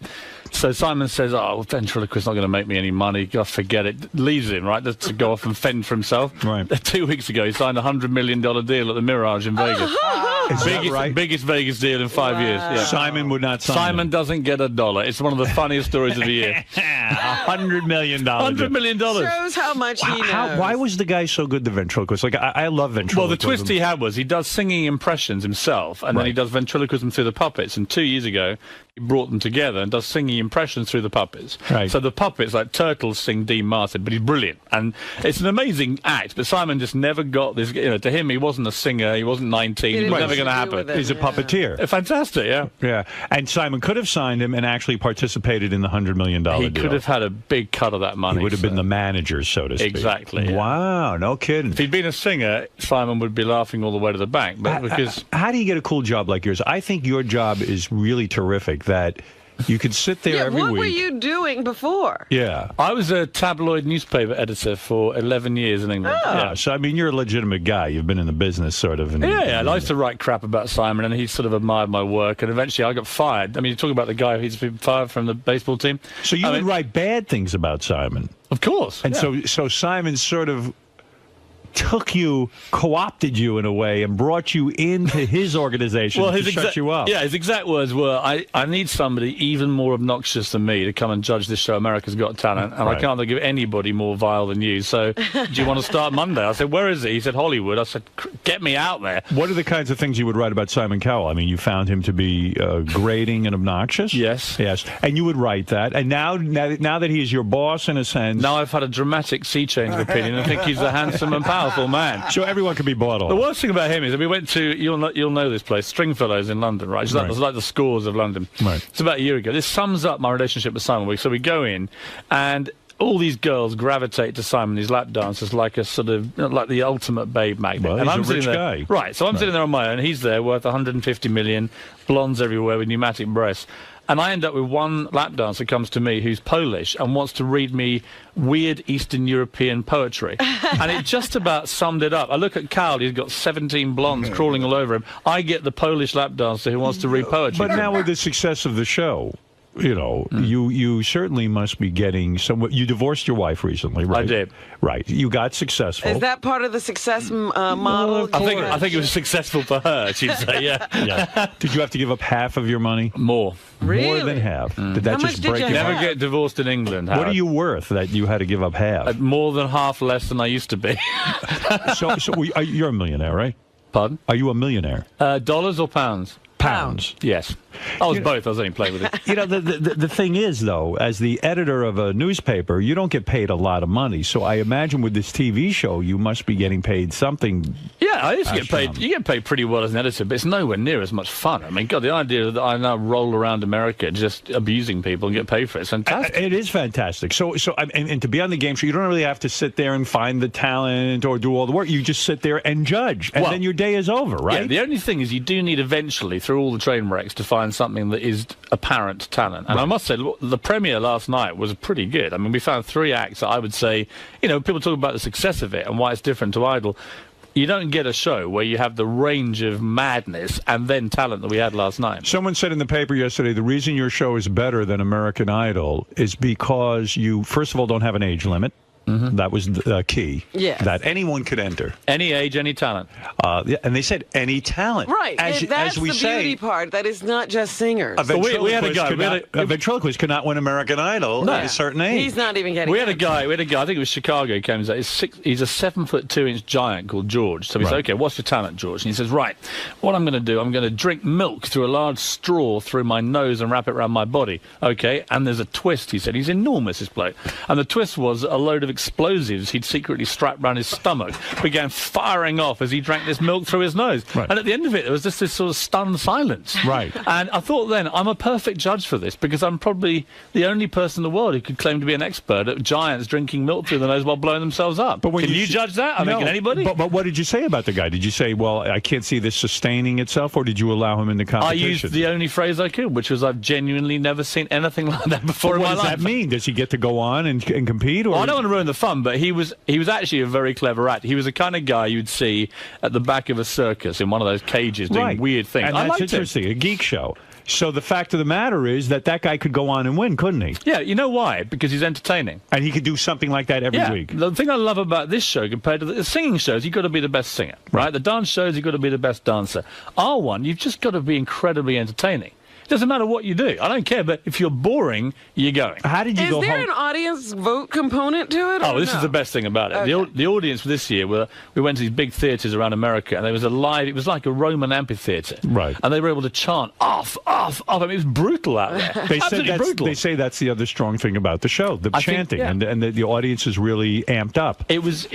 V: So Simon says, oh, ventriloquist's not going to make me any money. God, forget it. Leaves him, right, to go off and fend for himself.
A: Right.
V: 2 weeks ago, he signed a $100 million deal at the Mirage in Vegas.
A: Is that right?
V: Biggest Vegas deal in 5 years. Yeah.
A: Simon would not sign
V: Simon
A: him.
V: doesn't get $1. It's one of the funniest stories of the year.
A: $100 million.
V: $100 million.
B: Shows how much he knows.
A: Why was the guy so good, the ventriloquist? Like, I love ventriloquism.
V: Well, the twist he had was he does singing impressions himself, and then he does ventriloquism through the puppets. And 2 years ago, he brought them together and does singing impressions through the puppets.
A: Right.
V: So the puppets, like Turtles, sing Dean Martin, but he's brilliant. And it's an amazing act, but Simon just never got this. You know, to him, he wasn't a singer, he wasn't 19, it was never going to happen.
A: He's a puppeteer.
V: Fantastic, yeah.
A: Yeah. And Simon could have signed him and actually participated in the $100 million deal.
V: He could have had a big cut of that money.
A: He would have been the manager, so to speak.
V: Exactly. Yeah.
A: Wow, no kidding.
V: If he'd been a singer, Simon would be laughing all the way to the bank. But because
A: How do you get a cool job like yours? I think your job is really terrific, that you could sit there every
B: what
A: week.
B: were you doing before?
A: Yeah.
V: I was a tabloid newspaper editor for 11 years in England.
B: Oh.
V: Yeah.
A: So, I mean, you're a legitimate guy. You've been in the business, sort of. And,
V: Yeah, and I used to write crap about Simon, and he sort of admired my work, and eventually I got fired. I mean, you talk about the guy who's been fired from the baseball team.
A: So you would write bad things about Simon.
V: Of course.
A: And
V: yeah.
A: so Simon sort of took you, co-opted you in a way, and brought you into his organization to shut you up.
V: Yeah, his exact words were, I need somebody even more obnoxious than me to come and judge this show, America's Got Talent, and I can't think of anybody more vile than you, so do you want to start Monday? I said, where is he? He said, Hollywood. I said, get me out there.
A: What are the kinds of things you would write about Simon Cowell? I mean, you found him to be grating and obnoxious?
V: Yes.
A: Yes. And you would write that, and now that he is your boss, in a sense...
V: Now I've had a dramatic sea change of opinion. I think he's a handsome and powerful man.
A: So everyone can be bought off.
V: The worst thing about him is that we went to, you'll know this place, Stringfellows in London, right? It's like the Scores of London.
A: Right.
V: It's about a year ago. This sums up my relationship with Simon. So we go in, and all these girls gravitate to Simon, these lap dancers, like a sort of, like the ultimate babe magnet.
A: Well,
V: and
A: he's
V: I'm
A: a
V: sitting
A: rich
V: there,
A: guy.
V: Right, so I'm sitting there on my own, he's there worth 150 million, blondes everywhere with pneumatic breasts. And I end up with one lap dancer comes to me who's Polish and wants to read me weird Eastern European poetry. And it just about summed it up. I look at Cal, he's got 17 blondes crawling all over him. I get the Polish lap dancer who wants to read poetry.
A: But now with the success of the show, you know, you certainly must be getting some. You divorced your wife recently, right?
V: I did.
A: Right. You got successful.
B: Is that part of the success model?
V: I think it was successful for her, she'd say, yeah.
A: Yeah. Did you have to give up half of your money?
V: More.
B: Really?
A: More than half. Did that
B: How
A: just
B: much did
A: break
B: you
A: your
V: Never
A: heart?
V: get divorced in England,
A: What
V: Howard.
A: are you worth that you had to give up half?
V: More than half less than I used to be.
A: so you're a millionaire, right?
V: Pardon?
A: Are you a millionaire?
V: Dollars or pounds?
A: Pounds.
V: Yes. I was both. I was only playing with it.
A: You know, the thing is, though, as the editor of a newspaper, you don't get paid a lot of money. So I imagine with this TV show, you must be getting paid something.
V: Yeah, I used to get paid. You get paid pretty well as an editor, but it's nowhere near as much fun. I mean, God, the idea that I now roll around America just abusing people and get paid for it's fantastic.
A: It is fantastic. So and to be on the game show, you don't really have to sit there and find the talent or do all the work. You just sit there and judge, and then your day is over, right?
V: Yeah, the only thing is you do need eventually, through all the train wrecks, to find something that is apparent talent. And I must say, the premiere last night was pretty good. I mean, we found 3 acts that I would say, you know, people talk about the success of it and why it's different to Idol. You don't get a show where you have the range of madness and then talent that we had last night.
A: Someone said in the paper yesterday, the reason your show is better than American Idol is because you, first of all, don't have an age limit. That was the key.
B: Yes.
A: That anyone could enter.
V: Any age, any talent.
A: And they said any talent.
B: Right.
A: As,
B: That's
A: as we
B: the
A: say,
B: beauty part. That is not just singers.
A: a ventriloquist could not win American Idol at a certain age.
B: He's not even getting
V: We had a guy, I think it was Chicago, came and said, he's a 7'2" giant called George. So we said, okay, what's your talent, George? And he says, right, what I'm going to do, I'm going to drink milk through a large straw through my nose and wrap it around my body. Okay, and there's a twist, he said. He's enormous, this bloke. And the twist was a load of explosives he'd secretly strapped around his stomach began firing off as he drank this milk through his nose. And at the end of it, there was just this sort of stunned silence. And I thought then, I'm a perfect judge for this because I'm probably the only person in the world who could claim to be an expert at giants drinking milk through the nose while blowing themselves up. But can you judge that? I mean, can anybody?
A: But what did you say about the guy? Did you say, well, I can't see this sustaining itself, or did you allow him in the competition?
V: I used the only phrase I could, which was I've genuinely never seen anything like that before in my life.
A: What does that mean? Does he get to go on and compete? Or
V: I don't want to ruin the fun, but he was actually a very clever actor. He was the kind of guy you'd see at the back of a circus in one of those cages doing weird things.
A: And
V: I
A: that's
V: liked
A: interesting, a geek show. So the fact of the matter is that guy could go on and win, couldn't he?
V: Yeah, you know why? Because he's entertaining.
A: And he could do something like that every week.
V: The thing I love about this show compared to the singing shows, you've got to be the best singer, right? The dance shows, you've got to be the best dancer. Our one, you've just got to be incredibly entertaining. It doesn't matter what you do. I don't care, but if you're boring, you're going.
A: How did you
B: Is there an audience vote component to it?
V: Oh, this is the best thing about it.
B: Okay.
V: The audience this year, we went to these big theatres around America, and there was it was like a Roman amphitheatre.
A: Right.
V: And they were able to chant, off, off, off. I mean, it was brutal out there.
A: They say that's the other strong thing about the show, the chanting, and the audience is really amped up.
V: It was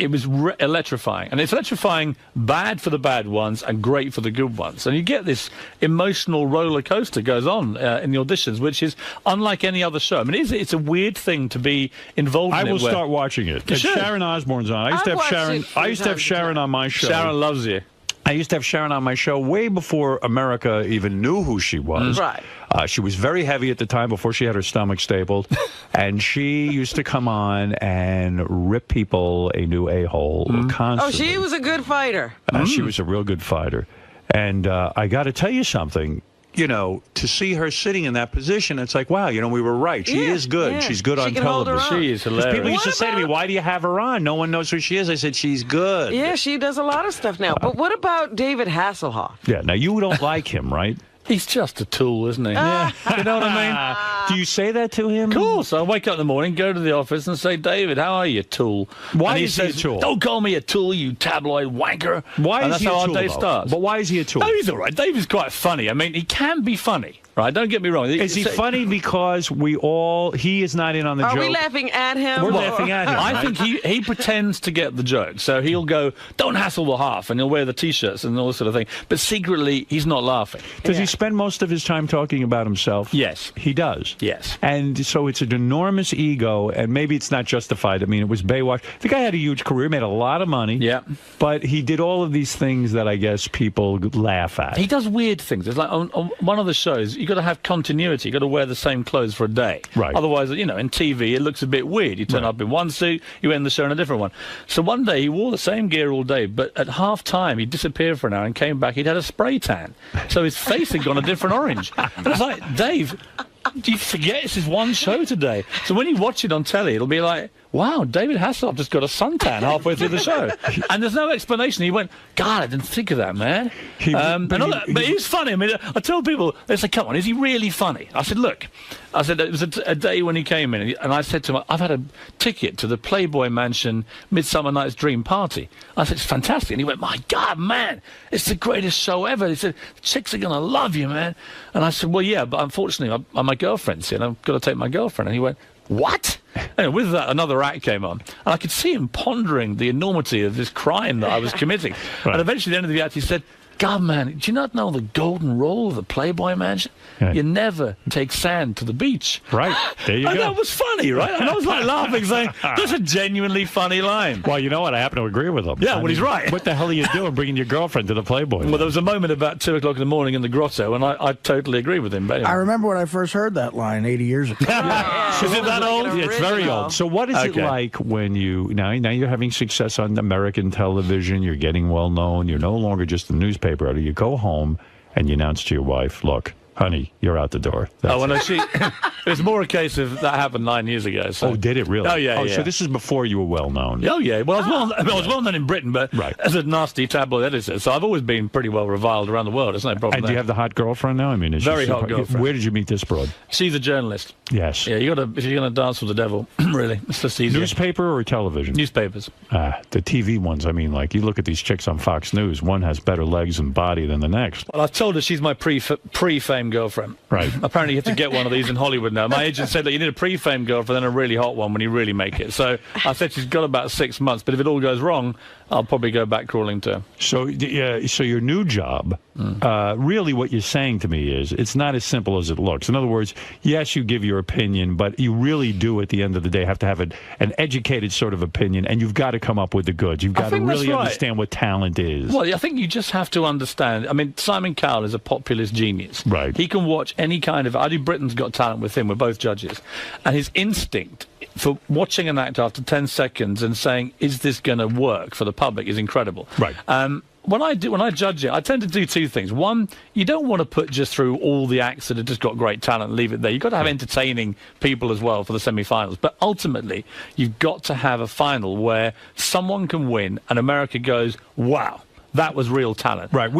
V: electrifying. And it's electrifying bad for the bad ones and great for the good ones. And you get this emotional roller coaster goes on in the auditions, which is unlike any other show. I mean, it's a weird thing to be involved in.
A: I will start watching it. Sharon Osbourne's on. I used to have Sharon on my show.
V: Sharon loves you.
A: I used to have Sharon on my show way before America even knew who she was.
B: Right.
A: She was very heavy at the time before she had her stomach stapled. And she used to come on and rip people a new a-hole constantly.
B: Oh, she was a good fighter.
A: She was a real good fighter. And I got to tell you something. You know, to see her sitting in that position, it's like, wow, we were right. She is good.
B: Yeah.
A: She's good
B: She
A: on
B: can hold her
A: television.
B: own.
V: She is hilarious.
A: People used to say to me, why do you have her on? No one knows who she is. I said, she's good.
B: Yeah, she does a lot of stuff now. But what about David Hasselhoff?
A: Yeah, now you don't like him, right?
V: He's just a tool, isn't he? Yeah. You know what I mean?
A: Do you say that to him?
V: Of course. I wake up in the morning, go to the office and say, David, how are you, tool?
A: Why
V: and he
A: is
V: says,
A: he a tool?
V: Don't call me a tool, you tabloid wanker.
A: Why
V: and
A: is
V: that's
A: he a
V: how
A: tool,
V: our day
A: though?
V: starts.
A: But why is he a tool?
V: No, he's all right. David's quite funny. I mean, he can be funny. Right, don't get me wrong.
A: Is he funny because he is not in on the joke?
B: Are we laughing at him?
A: We're laughing at him.
V: I think he pretends to get the joke. So he'll go, don't hassle the half, and he'll wear the T-shirts and all this sort of thing. But secretly, he's not laughing.
A: Does he spend most of his time talking about himself?
V: Yes.
A: He does?
V: Yes.
A: And so it's an enormous ego, and maybe it's not justified. I mean, it was Baywatch. The guy had a huge career, made a lot of money.
V: Yeah.
A: But he did all of these things that I guess people laugh at.
V: He does weird things. It's like on one of the shows, you've got to have continuity. You've got to wear the same clothes for a day.
A: Right.
V: Otherwise, in TV, it looks a bit weird. You turn up in one suit, you end the show in a different one. So one day, he wore the same gear all day, but at half-time, he disappeared for an hour and came back. He'd had a spray tan. So his face had gone a different orange. And it's like, Dave, do you forget this is one show today? So when you watch it on telly, it'll be like, wow, David Hasselhoff just got a suntan halfway through the show. And there's no explanation. He went, God, I didn't think of that, man. But he's funny. I mean, I tell people, they say, come on, is he really funny? I said, look, it was a day when he came in, and I said to him, I've had a ticket to the Playboy Mansion Midsummer Night's Dream party. I said, it's fantastic. And he went, my God, man, it's the greatest show ever. He said, the chicks are going to love you, man. And I said, well, yeah, but unfortunately, my girlfriend's here, and I've got to take my girlfriend. And he went, what? And with that, another act came on, and I could see him pondering the enormity of this crime that I was committing. And eventually, at the end of the act, he said,
Q: God, man, do you not know the golden rule of the Playboy Mansion?
A: Yeah.
Q: You never take sand to the beach.
A: Right. There you
Q: And
A: go.
Q: that was funny, right? And I was like laughing, saying, that's a genuinely funny line.
A: Well, you know what? I happen to agree with him.
Q: Yeah,
A: I
Q: well,
A: mean,
Q: he's right.
A: What the hell are you doing bringing your girlfriend to the Playboy?
Q: Well, there was a moment about 2 o'clock in the morning in the grotto, and I totally agree with him. But anyway.
G: I remember when I first heard that line 80 years ago.
Q: Is it that old?
A: Yeah, it's very old. So what is it like when you now you're having success on American television, you're getting well known, you're no longer just a newspaper editor, you go home and you announce to your wife, look, honey, you're out the door. That's
Q: Oh, well, no,
A: it.
Q: it was more a case of that happened 9 years ago. So.
A: Oh, did it really?
Q: Oh, yeah, yeah.
A: So this is before you were well known.
Q: Oh, yeah. Well, I was well known in Britain, but as a nasty tabloid editor, so I've always been pretty well reviled around the world. It's no problem.
A: And do you have the hot girlfriend now? I mean, is she
Q: Very hot
A: super-
Q: girlfriend.
A: Where did you meet this broad?
Q: She's a journalist.
A: Yes.
Q: Yeah, if you're gonna dance with the devil, really, it's just easy.
A: Newspaper or television?
Q: Newspapers.
A: The TV ones. I mean, like you look at these chicks on Fox News. One has better legs and body than the next.
Q: Well, I've told her she's my pre-fame girlfriend.
A: Right.
Q: Apparently, you have to get one of these in Hollywood now. My agent said that you need a pre-fame girlfriend and a really hot one when you really make it. So I said she's got about 6 months, but if it all goes wrong, I'll probably go back crawling to her.
A: So your new job, really what you're saying to me is it's not as simple as it looks. In other words, yes, you give your opinion, but you really do at the end of the day have to have an educated sort of opinion, and you've got to come up with the goods. You've got to really understand what talent is.
Q: Well, I think you just have to understand. I mean, Simon Cowell is a populist genius.
A: Right.
Q: He can watch any kind of... I do Britain's Got Talent with him. We're both judges. And his instinct for watching an act after 10 seconds and saying, is this going to work for the public is incredible.
A: Right.
Q: When I judge it, I tend to do two things. One, you don't want to put just through all the acts that have just got great talent and leave it there. You've got to have entertaining people as well for the semi-finals. But ultimately, you've got to have a final where someone can win and America goes, wow. That was real talent.
A: Right.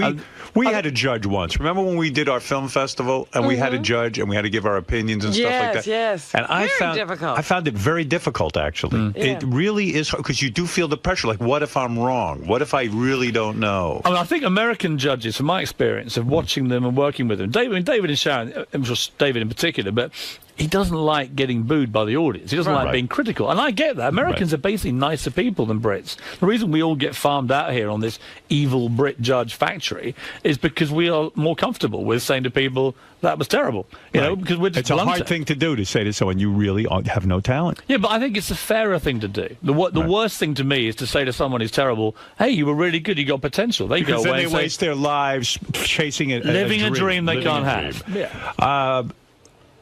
A: We had a judge once. Remember when we did our film festival and we had a judge and we had to give our opinions and stuff like that?
B: Yes,
A: And I
B: difficult.
A: found it very difficult, actually. It really is, because you do feel the pressure. Like, what if I'm wrong? What if I really don't know?
Q: I mean, I think American judges, from my experience of watching them and working with them, David and Sharon, just David in particular, but he doesn't like getting booed by the audience. He doesn't like being critical. And I get that. Americans are basically nicer people than Brits. The reason we all get farmed out here on this evil Brit judge factory is because we are more comfortable with saying to people, that was terrible. You know, because we're just
A: It's a hard thing to do, to say to someone, you really have no talent.
Q: Yeah, but I think it's a fairer thing to do. The worst thing to me is to say to someone who's terrible, hey, you were really good, you got potential. They
A: Because
Q: go
A: then
Q: away
A: they
Q: and say,
A: waste their lives chasing it.
Q: living a dream they can't have.
A: Yeah.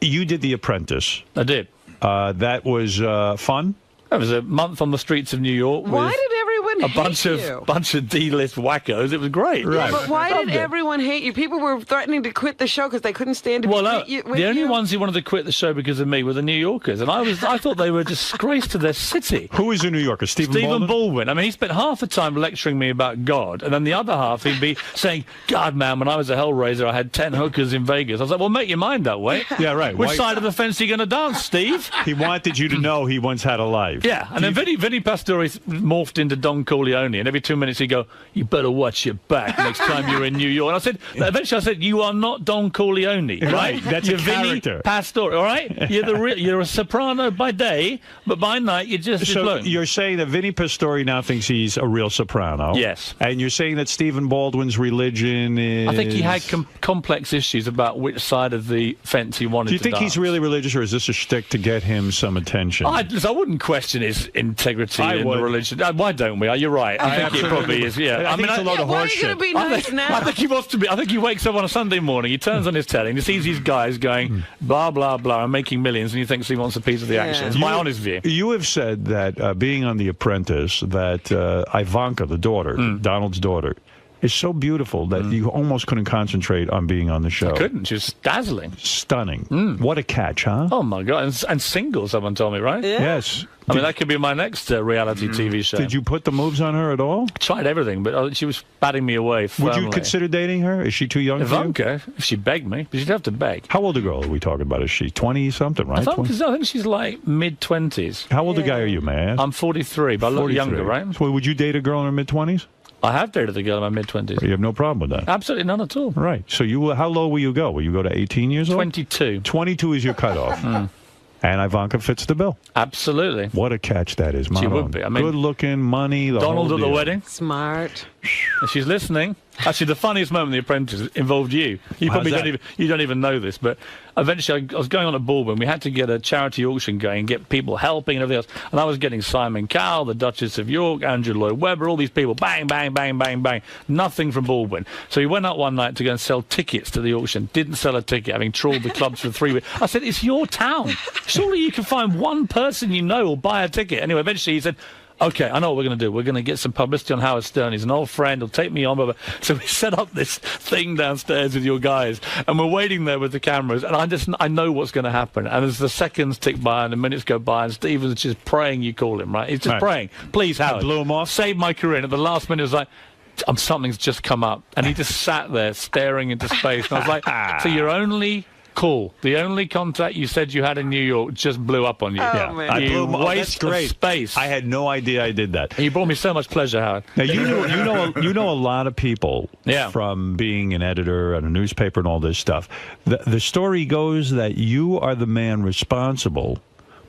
A: You did The Apprentice.
Q: I did.
A: That was fun?
Q: It was a month on the streets of New York.
B: Why
Q: with
B: did everyone
Q: a
B: hate
Q: bunch of D-list wackos. It was great.
B: Yeah, but why did everyone hate you? People were threatening to quit the show because they couldn't stand to be with you.
Q: The only ones who wanted to quit the show because of me were the New Yorkers, and I thought they were a disgrace to their city.
A: Who is a New Yorker?
Q: Stephen Baldwin. I mean, he spent half the time lecturing me about God, and then the other half he'd be saying, God, man, when I was a Hellraiser, I had 10 hookers in Vegas. I was like, well, make your mind that way.
A: Yeah, right.
Q: Which side of the fence are you going to dance, Steve?
A: He wanted you to know he once had a life.
Q: Yeah, and then Vinny Pastore morphed into Don Corleone, and every 2 minutes he'd go, you better watch your back next time you're in New York. And I said, eventually I said, you are not Don Corleone, right?
A: That's
Q: you're
A: a character.
Q: Vinny Pastore, all right? You're a soprano by day, but by night you're just
A: So you're saying that Vinny Pastore now thinks he's a real soprano.
Q: Yes.
A: And you're saying that Stephen Baldwin's religion is...
Q: I think he had complex issues about which side of the fence he wanted to
A: Do you think he's
Q: dance.
A: really religious, or is this a shtick to get him some attention?
Q: I wouldn't question his integrity in
A: would.
Q: the religion. Why don't we? You're right. I think it probably is. Yeah,
A: I think it's a lot of
B: why are
A: horse
B: you going to
A: shit.
B: be nice now?
Q: I think he wants to be. I think he wakes up on a Sunday morning, he turns on his telly, and he sees these guys going blah blah blah and making millions, and he thinks he wants a piece of the action. It's my honest view.
A: You have said that being on The Apprentice, that Ivanka, the daughter, Donald's daughter, is so beautiful that you almost couldn't concentrate on being on the show.
Q: I couldn't. She was dazzling.
A: Stunning. What a catch, huh?
Q: Oh, my God. And single, someone told me, right?
B: Yeah.
A: Yes.
Q: I mean, that could be my next reality TV show.
A: Did you put the moves on her at all?
Q: Tried everything, but she was batting me away firmly.
A: Would you consider dating her? Is she too young for you?
Q: Ivanka, if she begged me, but she'd have to beg.
A: How old a girl are we talking about? Is she 20-something, right?
Q: I think she's like mid-20s.
A: How old a guy are you, man?
Q: I'm 43, but I look younger, right?
A: So would you date a girl in her mid-20s?
Q: I have dated a girl in my mid-20s.
A: You have no problem with that?
Q: Absolutely none at all.
A: Right. So how low will you go? Will you go to 18 years old?
Q: 22.
A: 22 is your cutoff. And Ivanka fits the bill.
Q: Absolutely.
A: What a catch that is, Manon.
Q: She would be. I mean,
A: good looking, money.
Q: Donald
A: whole
Q: at the
A: deal.
Q: wedding.
B: Smart.
Q: If she's listening, Actually, the funniest moment in The Apprentice involved you. You probably don't even know this, but eventually I was going on at Baldwin. We had to get a charity auction going, get people helping and everything else. And I was getting Simon Cowell, the Duchess of York, Andrew Lloyd Webber, all these people, bang, bang, bang, bang, bang. Nothing from Baldwin. So he went out one night to go and sell tickets to the auction. Didn't sell a ticket, having trawled the clubs for 3 weeks. I said, it's your town. Surely you can find one person you know will buy a ticket. Anyway, eventually he said, okay, I know what we're going to do. We're going to get some publicity on Howard Stern. He's an old friend. He'll take me on. Blah, blah. So we set up this thing downstairs with your guys, and we're waiting there with the cameras, and I know what's going to happen. And as the seconds tick by and the minutes go by, and Stephen's just praying you call him, right? He's just praying. Please, Howard.
A: Blew him off.
Q: Save my career. And at the last minute, it was like, something's just come up. And he just sat there staring into space. And I was like, so you're only... Cool. The only contact you said you had in New York just blew up on you.
A: I
Q: You
A: blew him.
Q: waste
A: That's great.
Q: of space.
A: I had no idea I did that.
Q: And you brought me so much pleasure, Howard.
A: Now you know a lot of people from being an editor at a newspaper and all this stuff. The story goes that you are the man responsible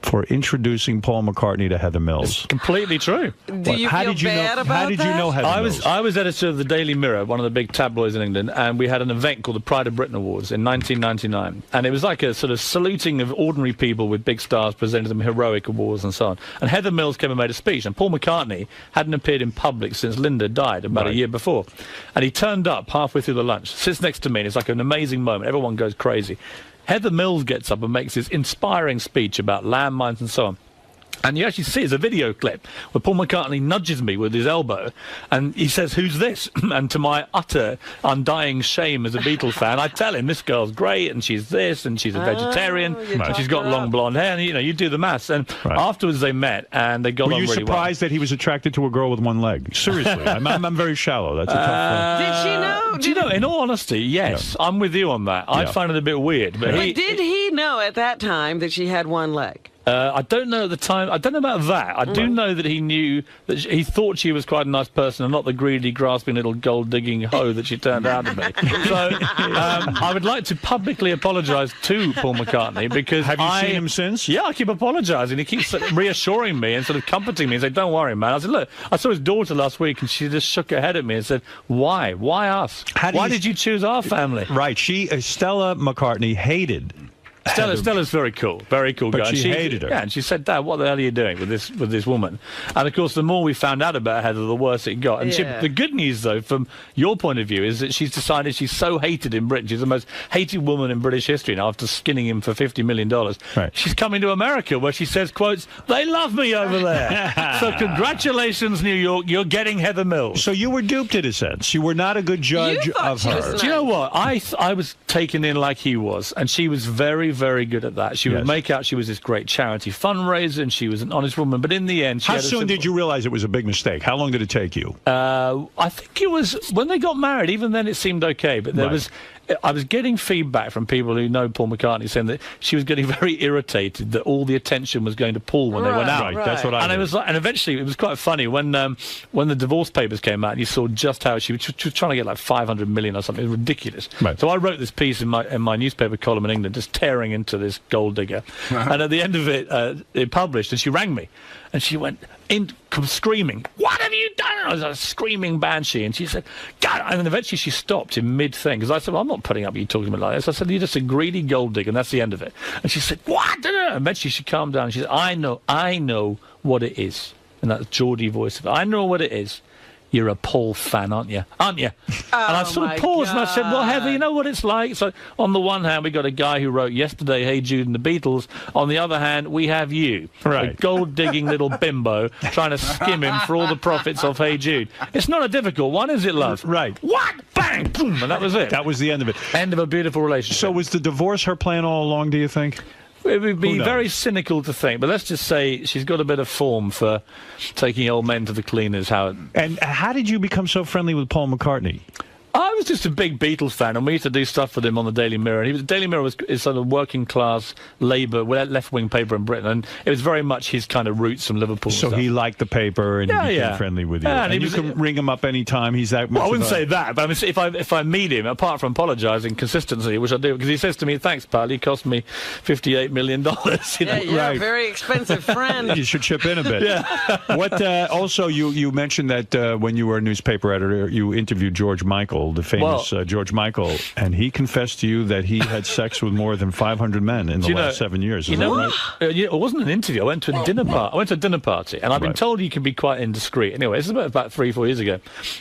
A: for introducing Paul McCartney to Heather Mills.
Q: It's completely true.
B: Do you feel bad about
A: How did you know Heather Mills?
Q: I was editor of the Daily Mirror, one of the big tabloids in England, and we had an event called the Pride of Britain Awards in 1999. And it was like a sort of saluting of ordinary people with big stars, presenting them heroic awards and so on. And Heather Mills came and made a speech, and Paul McCartney hadn't appeared in public since Linda died about a year before. And he turned up halfway through the lunch, sits next to me, and it's like an amazing moment. Everyone goes crazy. Heather Mills gets up and makes this inspiring speech about landmines and so on. And you actually see it's a video clip where Paul McCartney nudges me with his elbow and he says, who's this? And to my utter undying shame as a Beatles fan, I tell him this girl's great and she's this and she's a vegetarian and she's got long blonde hair, and you do the maths. And afterwards they met and they got on really well.
A: Were you surprised that he was attracted to a girl with one leg? Seriously, I'm very shallow. That's a tough
B: Did she know?
Q: Do you know, in all honesty, yes, I'm with you on that. I find it a bit weird. But
B: did he know at that time that she had one leg?
Q: I don't know at the time. I don't know about that. I do know that he knew that he thought she was quite a nice person and not the greedy, grasping little gold-digging hoe that she turned out to be. So I would like to publicly apologise to Paul McCartney because
A: Have you seen him since?
Q: Yeah, I keep apologising. He keeps reassuring me and sort of comforting me and saying, don't worry, man. I said, look, I saw his daughter last week and she just shook her head at me and said, why? Why us? Why did you choose our family?
A: Right. Stella McCartney hated
Q: Stella's very cool guy.
A: But she hated her.
Q: Yeah, and she said, Dad, what the hell are you doing with this woman? And of course, the more we found out about Heather, the worse it got. And the good news, though, from your point of view, is that she's decided she's so hated in Britain. She's the most hated woman in British history now after skinning him for $50 million.
A: Right.
Q: She's coming to America where she says, quotes, they love me over there. So congratulations, New York, you're getting Heather Mills.
A: So you were duped in a sense. You were not a good judge of her.
Q: Nice. Do you know what? I was taken in like he was, and she was very, very good at that. She would make out she was this great charity fundraiser, and she was an honest woman. But in the end,
A: how soon did you realize it was a big mistake? How long did it take you?
Q: I think it was when they got married. Even then, it seemed okay. But there was. I was getting feedback from people who know Paul McCartney saying that she was getting very irritated that all the attention was going to Paul when they went out.
A: Right. That's what I.
Q: And it was like, and eventually it was quite funny when the divorce papers came out and you saw just how she was trying to get like 500 million or something. It was ridiculous.
A: Right.
Q: So I wrote this piece in my newspaper column in England, just tearing into this gold digger. And at the end of it published, and she rang me, and she went screaming, "What have you done?" I was a screaming banshee, and she said, "God!" And then eventually she stopped in mid-thing because I said, well, "I'm not putting up with you talking to me like this." I said, "You're just a greedy gold digger," and that's the end of it. And she said, "What?" And eventually she calmed down. And she said, "I know what it is," and that Geordie voice of it. "I know what it is. You're a Paul fan, aren't you? Aren't you?" And I sort of paused and I said, well, Heather, you know what it's like? So on the one hand, we got a guy who wrote yesterday, Hey Jude and the Beatles. On the other hand, we have you, a gold-digging little bimbo, trying to skim him for all the profits of Hey Jude. It's not a difficult one, is it, love?
A: Right.
Q: What? Bang! Boom! And that was it.
A: That was the end of it.
Q: End of a beautiful relationship.
A: So was the divorce her plan all along, do you think?
Q: It would be very cynical to think, but let's just say she's got a bit of form for taking old men to the cleaners, Howard.
A: And how did you become so friendly with Paul McCartney?
Q: I was just a big Beatles fan, and we used to do stuff with him on the Daily Mirror. And the Daily Mirror is sort of working class Labour, left-wing paper in Britain, and it was very much his kind of roots from Liverpool.
A: So he liked the paper, and he became friendly with you. And you can ring him up anytime. He's that much.
Q: Well, I wouldn't say that, but I mean, if I meet him, apart from apologising consistently, which I do, because he says to me, "Thanks, pal, you cost me $58 million."
B: You're a very expensive friend.
A: You should chip in a bit. What? Also, you mentioned that when you were a newspaper editor, you interviewed George Michael, the famous George Michael, and he confessed to you that he had sex with more than 500 men in the last 7 years. Is that right?
Q: It wasn't an interview. I went to a dinner party. I went to a dinner party, and I've been told you can be quite indiscreet. Anyway, this is about 3-4 years ago,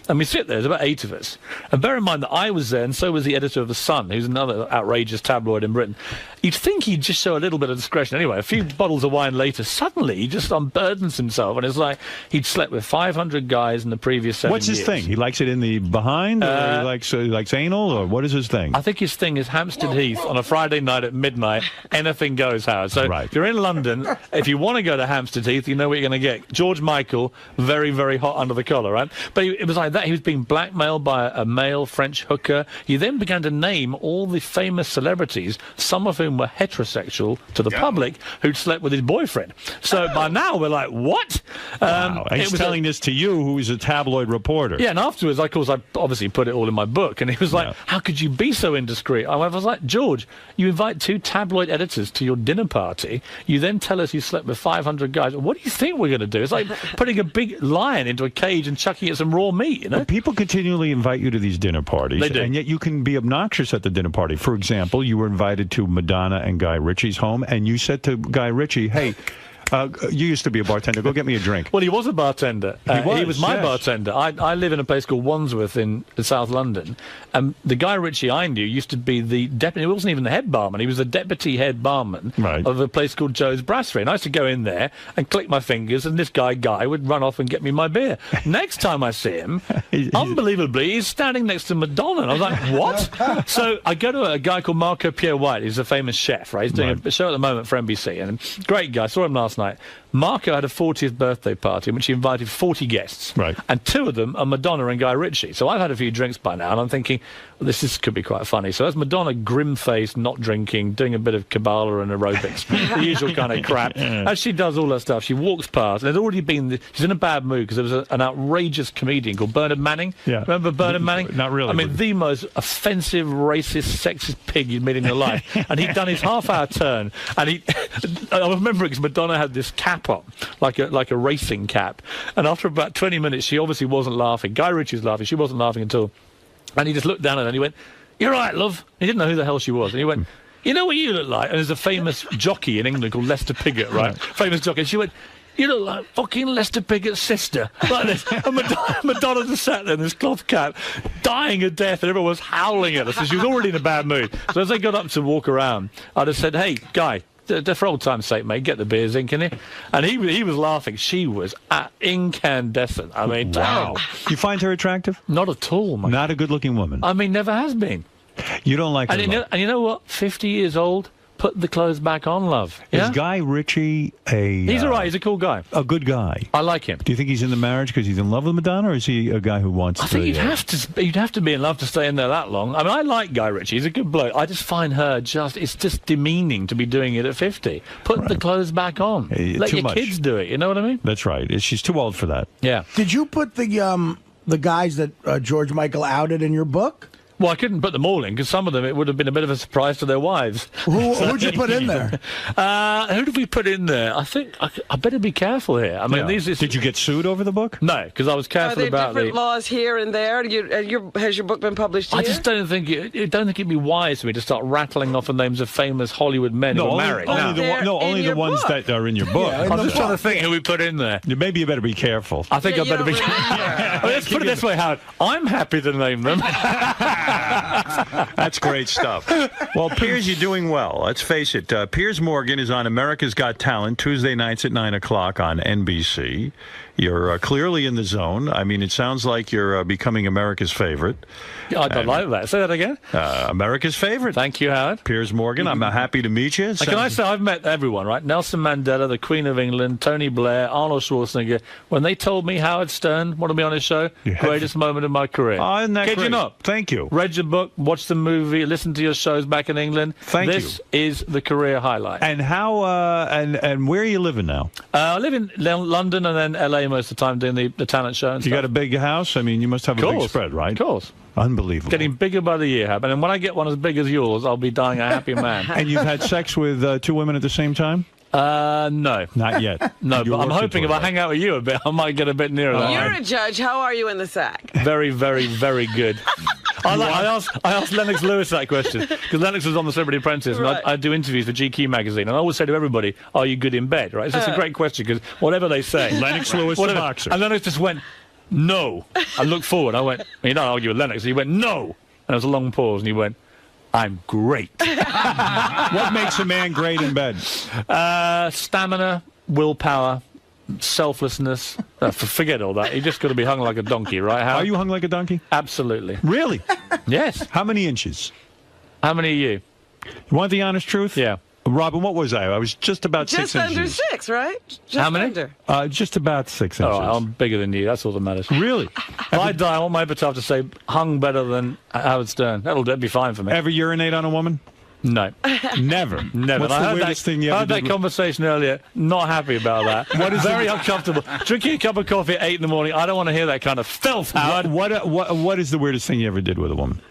Q: and we sit there. There's about 8 of us, and bear in mind that I was there, and so was the editor of The Sun, who's another outrageous tabloid in Britain. You'd think he'd just show a little bit of discretion. Anyway, a few bottles of wine later, suddenly he just unburdens himself, and it's like he'd slept with 500 guys in the previous 7 years.
A: What's his thing? He likes it in the behind, or he likes anal, or what is his thing?
Q: I think his thing is Hampstead Heath on a Friday night at midnight. Anything goes, Howard. So if you're in London, if you want to go to Hampstead Heath, you know what you're going to get. George Michael, very, very hot under the collar, right? But it was like that. He was being blackmailed by a male French hooker. He then began to name all the famous celebrities, some of whom were heterosexual to the public, who'd slept with his boyfriend. So by now we're like, what?
A: Wow. He's telling this to you, who's a tabloid reporter.
Q: Yeah, and afterwards, of course, I obviously put it all in my book, and he was like, how could you be so indiscreet? I was like, George, you invite 2 tabloid editors to your dinner party, you then tell us you slept with 500 guys. What do you think we're going to do? It's like putting a big lion into a cage and chucking it some raw meat, you know?
A: But people continually invite you to these dinner parties,
Q: They do.
A: and yet you can be obnoxious at the dinner party. For example, you were invited to Madonna and Guy Ritchie's home, and you said to Guy Ritchie, hey, you used to be a bartender. Go get me a drink.
Q: Well, he was a bartender. He was my bartender. I live in a place called Wandsworth in South London. And the Guy Ritchie I knew used to be the deputy. He wasn't even the head barman. He was the deputy head barman of a place called Joe's Brasserie. And I used to go in there and click my fingers, and this Guy would run off and get me my beer. Next time I see him, unbelievably, he's standing next to Madonna. And I was like, what? So I go to a guy called Marco Pierre White. He's a famous chef, right? He's doing a show at the moment for NBC. And great guy. Saw him last night. Marco had a 40th birthday party in which he invited 40 guests. And 2 of them are Madonna and Guy Ritchie. So I've had a few drinks by now, and I'm thinking, well, this could be quite funny. So as Madonna, grim-faced, not drinking, doing a bit of Kabbalah and aerobics, the usual kind of crap, as she does all that stuff, she walks past, and there's already been, she's in a bad mood because there was an outrageous comedian called Bernard Manning. Remember Bernard Manning?
A: Not really.
Q: I mean, the most offensive, racist, sexist pig you'd meet in your life. And he'd done his half-hour turn, and I remember it because Madonna had this cap on, like a racing cap. And after about 20 minutes, she obviously wasn't laughing. Guy Ritchie was laughing. She wasn't laughing at all. And he just looked down at her and he went, "You're right, love." He didn't know who the hell she was. And he went, "You know what you look like?" And there's a famous jockey in England called Lester Piggott, right? Famous jockey. And she went, "You look like fucking Lester Piggott's sister." Like this. And Madonna just sat there in this cloth cap, dying of death, and everyone was howling at her. So she was already in a bad mood. So as they got up to walk around, I just said, "Hey, Guy, for old time's sake, mate, get the beers in, can you?" And he was laughing. She was incandescent. I mean,
A: wow. You find her attractive?
Q: Not at all, mate.
A: Not a good-looking woman.
Q: I mean, never has been.
A: You don't like her?
Q: And you know what? 50 years old. Put the clothes back on, love. Yeah?
A: Is Guy Ritchie
Q: He's all right. He's a cool guy.
A: A good guy.
Q: I like him.
A: Do you think he's in the marriage because he's in love with Madonna, or is he a guy who wants to...
Q: I think you'd have to be in love to stay in there that long. I mean, I like Guy Ritchie. He's a good bloke. I just find her it's just demeaning to be doing it at 50. Put the clothes back on. Let your kids do it. You know what I mean?
A: That's right. She's too old for that.
Q: Yeah.
G: Did you put the guys that George Michael outed in your book?
Q: Well, I couldn't put them all in because some of them it would have been a bit of a surprise to their wives.
G: Who'd you put in there?
Q: Who did we put in there? I think I better be careful here. I mean,
A: did you get sued over the book?
Q: No, because I was careful
B: Are there
Q: about
B: different laws here and there? Has your book been published here?
Q: I just don't think it'd be wise for me to start rattling off the names of famous Hollywood men who are married.
A: Only the ones that are in your book.
Q: Yeah, I'm just trying to think who we put in there.
A: Maybe you better be careful.
Q: I think I better be careful. Let's put it this way, Howard. I'm happy to name them.
A: That's great stuff. Well, Piers, you're doing well. Let's face it. Piers Morgan is on America's Got Talent Tuesday nights at 9 o'clock on NBC. You're clearly in the zone. I mean, it sounds like you're becoming America's favorite.
Q: I don't like that. Say that again.
A: America's favorite.
Q: Thank you, Howard.
A: Piers Morgan, I'm happy to meet you.
Q: Can I say I've met everyone, right? Nelson Mandela, the Queen of England, Tony Blair, Arnold Schwarzenegger. When they told me Howard Stern wanted to be on his show, greatest moment of my career.
A: Oh, isn't that
Q: Kid
A: great?
Q: you not?
A: Thank you.
Q: Read your book, watched the movie, listened to your shows back in England.
A: Thank you.
Q: This is the career highlight.
A: And how? And where are you living now?
Q: I live in London and then LA most of the time doing the talent show. And
A: You
Q: stuff.
A: got a big house? I mean, you must have a big spread, right?
Q: Of course.
A: Unbelievable.
Q: Getting bigger by the year, and when I get one as big as yours, I'll be dying a happy man.
A: And you've had sex with 2 women at the same time?
Q: No.
A: Not yet.
Q: No,
A: You're
Q: but I'm
A: working
Q: hoping if
A: toward
Q: I hang out with you a bit, I might get a bit nearer that.
B: You're a judge. How are you in the sack?
Q: Very, very, very good. I asked Lennox Lewis that question because Lennox was on The Celebrity Apprentice, and I do interviews for GQ magazine, and I always say to everybody, "Are you good in bed?" Right? It's just a great question because whatever they say,
A: Lennox Lewis, the boxer,
Q: and Lennox just went, "No." I looked forward. I went, "You don't argue with Lennox." He went, "No," and there was a long pause, and he went, "I'm great."
A: What makes a man great in bed?
Q: Stamina, willpower, selflessness. Forget all that. You just got to be hung like a donkey, right?
A: Are you hung like a donkey?
Q: Absolutely.
A: Really?
Q: Yes.
A: How many inches?
Q: How many are you?
A: You want the honest truth?
Q: Yeah.
A: Robin, what was I? I was just about 6
B: Just
A: inches.
B: under 6, right? Just
Q: How many?
B: Under.
A: Just about 6 inches.
Q: Oh, I'm bigger than you. That's all that matters.
A: Really?
Q: If I die, I want my epitaph to say, hung better than Howard Stern. That'll be fine for me.
A: Ever urinate on a woman?
Q: No.
A: Never.
Q: Never.
A: What's
Q: I
A: the
Q: heard
A: weirdest thing you ever
Q: heard that
A: did?
Q: conversation earlier. Not happy about that.
A: What is
Q: very uncomfortable. Drinking a cup of coffee at 8 in the morning. I don't want to hear that kind of filth, Howard.
A: What is the weirdest thing you ever did with a woman?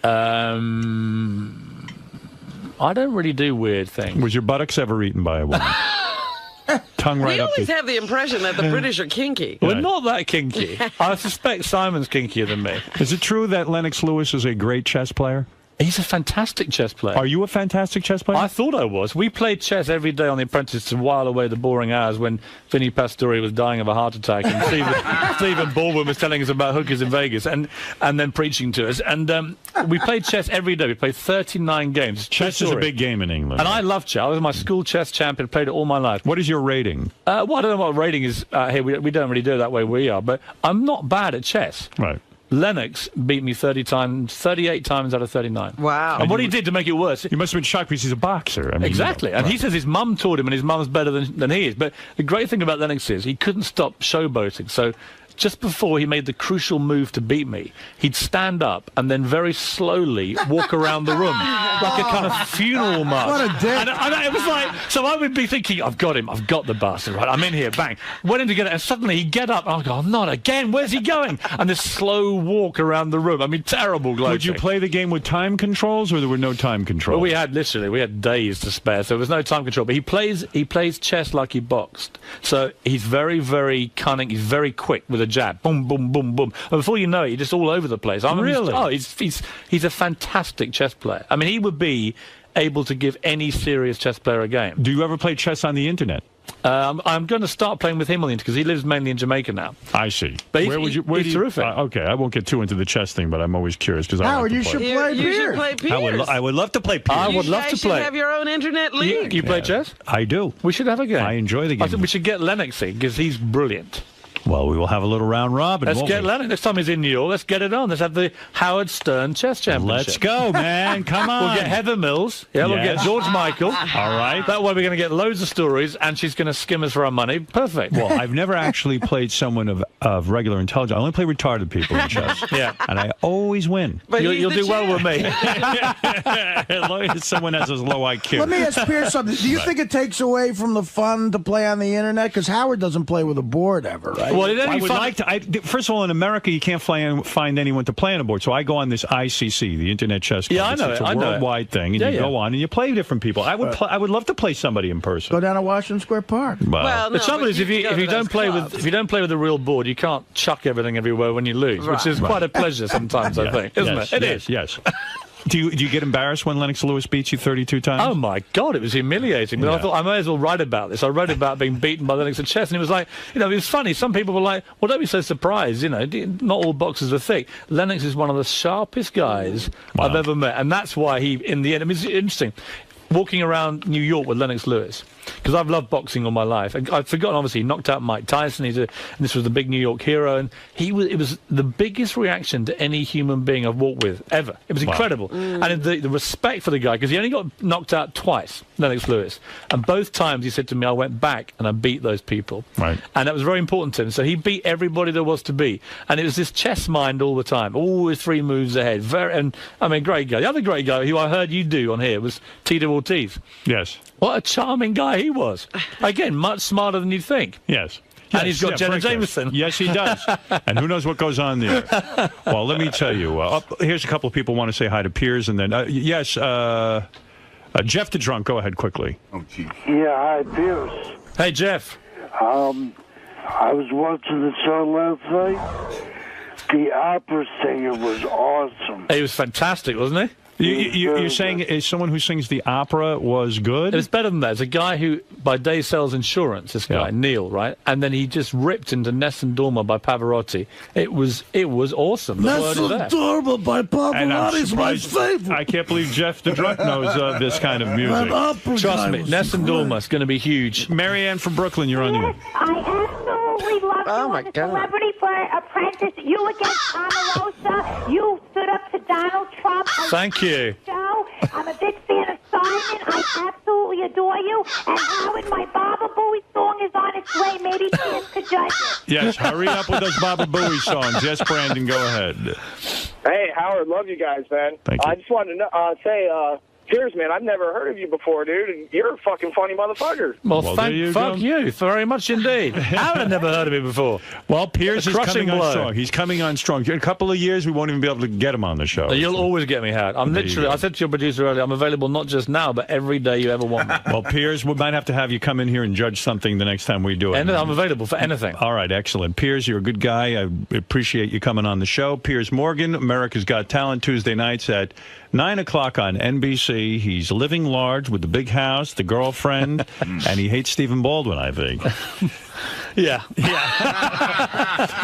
Q: I don't really do weird things.
A: Was your buttocks ever eaten by a woman? Tongue right
B: We
A: up
B: always
A: the...
B: have the impression that the British are kinky.
Q: We're not that kinky. I suspect Simon's kinkier than me.
A: Is it true that Lennox Lewis is a great chess player?
Q: He's a fantastic chess player.
A: Are you a fantastic chess player?
Q: I thought I was. We played chess every day on The Apprentice to while away the boring hours when Vinnie Pastore was dying of a heart attack and Stephen Baldwin was telling us about hookers in Vegas and then preaching to us. And we played chess every day. We played 39 games.
A: Chess is a big game in England.
Q: And I love chess. I was my school chess champion, played it all my life.
A: What is your rating?
Q: Well, I don't know what rating is here. We don't really do it that way we are. But I'm not bad at chess.
A: Right.
Q: Lennox beat me 38 times out of 39.
B: Wow.
Q: And what he did to make it worse...
A: You must have been shocked because he's a boxer. I mean,
Q: exactly. And he says his mum taught him and his mum's better than he is. But the great thing about Lennox is he couldn't stop showboating. So just before he made the crucial move to beat me, he'd stand up and then very slowly walk around the room like a kind of funeral march.
G: What a dick.
Q: And it was like, so I would be thinking, I've got him, I've got the bastard, right? I'm in here, bang. Went in to get it, and suddenly he'd get up, and I'd go, not again, where's he going? And this slow walk around the room. I mean, terrible gloating.
A: Would you play the game with time controls, or there were no time controls?
Q: Well, we had days to spare, so there was no time control. But he plays chess like he boxed. So he's very, very cunning. He's very quick with a jab. Boom, boom, boom, boom. And before you know it, you're just all over the place.
A: Really?
Q: He's a fantastic chess player. I mean, he would be able to give any serious chess player a game.
A: Do you ever play chess on the internet?
Q: I'm going to start playing with him on the internet because he lives mainly in Jamaica now.
A: I see.
Q: But
A: he's
Q: terrific.
A: Okay, I won't get too into the chess thing, but I'm always curious because
G: Howard,
A: I
G: you should play
B: You should play Piers.
A: I would love to play Piers.
Q: I would love to
B: You
Q: play.
B: should have your own internet league.
Q: You play chess?
A: I do.
Q: We should have a game.
A: I enjoy the game.
Q: I think we should get Lennox in because he's brilliant.
A: Well, we will have a little round robin.
Q: Let's
A: won't
Q: get
A: we?
Q: Lennox. Next time he's in New York, let's get it on. Let's have the Howard Stern Chess Championship.
A: Let's go, man. Come on.
Q: We'll get Heather Mills. Yeah, we'll get
A: Yes.
Q: George Michael.
A: All right.
Q: That way we're going to get loads of stories, and she's going to skim us for our money. Perfect.
A: Well, I've never actually played someone of regular intelligence. I only play retarded people in chess.
Q: Yeah.
A: And I always win.
B: But
Q: You'll
B: he's
Q: do
B: the
Q: well with
B: champ.
Q: me.
A: As long as someone has a low IQ.
G: Let me ask Piers something. Do you think it takes away from the fun to play on the internet? Because Howard doesn't play with a board ever, right?
Q: Well,
A: I would like to. First of all, in America, you can't find anyone to play on a board. So I go on this ICC, the Internet Chess Club.
Q: Yeah, I know
A: It's
Q: it.
A: a
Q: I know it.
A: worldwide thing, and you go on and you play different people. I would love to play somebody in person.
G: Go down to Washington Square Park.
B: Well,
Q: The
B: no,
Q: trouble
B: but
Q: is, if you don't play with a real board, you can't chuck everything everywhere when you lose, which is quite a pleasure sometimes. I think, isn't it? It is.
A: Yes. Do you get embarrassed when Lennox Lewis beats you 32 times?
Q: Oh my God, it was humiliating. But I thought I may as well write about this. I wrote about being beaten by Lennox at chess, and it was like, it was funny. Some people were like, "Well, don't be so surprised. Not all boxers are thick." Lennox is one of the sharpest guys I've ever met, and that's why he, in the end, it's interesting. Walking around New York with Lennox Lewis, because I've loved boxing all my life. I've forgotten, obviously, he knocked out Mike Tyson. And this was the big New York hero, and it was the biggest reaction to any human being I've walked with ever. It was incredible. And the respect for the guy, because he only got knocked out twice, Lennox Lewis, and both times he said to me, "I went back and I beat those people."
A: Right.
Q: And that was very important to him. So he beat everybody there was to beat, and it was this chess mind all the time, always 3 moves ahead. Great guy. The other great guy who I heard you do on here was Tito Ortiz.
A: Yes.
Q: What a charming guy he was. Again, much smarter than you'd think.
A: Yes.
Q: And he's got Jenna Jameson.
A: Yes, he does. And who knows what goes on there. Well, let me tell you. Here's a couple of people want to say hi to Piers, and then, Jeff the Drunk, go ahead quickly.
D: Oh, geez.
E: Yeah, hi, Piers.
Q: Hey, Jeff.
E: I was watching the show last night. The opera singer was awesome.
Q: He was fantastic, wasn't he?
A: You're saying someone who sings the opera was good?
Q: It was better than that. It's a guy who, by day, sells insurance, this guy, Neil, right? And then he just ripped into Nessun Dorma by Pavarotti. It was awesome.
E: Nessun Dorma by Pavarotti is my favorite.
A: I can't believe Jeff the Drunk knows this kind of music.
Q: Trust me, Nessun Dorma is going to be huge.
A: Marianne from Brooklyn, you're on the air.
F: I absolutely love you on the Celebrity Apprentice. You against Omarosa. You stood up to Donald Trump.
Q: Thank you.
F: I'm a big fan of Simon. I absolutely adore you. And Howard, my Baba Booey song is on its way. Maybe Piers could judge it.
A: Yes, hurry up with those Baba Booey songs. Yes, Brandon, go ahead.
W: Hey, Howard, love you guys, man.
A: Thank you.
W: I just wanted to say, Piers, man, I've never heard of you before, dude, and you're a fucking funny motherfucker.
Q: Well, fuck you very much indeed. Howard had never heard of me before.
A: Well, Piers is coming
Q: blow.
A: on strong. He's coming on strong. In a couple of years, we won't even be able to get him on the show.
Q: You'll always get me, Howard. I said to your producer earlier, I'm available not just now, but every day you ever want me.
A: Well, Piers, we might have to have you come in here and judge something the next time we do it.
Q: I'm available for anything.
A: All right, excellent. Piers, you're a good guy. I appreciate you coming on the show. Piers Morgan, America's Got Talent, Tuesday nights at 9 o'clock on NBC. He's living large with the big house, the girlfriend, and he hates Stephen Baldwin, I think.
Q: Yeah.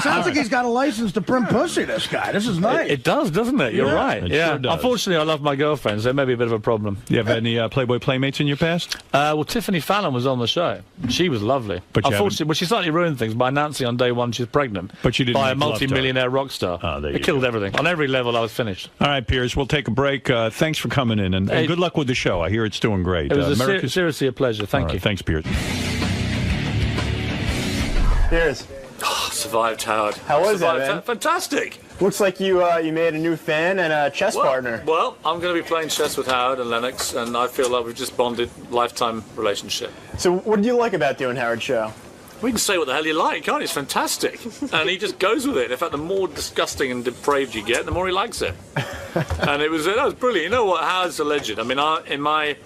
G: Sounds like he's got a license to print pussy, this guy. This is nice.
Q: It does, doesn't it? You're right.
A: It
Q: Yeah.
A: sure does.
Q: Unfortunately, I love my girlfriend, so it may be a bit of a problem.
A: You have any Playboy Playmates in your past?
Q: Well, Tiffany Fallon was on the show. She was lovely.
A: But
Q: unfortunately, she slightly ruined things by announcing on day one she's pregnant.
A: But you didn't
Q: by a
A: make love to her.
Q: multi-millionaire rock star. It killed everything. On every level, I was finished.
A: All right, Piers, we'll take a break. Thanks for coming in, and good luck with the show. I hear it's doing great.
Q: It was seriously a pleasure. Thank you.
A: Thanks, Piers.
P: Piers.
V: Survived, Howard.
P: How was that, man?
V: Fantastic.
P: Looks like you made a new fan and a chess partner.
V: Well, I'm going to be playing chess with Howard and Lennox, and I feel like we've just bonded, lifetime relationship.
P: So what did you like about doing Howard's show?
V: We can say what the hell you like, can't you? It's fantastic. And he just goes with it. In fact, the more disgusting and depraved you get, the more he likes it. And that was brilliant. You know what? Howard's a legend. I mean, in my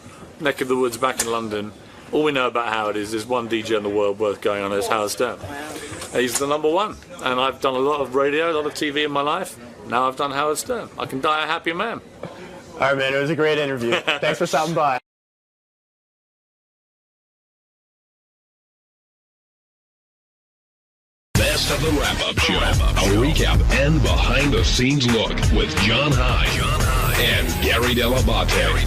V: neck of the woods back in London, all we know about Howard is there's one DJ in the world worth going on, it's Howard Stern. He's the number one. And I've done a lot of radio, a lot of TV in my life. Now I've done Howard Stern. I can die a happy man.
P: All right, man. It was a great interview. Thanks for stopping by.
X: Best of the Wrap-Up Show. A recap and behind-the-scenes look with John High and Gary Dell'Abate.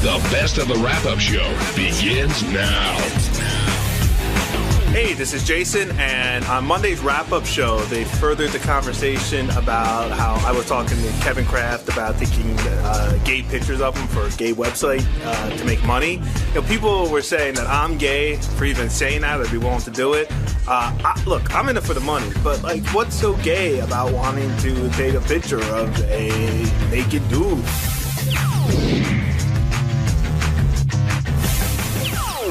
X: The Best of the Wrap-Up Show begins now.
Y: Hey, this is Jason, and on Monday's wrap-up show, they furthered the conversation about how I was talking to Kevin Kraft about taking gay pictures of him for a gay website to make money. You know, people were saying that I'm gay for even saying that, I'd be willing to do it. Look, I'm in it for the money, but like, what's so gay about wanting to take a picture of a naked dude?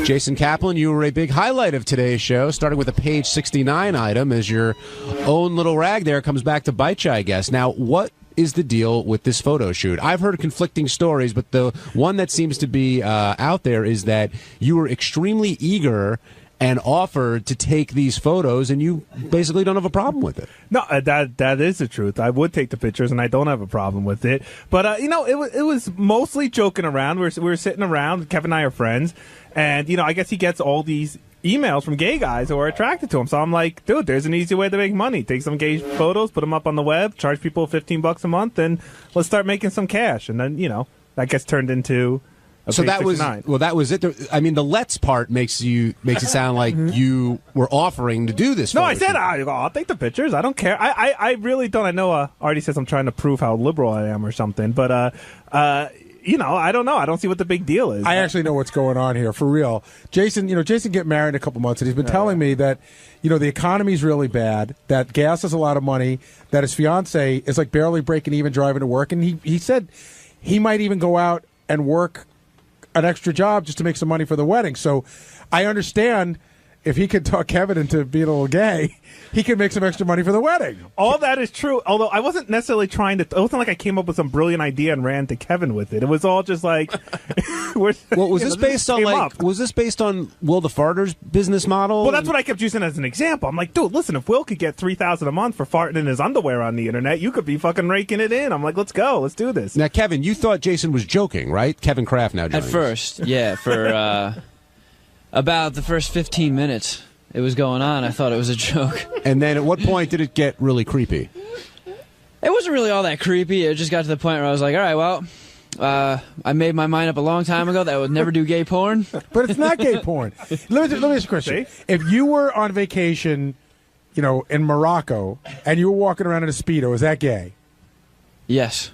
Z: Jason Kaplan, you were a big highlight of today's show, starting with a page 69 item as your own little rag there comes back to bite you, I guess. Now, what is the deal with this photo shoot? I've heard conflicting stories, but the one that seems to be out there is that you were extremely eager and offered to take these photos, and you basically don't have a problem with it.
Y: No, that is the truth. I would take the pictures, and I don't have a problem with it. But it was mostly joking around. We were sitting around. Kevin and I are friends, and I guess he gets all these emails from gay guys who are attracted to him. So I'm like, dude, there's an easy way to make money. Take some gay photos, put them up on the web, charge people $15 a month, and let's start making some cash. And then that gets turned into.
Z: So that was it. I mean, the let's part makes it sound like you were offering to do this.
Y: No, I said I'll take the pictures. I don't care. I really don't. I know Artie says I'm trying to prove how liberal I am or something, but I don't know. I don't see what the big deal is.
C: I actually know what's going on here for real. Jason get married in a couple months, and he's been telling me that the economy's really bad, that gas is a lot of money, that his fiance is like barely breaking even driving to work, and he said he might even go out and work an extra job just to make some money for the wedding. So I understand if he could talk Kevin into being a little gay, he could make some extra money for the wedding.
Y: All that is true, although I wasn't necessarily trying to. It wasn't like I came up with some brilliant idea and ran to Kevin with it. It was all just like.
Z: Was this based on Will the Farter's business model?
Y: Well, that's what I kept using as an example. I'm like, dude, listen, if Will could get $3,000 a month for farting in his underwear on the internet, you could be fucking raking it in. I'm like, let's go, let's do this.
Z: Now, Kevin, you thought Jason was joking, right? Kevin Kraft now joining
H: At first, yeah, for about the first 15 minutes it was going on, I thought it was a joke.
Z: And then at what point did it get really creepy?
H: It wasn't really all that creepy. It just got to the point where I was like, all right, well, I made my mind up a long time ago that I would never do gay porn.
C: But it's not gay porn. Let me ask you a question. If you were on vacation, in Morocco, and you were walking around in a Speedo, is that gay?
H: Yes.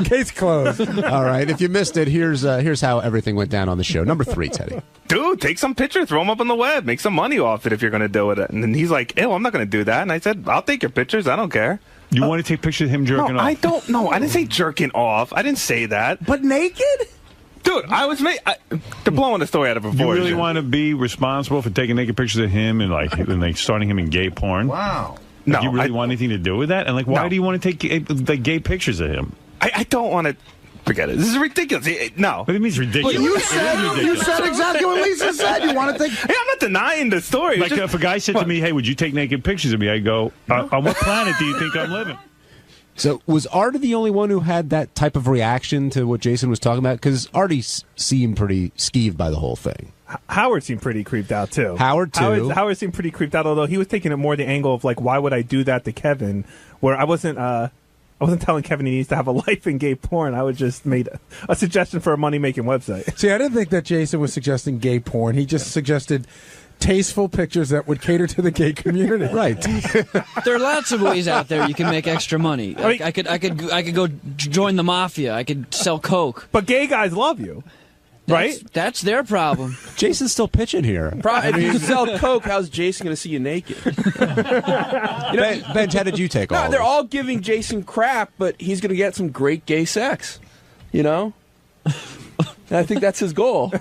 C: Case closed.
Z: All right. If you missed it, here's how everything went down on the show. Number 3, Teddy.
Y: Dude, take some pictures, throw them up on the web, make some money off it if you're going to do it. And then he's like, ew, I'm not going to do that. And I said, I'll take your pictures. I don't care.
A: You want to take pictures of him jerking off?
Y: I don't know. I didn't say jerking off. I didn't say that.
C: But naked?
Y: Dude, they're blowing the story out of proportion.
A: You really want to be responsible for taking naked pictures of him and starting him in gay porn?
Y: Wow.
A: No, do you really want anything to do with that? And why do you want to take gay pictures of him?
Y: I don't want to. Forget it. This is ridiculous. No.
A: What do you mean it's ridiculous?
C: But you said exactly what Lisa said. You want to take.
Y: Hey, I'm not denying the story.
A: Like if a guy said to me, "Hey, would you take naked pictures of me?" I go, "On what planet do you think I'm living?"
Z: So was Artie the only one who had that type of reaction to what Jason was talking about? Because Artie seemed pretty skeeved by the whole thing.
Y: Howard seemed pretty creeped out, too.
Z: Howard
Y: seemed pretty creeped out, although he was taking it more the angle of, why would I do that to Kevin? Where I wasn't telling Kevin he needs to have a life in gay porn. I would just made a suggestion for a money-making website.
C: See, I didn't think that Jason was suggesting gay porn. He just suggested tasteful pictures that would cater to the gay community.
Z: Right.
H: There are lots of ways out there you can make extra money. I could go join the mafia. I could sell coke.
Y: But gay guys love you. Right?
H: That's their problem.
Z: Jason's still pitching here.
J: If you sell coke, how's Jason going to see you naked?
Z: Benj, how did you take all
J: they're all giving Jason crap, but he's going to get some great gay sex. And I think that's his goal.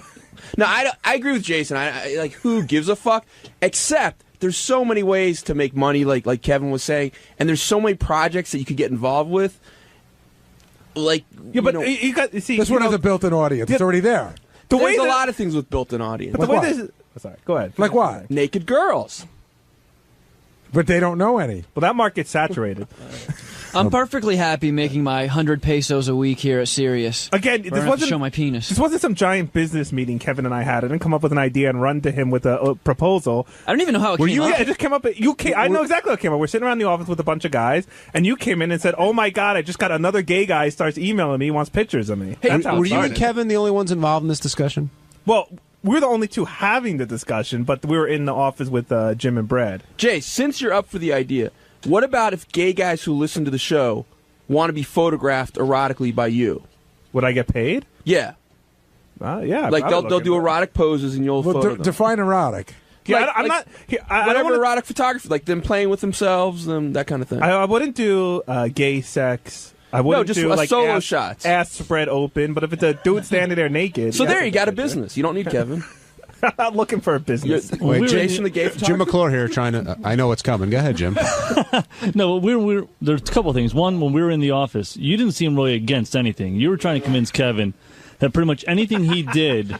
J: No, I agree with Jason. I who gives a fuck? Except there's so many ways to make money, like Kevin was saying, and there's so many projects that you could get involved with.
Y: You got see.
C: This one has a built-in audience. It's already there.
J: There's a lot of things with built-in audience.
Y: But the way sorry, go ahead.
C: Like what?
J: Naked girls.
C: But they don't know any.
Y: Well, that market's saturated.
H: I'm perfectly happy making my 100 pesos a week here at Sirius.
Y: Again,
H: this wasn't show my penis.
Y: This wasn't some giant business meeting Kevin and I had. I didn't come up with an idea and run to him with a proposal.
H: I don't even know how it came up.
Y: Yeah, it just came up. I know exactly how it came up. We're sitting around the office with a bunch of guys, and you came in and said, "Oh my God, I just got another gay guy starts emailing me. He wants pictures of me."
Z: Hey, were you and Kevin the only ones involved in this discussion?
Y: Well, we're the only two having the discussion, but we were in the office with Jim and Brad.
J: Jay, since you're up for the idea, what about if gay guys who listen to the show want to be photographed erotically by you?
Y: Would I get paid?
J: Yeah.
Y: Yeah.
J: They'll do erotic poses and you'll photo them.
C: Define erotic.
Y: Yeah, I'm not.
J: Whatever erotic photography, like them playing with themselves, that kind of thing.
Y: I wouldn't do gay sex. I wouldn't
J: just
Y: do
J: solo shots.
Y: Ass spread open, but if it's a dude standing there naked.
J: So there, you got a business. You don't need Kevin.
Y: I'm not looking for a business.
Z: Wait,
J: Jason the gay photographer?
Z: Jim McClure here trying to... I know what's coming. Go ahead, Jim.
K: No, there's a couple of things. One, when we were in the office, you didn't seem really against anything. You were trying to convince Kevin that pretty much anything he did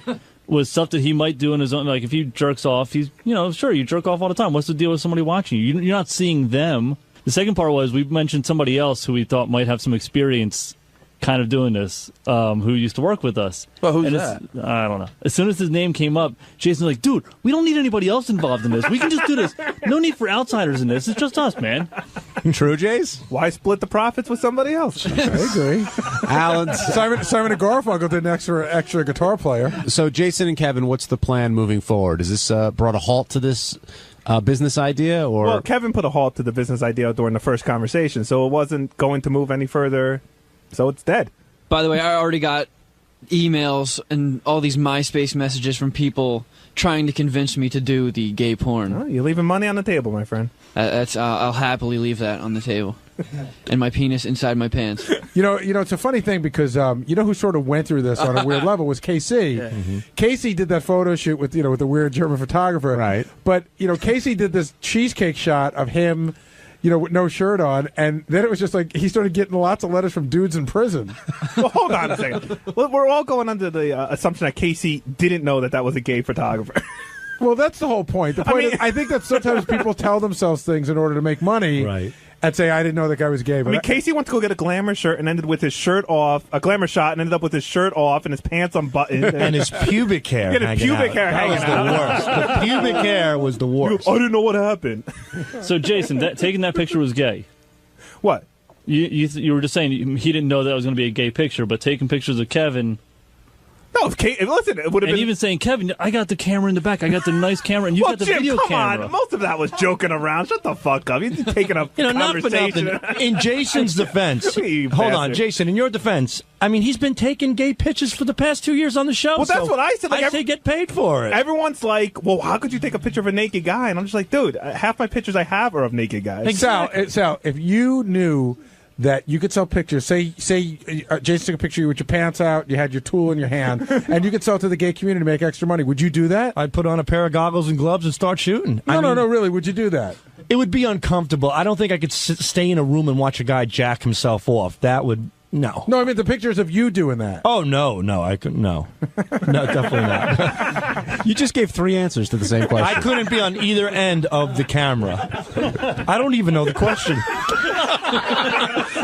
K: was stuff that he might do in his own. Like if he jerks off, he's sure you jerk off all the time. What's the deal with somebody watching you? You're not seeing them. The second part was we mentioned somebody else who we thought might have some experience kind of doing this, who used to work with us.
J: Well, who's that?
K: I don't know. As soon as his name came up, Jason's like, dude, we don't need anybody else involved in this. We can just do this. No need for outsiders in this. It's just us, man.
Z: True, Jace?
L: Why split the profits with somebody else?
C: I agree.
Z: Alan.
C: Simon and Garfunkel did an extra guitar player.
Z: So, Jason and Kevin, what's the plan moving forward? Is this brought a halt to this business idea? Or
L: Well, Kevin put a halt to the business idea during the first conversation, so it wasn't going to move any further, so it's dead.
H: By the way, I already got emails and all these MySpace messages from people trying to convince me to do the gay porn.
L: Oh, you're leaving money on the table, my friend.
H: I'll happily leave that on the table. And my penis inside my pants.
C: You know, it's a funny thing because you know who sort of went through this on a weird level was KC.
Z: Yeah. Mm-hmm.
C: Casey did that photo shoot with with the weird German photographer.
Z: Right.
C: But Casey did this cheesecake shot of him, with no shirt on, and then it was just like he started getting lots of letters from dudes in prison.
L: Well, hold on a second. We're all going under the assumption that Casey didn't know that was a gay photographer.
C: Well, that's the whole point. The point is, I think that sometimes people tell themselves things in order to make money.
Z: Right.
C: And say, I didn't know that guy was gay. But
L: Casey went to go get a glamour shirt and ended with his shirt off, a glamour shot, and ended up with his shirt off and his pants unbuttoned.
Z: And his pubic hair.
L: Yeah, his pubic hair hanging out.
Z: That was the worst. The pubic hair was the worst.
L: I didn't know what happened.
K: So, Jason, taking that picture was gay.
L: What?
K: You were just saying he didn't know that was going to be a gay picture, but taking pictures of Kevin.
L: No, listen, it would have been.
K: And even saying, Kevin, I got the camera in the back. I got the nice camera, and you got the
L: Jim,
K: video
L: come
K: camera.
L: on. Most of that was joking around. Shut the fuck up. You're taking a
M: not for
L: conversation.
M: nothing. In Jason's defense,
L: You
M: hold on,
L: bastard.
M: Jason. In your defense, I mean, he's been taking gay pictures for the past 2 years on the show.
L: Well, that's
M: so
L: what I said. Like,
M: I say get paid for it.
L: Everyone's like, well, how could you take a picture of a naked guy? And I'm just like, dude, half my pictures I have are of naked guys.
C: Sal, if you knew that you could sell pictures, say Jason took a picture of you with your pants out, you had your tool in your hand, and you could sell it to the gay community to make extra money, would you do that?
M: I'd put on a pair of goggles and gloves and start shooting.
C: No, really, would you do that?
M: It would be uncomfortable. I don't think I could stay in a room and watch a guy jack himself off. That would... No.
C: No, I mean the pictures of you doing that.
M: Oh, no, I couldn't. No, definitely not.
Z: You just gave 3 answers to the same question.
M: I couldn't be on either end of the camera. I don't even know the question.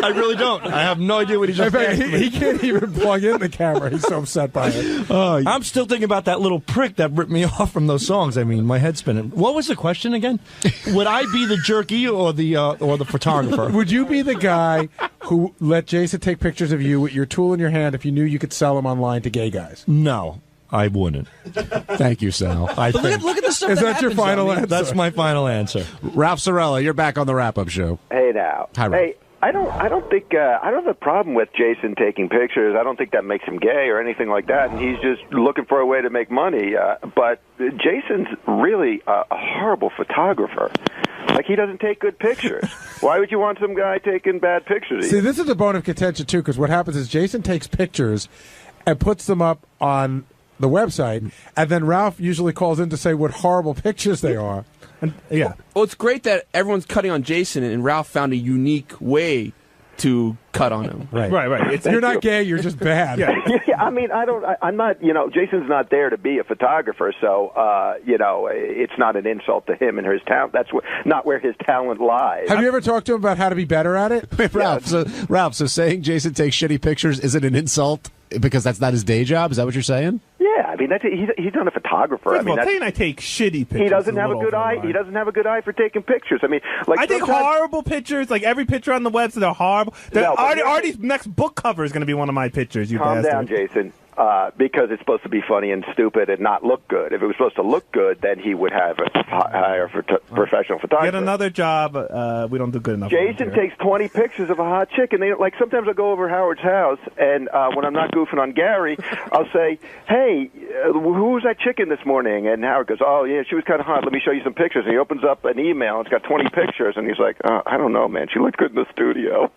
M: I really don't. I have no idea what he just asked me.
C: He can't even plug in the camera. He's so upset by it.
M: I'm still thinking about that little prick that ripped me off from those songs. I mean, my head's spinning. What was the question again? Would I be the jerky or the photographer?
C: Would you be the guy who let Jason take pictures of you with your tool in your hand if you knew you could sell them online to gay guys?
M: No, I wouldn't.
Z: Thank you, Sal.
M: Look at the stuff
C: Is that your
M: happens,
C: final answer?
M: That's my final answer.
Z: Ralph Sorella, you're back on the wrap-up show.
S: Hey now.
Z: Hi, Ralph.
S: Hey, I don't think I don't have a problem with Jason taking pictures. I don't think that makes him gay or anything like that. And he's just looking for a way to make money. But Jason's really a horrible photographer. Like, he doesn't take good pictures. Why would you want some guy taking bad pictures?
C: See, this is a bone of contention, too, because what happens is Jason takes pictures and puts them up on the website, and then Ralph usually calls in to say what horrible pictures they are.
L: And, yeah.
J: Well, it's great that everyone's cutting on Jason, and Ralph found a unique way to cut on him.
L: Right.
C: You're not gay, you're just bad.
S: Yeah, I mean, I'm not, Jason's not there to be a photographer, so, it's not an insult to him and his talent. That's not where his talent lies.
C: Have you ever talked to him about how to be better at it?
Z: Wait, Ralph, so saying Jason takes shitty pictures isn't an insult because that's not his day job? Is that what you're saying?
S: Yeah, I mean, he's not a photographer.
L: First of all, Tate and I take shitty pictures.
S: He doesn't have a good eye. He doesn't have a good eye for taking pictures. I mean, like
L: I take horrible pictures. Like every picture on the website, they're horrible. Artie's next book cover is going to be one of my pictures. You
S: calm
L: bastard.
S: down, Jason. Because it's supposed to be funny and stupid and not look good. If it was supposed to look good, then he would have hire professional photographer.
L: Get another job. We don't do good enough.
S: Jason takes 20 pictures of a hot chick, and sometimes I'll go over to Howard's house, and when I'm not goofing on Gary, I'll say, "Hey, who was that chick in this morning?" And Howard goes, "Oh yeah, she was kind of hot. Let me show you some pictures." And he opens up an email, and it's got 20 pictures, and he's like, "I don't know, man. She looked good in the studio."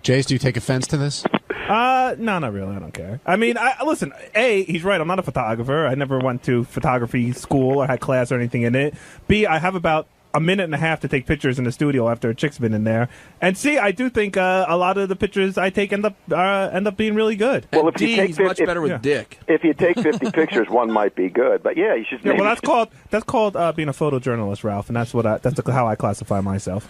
Z: Jace, do you take offense to this?
L: No, not really. I don't care. I mean, listen, A, he's right. I'm not a photographer. I never went to photography school or had class or anything in it. B, I have about a minute and a half to take pictures in the studio after a chick's been in there. And see, I do think a lot of the pictures I take end up being really good.
S: Well, if you take
J: much better with dick.
S: If you take 50 pictures, one might be good. But yeah, you should.
L: Yeah, well, that's called being a photojournalist, Ralph, and that's how I classify myself.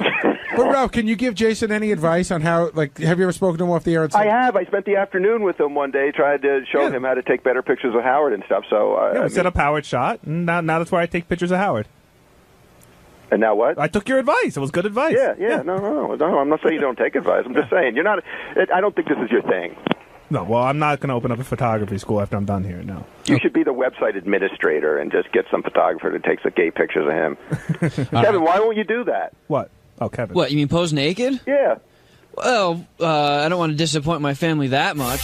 C: But Ralph, can you give Jason any advice on how? Like, have you ever spoken to him off the air? And
S: I have. I spent the afternoon with him one day, tried to show him how to take better pictures of Howard and stuff. So
L: we set up Howard's shot, and now that's where I take pictures of Howard.
S: And now what?
L: I took your advice. It was good advice.
S: Yeah. No. I'm not saying you don't take advice. I'm just saying you're not. I don't think this is your thing.
L: No, well, I'm not going to open up a photography school after I'm done here. No.
S: You should be the website administrator and just get some photographer that takes the gay pictures of him. Kevin, why won't you do that?
L: What? Oh, Kevin.
H: What, you mean pose naked?
S: Yeah.
H: Well, I don't want to disappoint my family that much.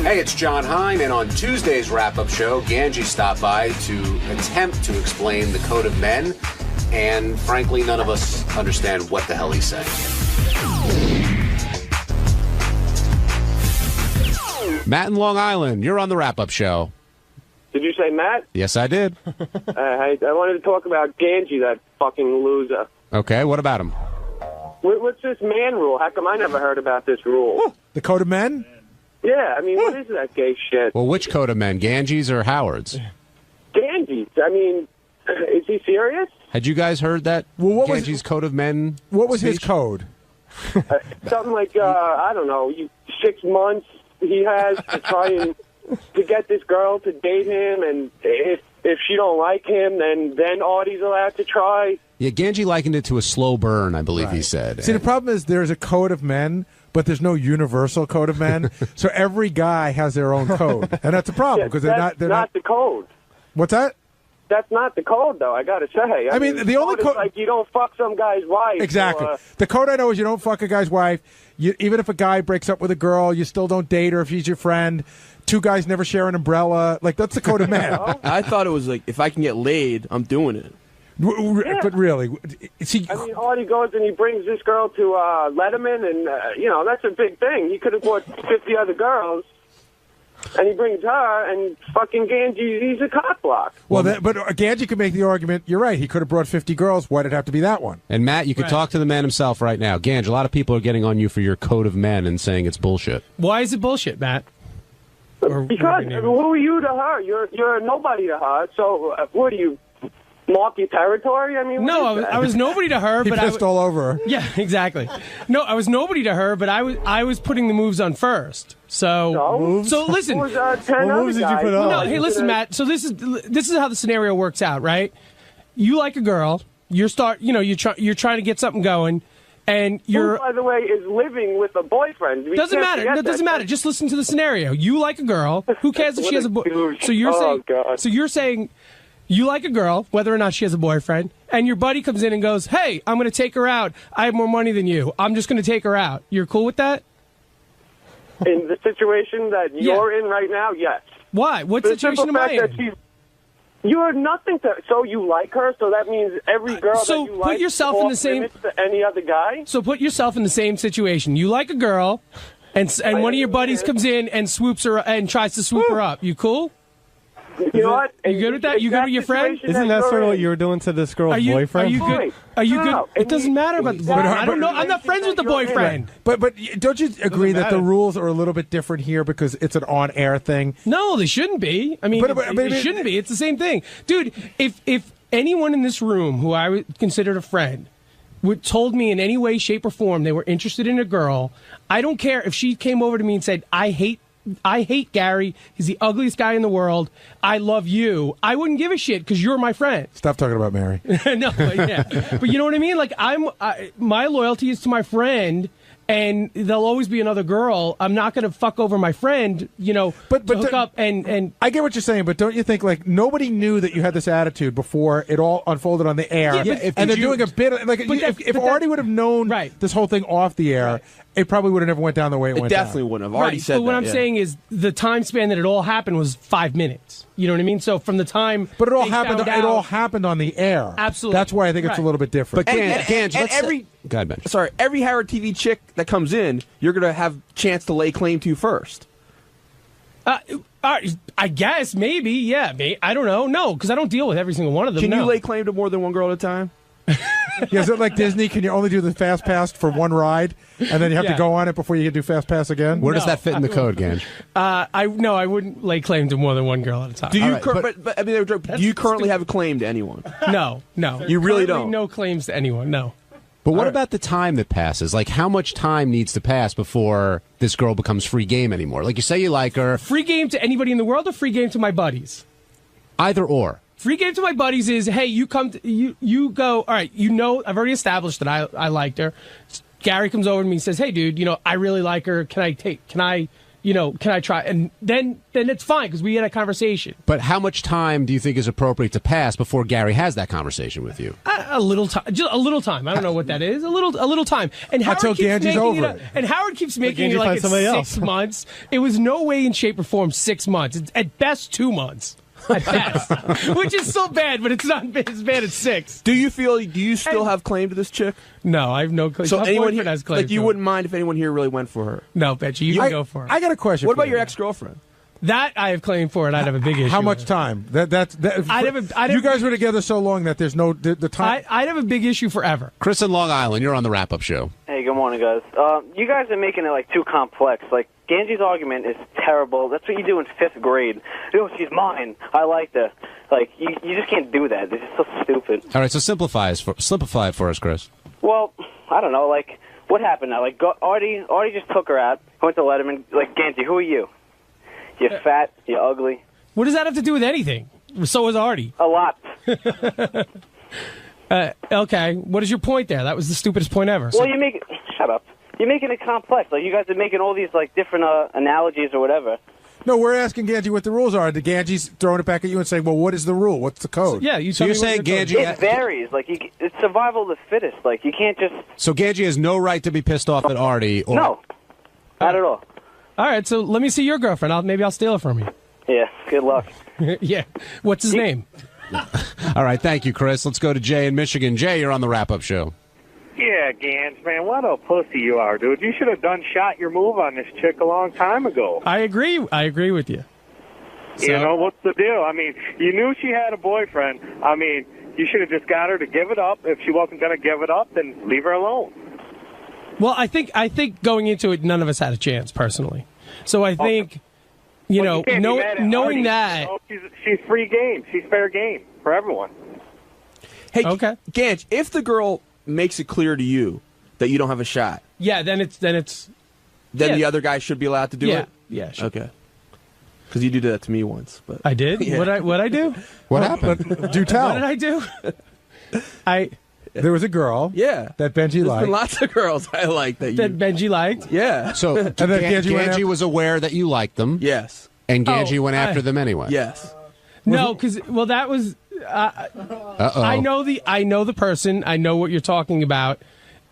Z: Hey, it's John Hine, and on Tuesday's wrap-up show, Ganji stopped by to attempt to explain the code of men, and frankly, none of us understand what the hell he's saying. Matt in Long Island, you're on the wrap-up show.
W: Did you say Matt?
Z: Yes, I did.
W: I wanted to talk about Ganji, that fucking loser.
Z: Okay, what about him?
W: What's this man rule? How come I never heard about this rule?
C: The code of men?
W: Yeah, I mean, what is that gay shit?
Z: Well, which code of men, Ganji's or Howard's?
W: Ganji's. I mean, is he serious?
Z: Had you guys heard that?
C: Well, what was
Z: Ganji's code of men?
C: What was his
Z: speech?
C: code?
W: Something like, I don't know, 6 months he has to try and to get this girl to date him, and if she don't like him, then Audie's allowed to try.
Z: Yeah, Ganji likened it to a slow burn, I believe he said.
C: See, the problem is there's a code of men, but there's no universal code of men. So every guy has their own code, and that's a problem because they're not
W: the code.
C: What's that?
W: That's not the code, though. I gotta say.
C: I mean, the only
W: code is like you don't fuck some guy's wife.
C: Exactly. The code I know is you don't fuck a guy's wife. Even if a guy breaks up with a girl, you still don't date her if she's your friend. 2 guys never share an umbrella. Like, that's the code of man.
J: I thought it was like, if I can get laid, I'm doing it.
C: But really, see,
W: I mean, Audie goes and he brings this girl to Letterman, and that's a big thing. He could have brought 50 other girls, and he brings her, and fucking Ganji, he's a cockblock.
C: Well, but Ganji could make the argument. You're right. He could have brought 50 girls. Why did it have to be that one?
Z: And Matt, you could talk to the man himself right now. Ganji, a lot of people are getting on you for your code of men and saying it's bullshit.
I: Why is it bullshit, Matt?
W: Because who are you to her? You're a nobody to her. So what are you? Mark your territory? I mean,
I: no, I was nobody to her, but
C: I pissed all over her.
I: Yeah, exactly. No, I was nobody to her, but I was putting the moves on first. So listen.
W: What moves did you put on?
I: No, hey, listen, Matt. So this is how the scenario works out, right? You like a girl. You're trying to get something going, and
W: who, by the way, is living with a boyfriend.
I: Doesn't matter. No, it doesn't matter. Just listen to the scenario. You like a girl. Who cares if she has a boyfriend? So you're saying. You like a girl, whether or not she has a boyfriend, and your buddy comes in and goes, hey, I'm going to take her out. I have more money than you. I'm just going to take her out. You're cool with that?
W: In the situation that you're in right now, yes.
I: Why? What situation am I in?
W: You are nothing to... So you like her, so that means every girl that you like...
I: put yourself in the same...
W: to any other guy?
I: So put yourself in the same situation. You like a girl, and one of your buddies comes in and swoops her and tries to swoop her up. You cool?
W: You know what?
I: You good with that? You good with your friend?
L: Isn't that sort of what you were doing to this girl's boyfriend?
I: Are you good? Are you good? It doesn't matter about the boyfriend. I don't know. I'm not friends with the boyfriend.
C: But don't you agree that the rules are a little bit different here because it's an on-air thing?
I: No, they shouldn't be. I mean, they shouldn't be. It's the same thing, dude. If anyone in this room who I considered a friend told me in any way, shape, or form they were interested in a girl, I don't care if she came over to me and said, I hate Gary. He's the ugliest guy in the world. I love you. I wouldn't give a shit because you're my friend.
C: Stop talking about Mary.
I: No, but you know what I mean? Like my loyalty is to my friend, and there'll always be another girl. I'm not going to fuck over my friend, but to hook up and.
C: I get what you're saying, but don't you think like nobody knew that you had this attitude before it all unfolded on the air?
I: Yeah,
C: and they're doing a bit like if Artie would have known this whole thing off the air. It probably would have never went down the way it went down.
J: It definitely wouldn't have. Already said that.
I: But what I'm saying is the time span that it all happened was 5 minutes. You know what I mean? So from the time,
C: but it all happened. It all happened on the air.
I: Absolutely.
C: That's why I think it's a little bit different.
J: But go ahead, Ben. Sorry, every Howard TV chick that comes in, you're gonna have a chance to lay claim to first.
I: I guess maybe, yeah. I don't know. No, because I don't deal with every single one of them.
J: Can you lay claim to more than one girl at a time?
C: Yeah, is it like Disney? Can you only do the fast pass for one ride, and then you have to go on it before you can do fast pass again?
Z: Where does that fit in the code, Ganj?
I: I wouldn't lay claim to more than one girl at a time.
J: Do you? But I mean, do you currently have a claim to anyone?
I: No.
J: You really
I: Currently
J: don't.
I: No claims to anyone. No.
Z: But what about the time that passes? Like, how much time needs to pass before this girl becomes free game anymore? Like, you say you like her.
I: Free game to anybody in the world, or free game to my buddies?
Z: Either or.
I: Free game to my buddies is, hey, you come, you go. All right, I've already established that I liked her. Gary comes over to me and says, hey, dude, I really like her. Can I try? And then it's fine because we had a conversation.
Z: But how much time do you think is appropriate to pass before Gary has that conversation with you?
I: A little time, just a little time. I don't know what that is. A little time. And Howard
C: Until
I: keeps
C: Ganji's
I: making
C: over
I: it. And Howard keeps making
C: Ganji
I: it like
C: finds
I: it's
C: somebody
I: 6 months. It was no way in shape or form 6 months. It's at best 2 months. At best, which is still bad, but it's not as bad as 6.
J: Do you still have claim to this chick?
I: No, I have no claim.
J: So
I: My
J: anyone
I: boyfriend
J: here,
I: has claim
J: like, you
I: to
J: wouldn't mind if anyone here really went for her?
I: No, Benji, you can go for it.
C: I got a question.
J: What
C: for
J: about
C: you.
J: your ex-girlfriend?
I: That I have claim for, and I'd have a big issue.
C: How much
I: with.
C: time? That's you guys were together so long that there's no the time.
I: I'd have a big issue forever.
Z: Chris in Long Island, you're on the wrap-up show.
B: Hey, good morning, guys. You guys are making it like too complex. Like Ganji's argument is terrible. That's what you do in 5th grade. She's mine. I like her. Like you just can't do that. It's just so stupid.
Z: All right, so simplify it for us, Chris.
B: Well, I don't know. Like what happened now? Like Artie just took her out. Went to Letterman. Like Ganji, who are you? You're fat. You're ugly.
I: What does that have to do with anything? So is Artie.
B: A lot.
I: Okay, what is your point there? That was the stupidest point ever.
B: Well, shut up. You're making it complex. Like you guys are making all these like different analogies or whatever.
C: No, we're asking Ganji what the rules are. The Ganji's throwing it back at you and saying, "Well, what is the rule? What's the code?"
I: Yeah,
C: so
Z: you're saying Ganji.
B: It varies. Like it's survival of the fittest. Like you can't just.
Z: So Ganji has no right to be pissed off at Artie. Or...
B: No, not at all.
I: All right, so let me see your girlfriend. Maybe I'll steal it from you.
B: Yeah, good luck.
I: Yeah. What's his name?
Z: All right, thank you, Chris. Let's go to Jay in Michigan. Jay, you're on the wrap-up show.
N: Yeah, Gans, man, what a pussy you are, dude. You should have shot your move on this chick a long time ago.
I: I agree with you.
N: You know, what's the deal? I mean, you knew she had a boyfriend. I mean, you should have just got her to give it up. If she wasn't going to give it up, then leave her alone.
I: Well, I think going into it, none of us had a chance personally. So I think, knowing that,
N: she's free game. She's fair game for everyone.
J: Hey, okay, Ganj, if the girl makes it clear to you that you don't have a shot,
I: yeah, then
J: the other guy should be allowed to do it.
I: Yeah, sure.
J: Okay. Because you did that to me once, but
I: I did.
J: Yeah.
I: What I do?
Z: What happened?
C: Do tell.
I: What did I do?
C: There was a girl, that Benji liked.
J: There's been lots of girls I like that
I: Benji liked.
J: Yeah.
Z: So
C: And then
Z: Ganji was aware that you liked them.
J: Yes.
Z: And Ganji went after them anyway.
J: Yes.
I: No, because that was. I know the person. I know what you're talking about,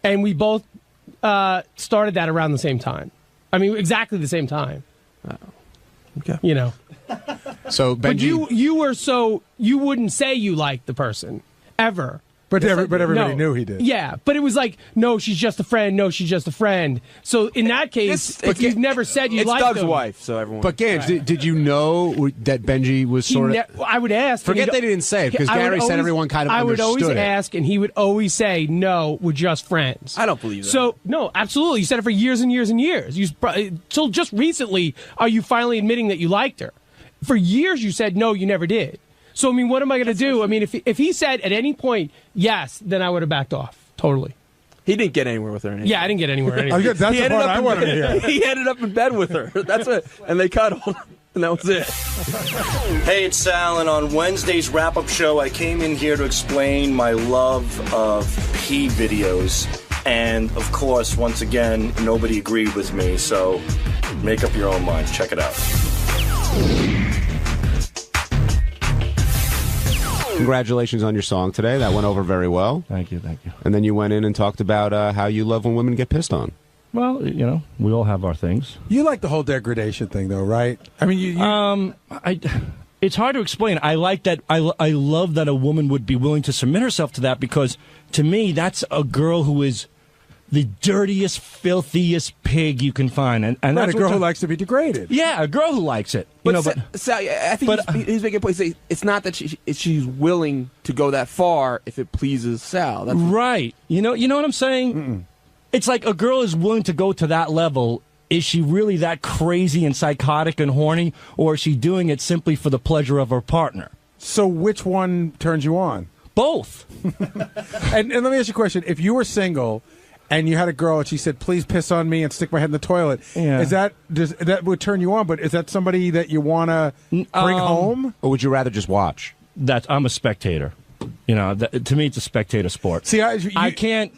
I: and we both started that around the same time. I mean, exactly the same time.
J: Okay.
Z: So Benji,
I: but you wouldn't say you liked the person ever.
C: But everybody knew he did.
I: Yeah, but it was like, no, she's just a friend. No, she's just a friend. So in that case, you've never said you liked them.
J: It's Doug's wife, so everyone.
Z: But Ganj, did you know that Benji was sort of?
I: I would ask.
Z: Forget they didn't say it because Gary said everyone kind of understood it.
I: I would always ask, and he would always say, "No, we're just friends."
J: I don't believe that.
I: So no, absolutely. You said it for years and years and years. Till just recently are you finally admitting that you liked her? For years you said no, you never did. So, I mean, what am I going to do? I mean, if he said at any point, yes, then I would have backed off. Totally.
J: He didn't get anywhere with her. Anyway.
I: Yeah, I didn't get anywhere. Anyway.
C: That's the part I wanted to hear.
J: He ended up in bed with her. That's it. And they cuddled. And that was it.
O: Hey, it's Sal, and on Wednesday's wrap-up show, I came in here to explain my love of pee videos. And, of course, once again, nobody agreed with me, so make up your own mind. Check it out.
Z: Congratulations on your song today. That went over very well.
M: Thank you.
Z: And then you went in and talked about how you love when women get pissed on.
M: Well, we all have our things.
C: You like the whole degradation thing, though, right? I mean,
M: it's hard to explain. I like that. I love that a woman would be willing to submit herself to that because, to me, that's a girl who is the dirtiest, filthiest pig you can find, and
C: Right,
M: that's
C: a girl who likes to be degraded.
M: Yeah, a girl who likes it.
J: But Sal, I think he's making a point. It's not that she's willing to go that far if it pleases Sal. That's
M: right. You know what I'm saying? It's like a girl is willing to go to that level. Is she really that crazy and psychotic and horny, or is she doing it simply for the pleasure of her partner?
C: So which one turns you on?
M: Both.
C: and let me ask you a question. If you were single and you had a girl and she said, please piss on me and stick my head in the toilet, that would turn you on, but is that somebody that you want to bring home?
Z: Or would you rather just watch?
M: I'm a spectator. To me, it's a spectator sport.
C: See,
M: I can't.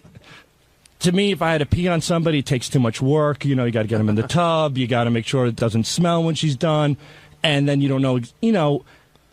M: To me, if I had to pee on somebody, it takes too much work. You got to get them in the tub. You got to make sure it doesn't smell when she's done. And then you don't know,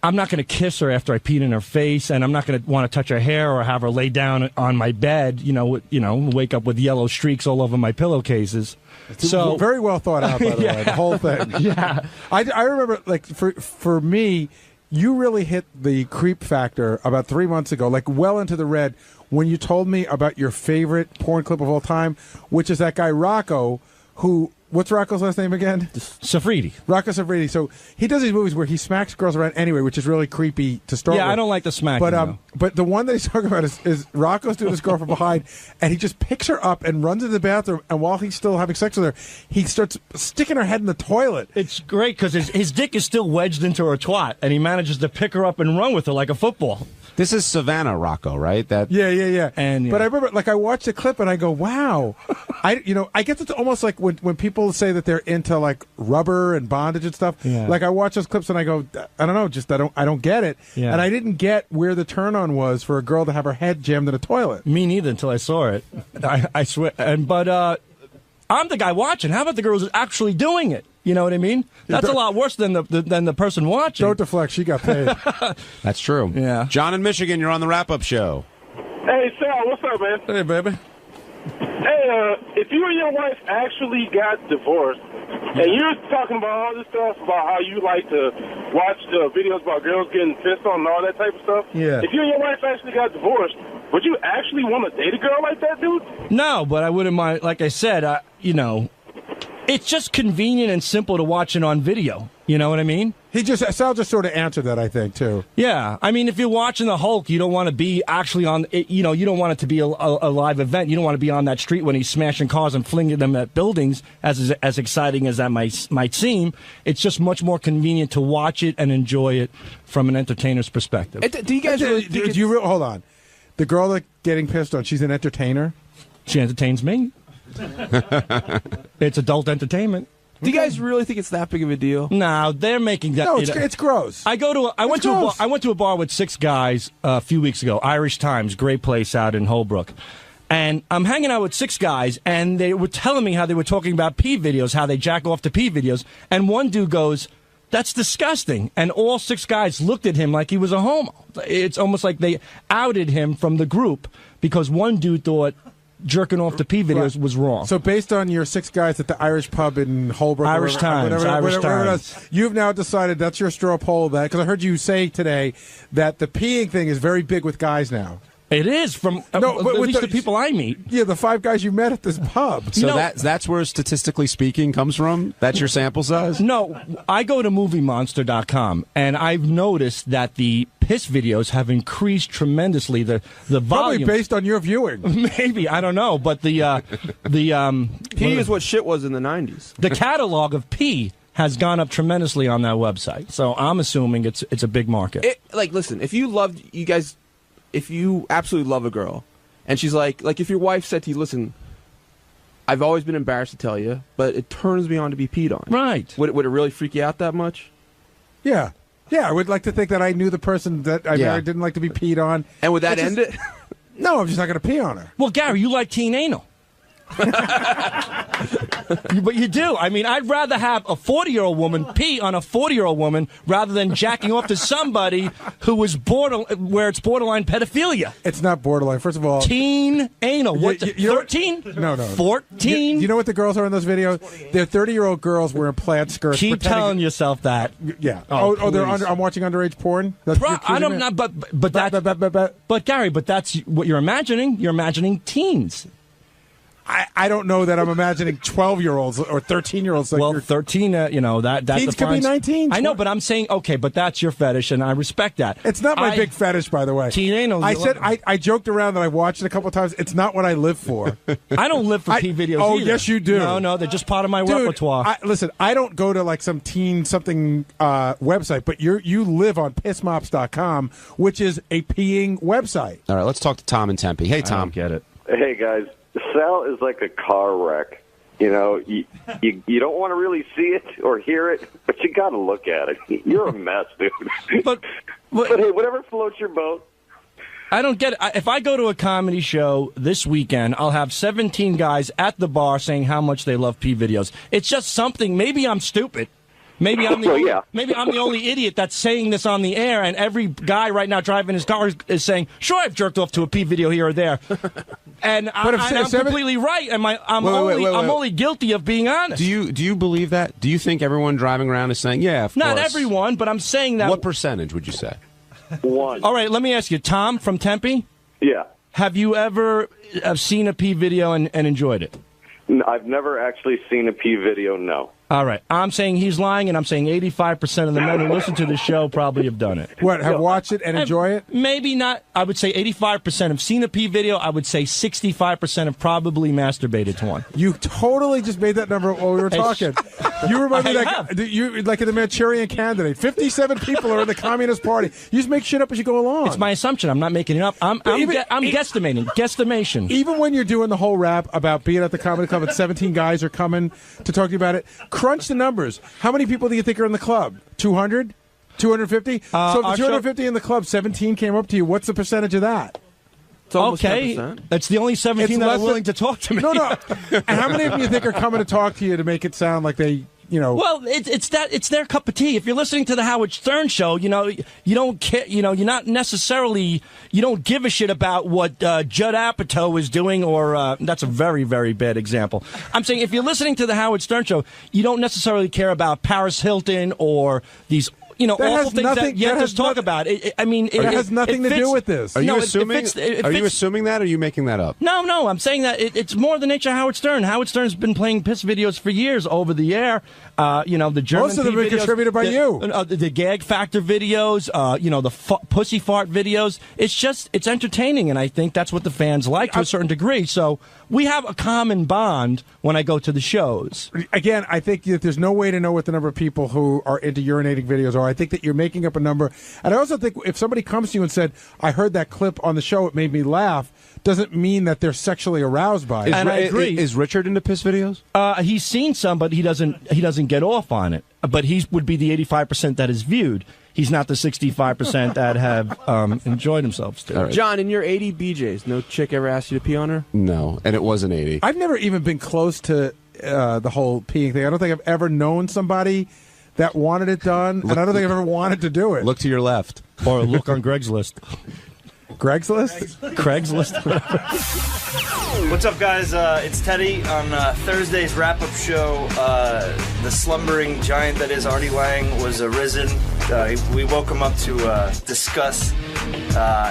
M: I'm not going to kiss her after I peed in her face, and I'm not going to want to touch her hair or have her lay down on my bed, wake up with yellow streaks all over my pillowcases.
C: So very well thought out, by the way, the whole thing.
M: Yeah.
C: I remember, like, for me, you really hit the creep factor about 3 months ago, like well into the red, when you told me about your favorite porn clip of all time, which is that guy Rocco, who, what's Rocco's last name again?
M: Safridi.
C: Rocco Safridi. So he does these movies where he smacks girls around anyway, which is really creepy to start with.
M: Yeah, I don't like the smacking.
C: But the one that he's talking about is Rocco's doing this girl from behind, and he just picks her up and runs into the bathroom, and while he's still having sex with her, he starts sticking her head in the toilet.
M: It's great because his dick is still wedged into her twat, and he manages to pick her up and run with her like a football.
Z: This is Savannah Rocco, right?
C: Yeah.
M: And
C: but I remember, like, I watched the clip and I go, "Wow!" I guess it's almost like when people say that they're into like rubber and bondage and stuff.
M: Yeah.
C: Like I watch those clips and I go, "I don't know, just I don't get it."
M: Yeah.
C: And I didn't get where the turn on was for a girl to have her head jammed in a toilet.
M: Me neither until I saw it. I swear. But I'm the guy watching. How about the girl who's actually doing it? You know what I mean? That's a lot worse than the person watching.
C: Don't deflect. She got paid.
Z: That's true.
M: Yeah.
Z: John in Michigan, you're on the wrap-up show.
N: Hey, Sal, what's up, man?
M: Hey, baby.
N: Hey, if you and your wife actually got divorced, and you're talking about all this stuff about how you like to watch videos about girls getting pissed on and all that type of stuff,
M: yeah.
N: If you and your wife actually got divorced, would you actually want to date a girl like that, dude?
M: No, but I wouldn't mind. Like I said, it's just convenient and simple to watch it on video. You know what I mean?
C: Sal just sort of answered that, I think, too.
M: Yeah. I mean, if you're watching the Hulk, you don't want to be actually on, you don't want it to be a live event. You don't want to be on that street when he's smashing cars and flinging them at buildings, as exciting as that might seem. It's just much more convenient to watch it and enjoy it from an entertainer's perspective.
J: Do you guys
C: hold on. The girl that's getting pissed on, she's an entertainer?
M: She entertains me. It's adult entertainment.
J: Do you guys really think it's that big of a deal?
M: No, they're making that.
C: No, it's gross.
M: I went to a bar with 6 guys a few weeks ago. Irish Times, great place out in Holbrook. And I'm hanging out with 6 guys, and they were telling me how they were talking about pee videos, how they jack off to pee videos. And one dude goes, "That's disgusting." And all 6 guys looked at him like he was a homo. It's almost like they outed him from the group because one dude thought jerking off to pee videos was wrong.
C: So based on your 6 guys at the Irish pub in Holbrook,
M: Irish Times,
C: you've now decided that's your straw poll that, because I heard you say today that the peeing thing is very big with guys now.
M: It is, from at least the people I meet.
C: Yeah, the 5 guys you met at this pub.
Z: So that's where statistically speaking comes from? That's your sample size?
M: No, I go to MovieMonster.com, and I've noticed that the piss videos have increased tremendously. The volume.
C: Probably based on your viewing.
M: Maybe, I don't know, but
J: pee is what shit was in the 90s.
M: The catalog of pee has gone up tremendously on that website. So I'm assuming it's a big market.
J: Listen, if you absolutely love a girl, and she's like if your wife said to you, "Listen, I've always been embarrassed to tell you, but it turns me on to be peed on."
M: Right.
J: Would it really freak you out that much?
C: Yeah. Yeah, I would like to think that I knew the person that I married didn't like to be peed on.
J: And would that end it?
C: No, I'm just not going to pee on her.
M: Well, Gary, you like teen anal. But you do. I mean, I'd rather have a 40-year-old woman pee on a 40-year-old woman rather than jacking off to somebody who was where it's borderline pedophilia.
C: It's not borderline. First of all,
M: teen anal. What? 13?
C: No.
M: 14?
C: You know what the girls are in those videos? They're 30-year-old girls wearing plaid skirts.
M: Keep telling yourself that.
C: Yeah.
M: Oh,
C: they're I'm watching underage porn.
M: I don't know, but Gary, but that's what you're imagining. You're imagining teens.
C: I don't know that I'm imagining 12-year-olds or 13-year-olds. Like
M: well, 13, that
C: teens could be
M: defines-
C: 19.
M: I know, but I'm saying, okay, but that's your fetish, and I respect that.
C: It's not my big fetish, by the way.
M: Teen anal.
C: I said I joked around that I watched it a couple of times. It's not what I live for.
M: I don't live for P videos
C: Oh,
M: either.
C: yes, you do.
M: No, they're just part of my
C: Dude,
M: repertoire.
C: listen, I don't go to like some teen something website, but you live on pissmops.com, which is a peeing website.
Z: All right, let's talk to Tom in Tempe. Hey, Tom.
K: Get it.
D: Hey, guys. Sal is like a car wreck. You know, you don't want to really see it or hear it, but you got to look at it. You're a mess, dude.
M: But
D: hey, whatever floats your boat.
M: I don't get it. If I go to a comedy show this weekend, I'll have 17 guys at the bar saying how much they love P videos. It's just something. Maybe I'm stupid. Maybe I'm the only idiot that's saying this on the air, and every guy right now driving his car is saying, "Sure, I've jerked off to a P video here or there," and I'm completely right. And I'm only guilty of being honest.
Z: Do you believe that? Do you think everyone driving around is saying, "Yeah, of
M: Not
Z: course"?
M: everyone, but I'm saying that.
Z: What percentage would you say?
D: 1.
M: All right, let me ask you, Tom from Tempe.
D: Yeah.
M: Have you ever seen a P video and enjoyed it?
D: I've never actually seen a P video, no.
M: All right. I'm saying he's lying, and I'm saying 85% of the men who listen to the show probably have done it.
C: What, have watched it and enjoy it?
M: Maybe not. I would say 85% have seen a P video. I would say 65% have probably masturbated to one.
C: You totally just made that number while we were talking. You remind me you like in the Manchurian Candidate. 57 people are in the Communist Party. You just make shit up as you go along.
M: It's my assumption. I'm not making it up. I'm guesstimating. Guesstimation.
C: Even when you're doing the whole rap about being at the comedy club and 17 guys are coming to talk to you about it, crunch the numbers. How many people do you think are in the club? 200? 250? So if the 250 in the club, 17 came up to you, what's the percentage of that?
J: It's almost
M: okay,
J: 10%.
M: That's the only 17 that are willing to talk to me.
C: No. And how many of them you think are coming to talk to you to make it sound like they, you know?
M: Well, it's their cup of tea. If you're listening to the Howard Stern show, you don't care. You're not necessarily. You don't give a shit about what Judd Apatow is doing, or that's a very, very bad example. I'm saying if you're listening to the Howard Stern show, you don't necessarily care about Paris Hilton or these. Awful things that you have to talk about. It
C: has nothing to do with this.
Z: Are you assuming? Are you assuming that, or are you making that up?
M: No. I'm saying that it's more the nature of Howard Stern. Howard Stern's been playing piss videos for years over the air. The German
C: most of them are contributed by you.
M: The gag factor videos. The pussy fart videos. It's entertaining, and I think that's what the fans like to a certain degree. So we have a common bond when I go to the shows.
C: Again, I think that there's no way to know what the number of people who are into urinating videos are. I think that you're making up a number. And I also think if somebody comes to you and said, I heard that clip on the show, it made me laugh, doesn't mean that they're sexually aroused by it.
M: And I agree.
Z: Is Richard into piss videos?
M: He's seen some, but he doesn't get off on it. But he would be the 85% that is viewed. He's not the 65% that have enjoyed themselves.
Z: Right.
J: John, in your 80 BJs, no chick ever asked you to pee on her?
Z: No, and it was an 80.
C: I've never even been close to the whole peeing thing. I don't think I've ever known somebody that wanted it done, and I don't think I've ever wanted to do it.
Z: Look to your left.
M: Or look on Greg's list.
C: Greg's list?
M: Craigslist?
E: What's up, guys? It's Teddy on Thursday's wrap-up show. The slumbering giant that is Artie Lang was arisen. We woke him up to discuss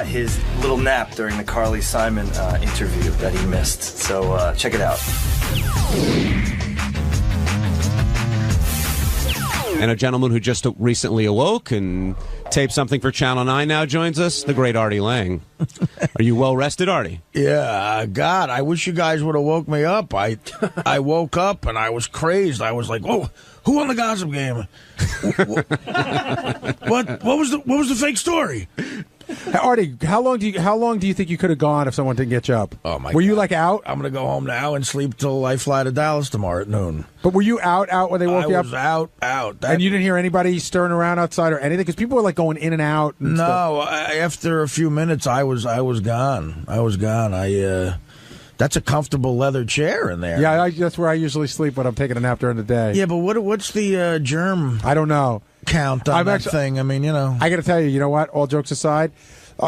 E: his little nap during the Carly Simon interview that he missed. So check it out.
Z: And a gentleman who just recently awoke and taped something for Channel 9 now joins us, the great Artie Lang. Are you well rested, Artie?
G: Yeah, God, I wish you guys would have woke me up. I woke up and I was crazed. I was like, whoa, who won the gossip game? What was the fake story?
C: Artie, how long do you think you could have gone if someone didn't get you up?
G: Oh my!
C: Were you like out?
G: I'm gonna go home now and sleep till I fly to Dallas tomorrow at noon.
C: But were you out when they woke you up?
G: I was out.
C: And you didn't hear anybody stirring around outside or anything? Because people were like going in and out. And
G: no, after a few minutes, I was gone. That's a comfortable leather chair in there.
C: Yeah, that's where I usually sleep when I'm taking a nap during the day.
G: Yeah, but what's the germ?
C: I don't know.
G: Count on that thing. I mean,
C: I got to tell you, you know what? All jokes aside,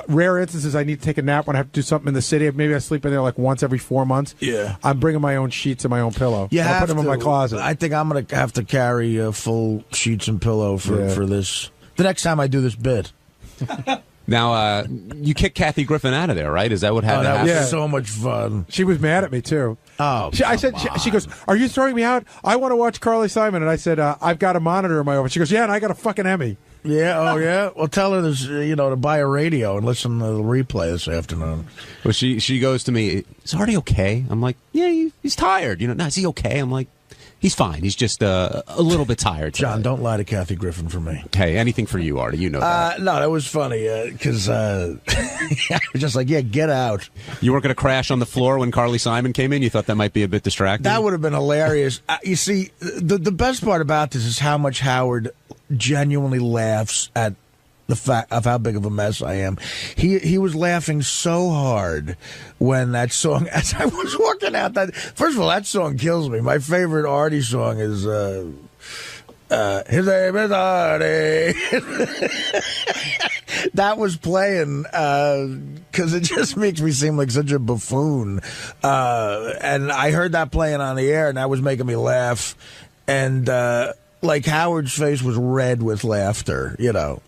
C: rare instances I need to take a nap when I have to do something in the city. Maybe I sleep in there like once every 4 months.
G: Yeah.
C: I'm bringing my own sheets and my own pillow.
G: Yeah,
C: I'll put them in my closet.
G: I think I'm going to have to carry full sheets and pillow for this. The next time I do this bit.
Z: Now, you kicked Kathy Griffin out of there, right? Is that what happened?
G: That was so much fun.
C: She was mad at me too.
G: Oh,
C: I said, she goes, "Are you throwing me out? I want to watch Carly Simon." And I said, "I've got a monitor in my office." She goes, "Yeah, and I got a fucking Emmy."
G: Yeah, oh yeah. Well, tell her this, to buy a radio and listen to the replay this afternoon.
Z: Well, she goes to me, "Is Artie okay?" I'm like, "Yeah, he's tired." No, is he okay? I'm like, "He's fine. He's just a little bit tired."
G: John, don't lie to Kathy Griffin for me.
Z: Hey, anything for you, Artie. You know that.
G: No, that was funny because I was just like, "Yeah, get out."
Z: You weren't going to crash on the floor when Carly Simon came in? You thought that might be a bit distracting?
G: That would have been hilarious. You see, the best part about this is how much Howard genuinely laughs at the fact of how big of a mess I am. He was laughing so hard when that song, as I was walking out, first of all, that song kills me. My favorite Artie song is His Name is Artie. That was playing because it just makes me seem like such a buffoon. And I heard that playing on the air, and that was making me laugh. And like Howard's face was red with laughter, but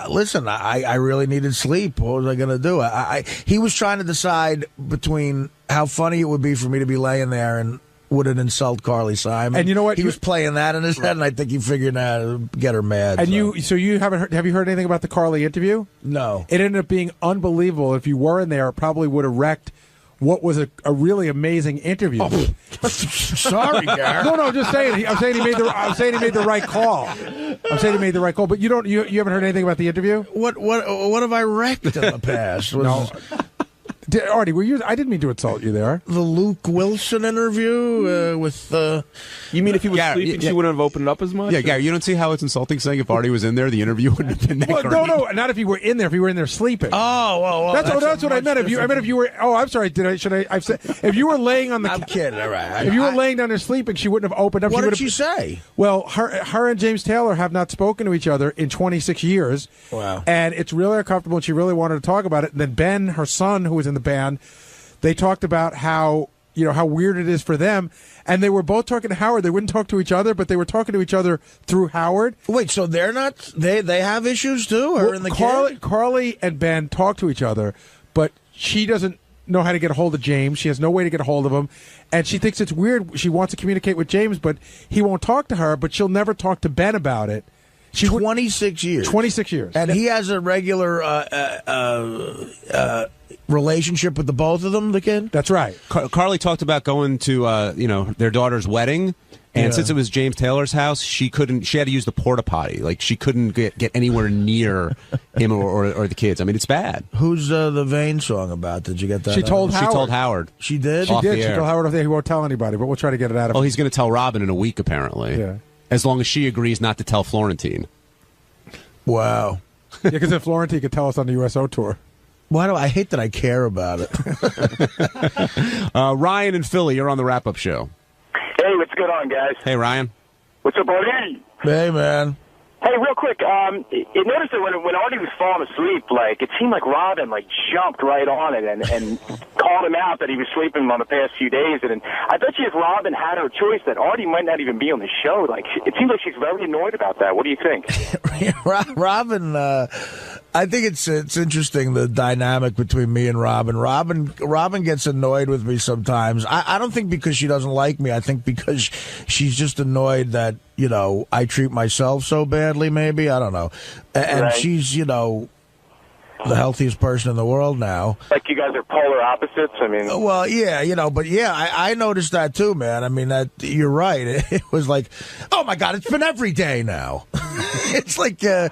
G: listen. I really needed sleep. What was I going to do? He was trying to decide between how funny it would be for me to be laying there and would it insult Carly Simon.
C: And you know what?
G: He was playing that in his head, and I think he figured out to get her mad.
C: And you have you heard anything about the Carly interview?
G: No.
C: It ended up being unbelievable. If you were in there, it probably would have wrecked what was a really amazing interview.
G: Sorry, Gary.
C: No, just saying. I'm saying he made the right call. I'm saying he made the right call. But you haven't heard anything about the interview?
G: What have I wrecked in the past?
C: No. Artie, I didn't mean to insult you there.
G: The Luke Wilson interview with.
J: You mean if he was sleeping, she wouldn't have opened up as much?
Z: Yeah, Gary, you don't see how it's insulting saying if Artie was in there, the interview wouldn't have been that great.
C: No, not if he were in there. If he were in there sleeping.
G: Oh, well,
C: that's what I meant. If you were. Oh, I'm sorry. I've said if you were laying on the.
G: I'm kidding. All right.
C: If you were laying down there sleeping, she wouldn't have opened up.
G: What did she say?
C: Well, her and James Taylor have not spoken to each other in 26 years.
G: Wow.
C: And it's really uncomfortable, and she really wanted to talk about it. And then Ben, her son, who was in the band, they talked about how weird it is for them, and they were both talking to Howard. They wouldn't talk to each other, but they were talking to each other through Howard.
G: Wait, so they're not? They have issues too? Her and the kid?
C: Carly and Ben talk to each other, but she doesn't know how to get a hold of James. She has no way to get a hold of him, and she thinks it's weird. She wants to communicate with James, but he won't talk to her. But she'll never talk to Ben about it.
G: 26 years.
C: 26 years.
G: And he has a regular relationship with the both of them, the kid?
C: That's right.
Z: Carly talked about going to their daughter's wedding, and since it was James Taylor's house, she had to use the porta potty. Like, she couldn't get anywhere near him or the kids. I mean, it's bad.
G: Who's the Vane song about? Did you get that?
C: She told
Z: Howard.
G: She did?
C: She did. She told Howard off there. He won't tell anybody, but we'll try to get it out of him.
Z: Oh, he's going to tell Robin in a week, apparently.
C: Yeah.
Z: As long as she agrees not to tell Florentine.
G: Wow.
C: Yeah, because then Florentine could tell us on the USO tour.
G: Why do I hate that I care about it?
Z: Ryan in Philly, you're on the wrap-up show.
F: Hey, what's going on, guys?
Z: Hey, Ryan.
F: What's up, Artie?
G: Hey, man.
F: Hey, real quick, you noticed that when Artie was falling asleep, it seemed like Robin, jumped right on it and called him out that he was sleeping on the past few days. And I bet you if Robin had her choice, that Artie might not even be on the show. It seems like she's very annoyed about that. What do you think?
G: Robin, I think it's interesting, the dynamic between me and Robin. Robin gets annoyed with me sometimes. I don't think because she doesn't like me. I think because she's just annoyed that, I treat myself so badly, maybe. I don't know. And
F: right.
G: She's, the healthiest person in the world now.
F: Like you guys are polar opposites? I mean...
G: Well, yeah, but yeah, I noticed that too, man. I mean, you're right. It was like, oh my God, it's been every day now. It's like a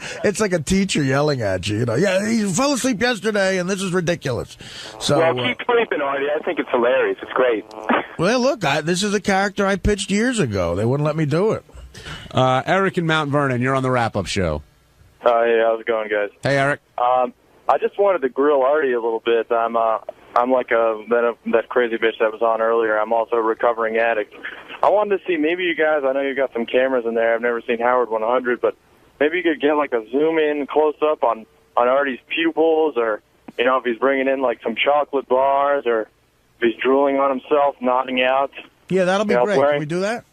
G: teacher yelling at you, Yeah, he fell asleep yesterday, and this is ridiculous. So,
F: well, keep sleeping, Artie. I think it's hilarious. It's great.
G: Well, look, this is a character I pitched years ago. They wouldn't let me do it.
Z: Eric in Mount Vernon, you're on the wrap-up show.
Q: Hey, how's it going, guys?
Z: Hey, Eric.
Q: I just wanted to grill Artie a little bit. I'm like that crazy bitch that was on earlier. I'm also a recovering addict. I wanted to see maybe you guys, I know you got some cameras in there. I've never seen Howard 100, but maybe you could get a zoom in close up on Artie's pupils, or if he's bringing in some chocolate bars, or if he's drooling on himself, nodding out.
G: Yeah, that'll be great. Can we do that?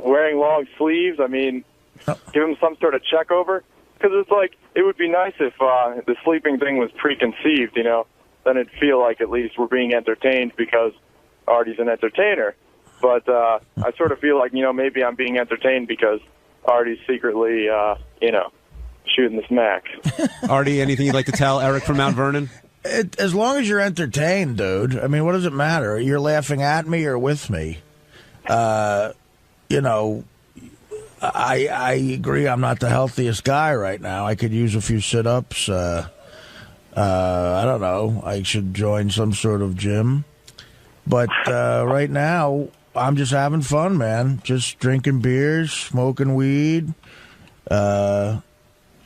Q: Wearing long sleeves. I mean, give him some sort of check over? Because it's like, it would be nice if the sleeping thing was preconceived, you know? Then it'd feel like at least we're being entertained because Artie's an entertainer. But I sort of feel like, you know, maybe I'm being entertained because Artie's secretly, you know, shooting the smack.
Z: Artie, anything you'd like to tell Eric from Mount Vernon?
G: As long as you're entertained, dude. I mean, what does it matter? You're laughing at me or with me. You know, I agree I'm not the healthiest guy right now. I could use a few sit-ups. I don't know. I should join some sort of gym. But right now, I'm just having fun, man. Just drinking beers, smoking weed,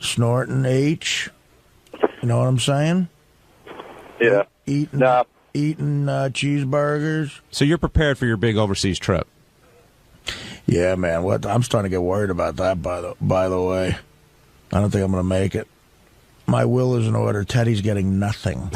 G: snorting H. You know what I'm saying?
Q: Yeah.
G: Eating cheeseburgers.
Z: So you're prepared for your big overseas trip?
G: Yeah, man. What? I'm starting to get worried about that. By the way, I don't think I'm going to make it. My will is in order. Teddy's getting nothing.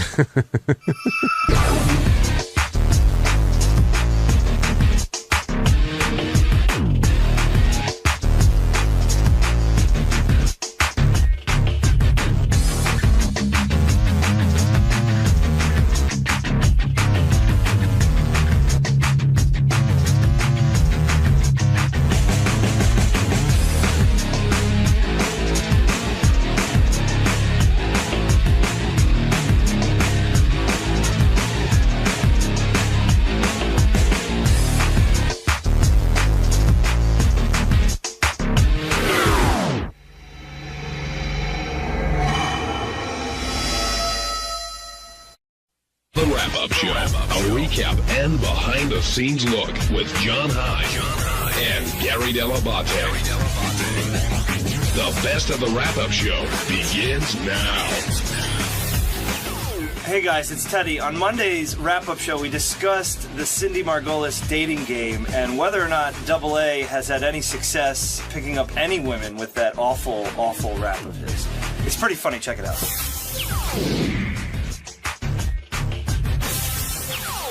P: The Wrap-Up Show. A recap and behind-the-scenes look with John High and Gary Dell'Abate. The best of the Wrap-Up Show begins now.
E: Hey guys, it's Teddy. On Monday's wrap-up show, we discussed the Cindy Margolis dating game and whether or not Double A has had any success picking up any women with that awful, awful rap of his. It's pretty funny. Check it out.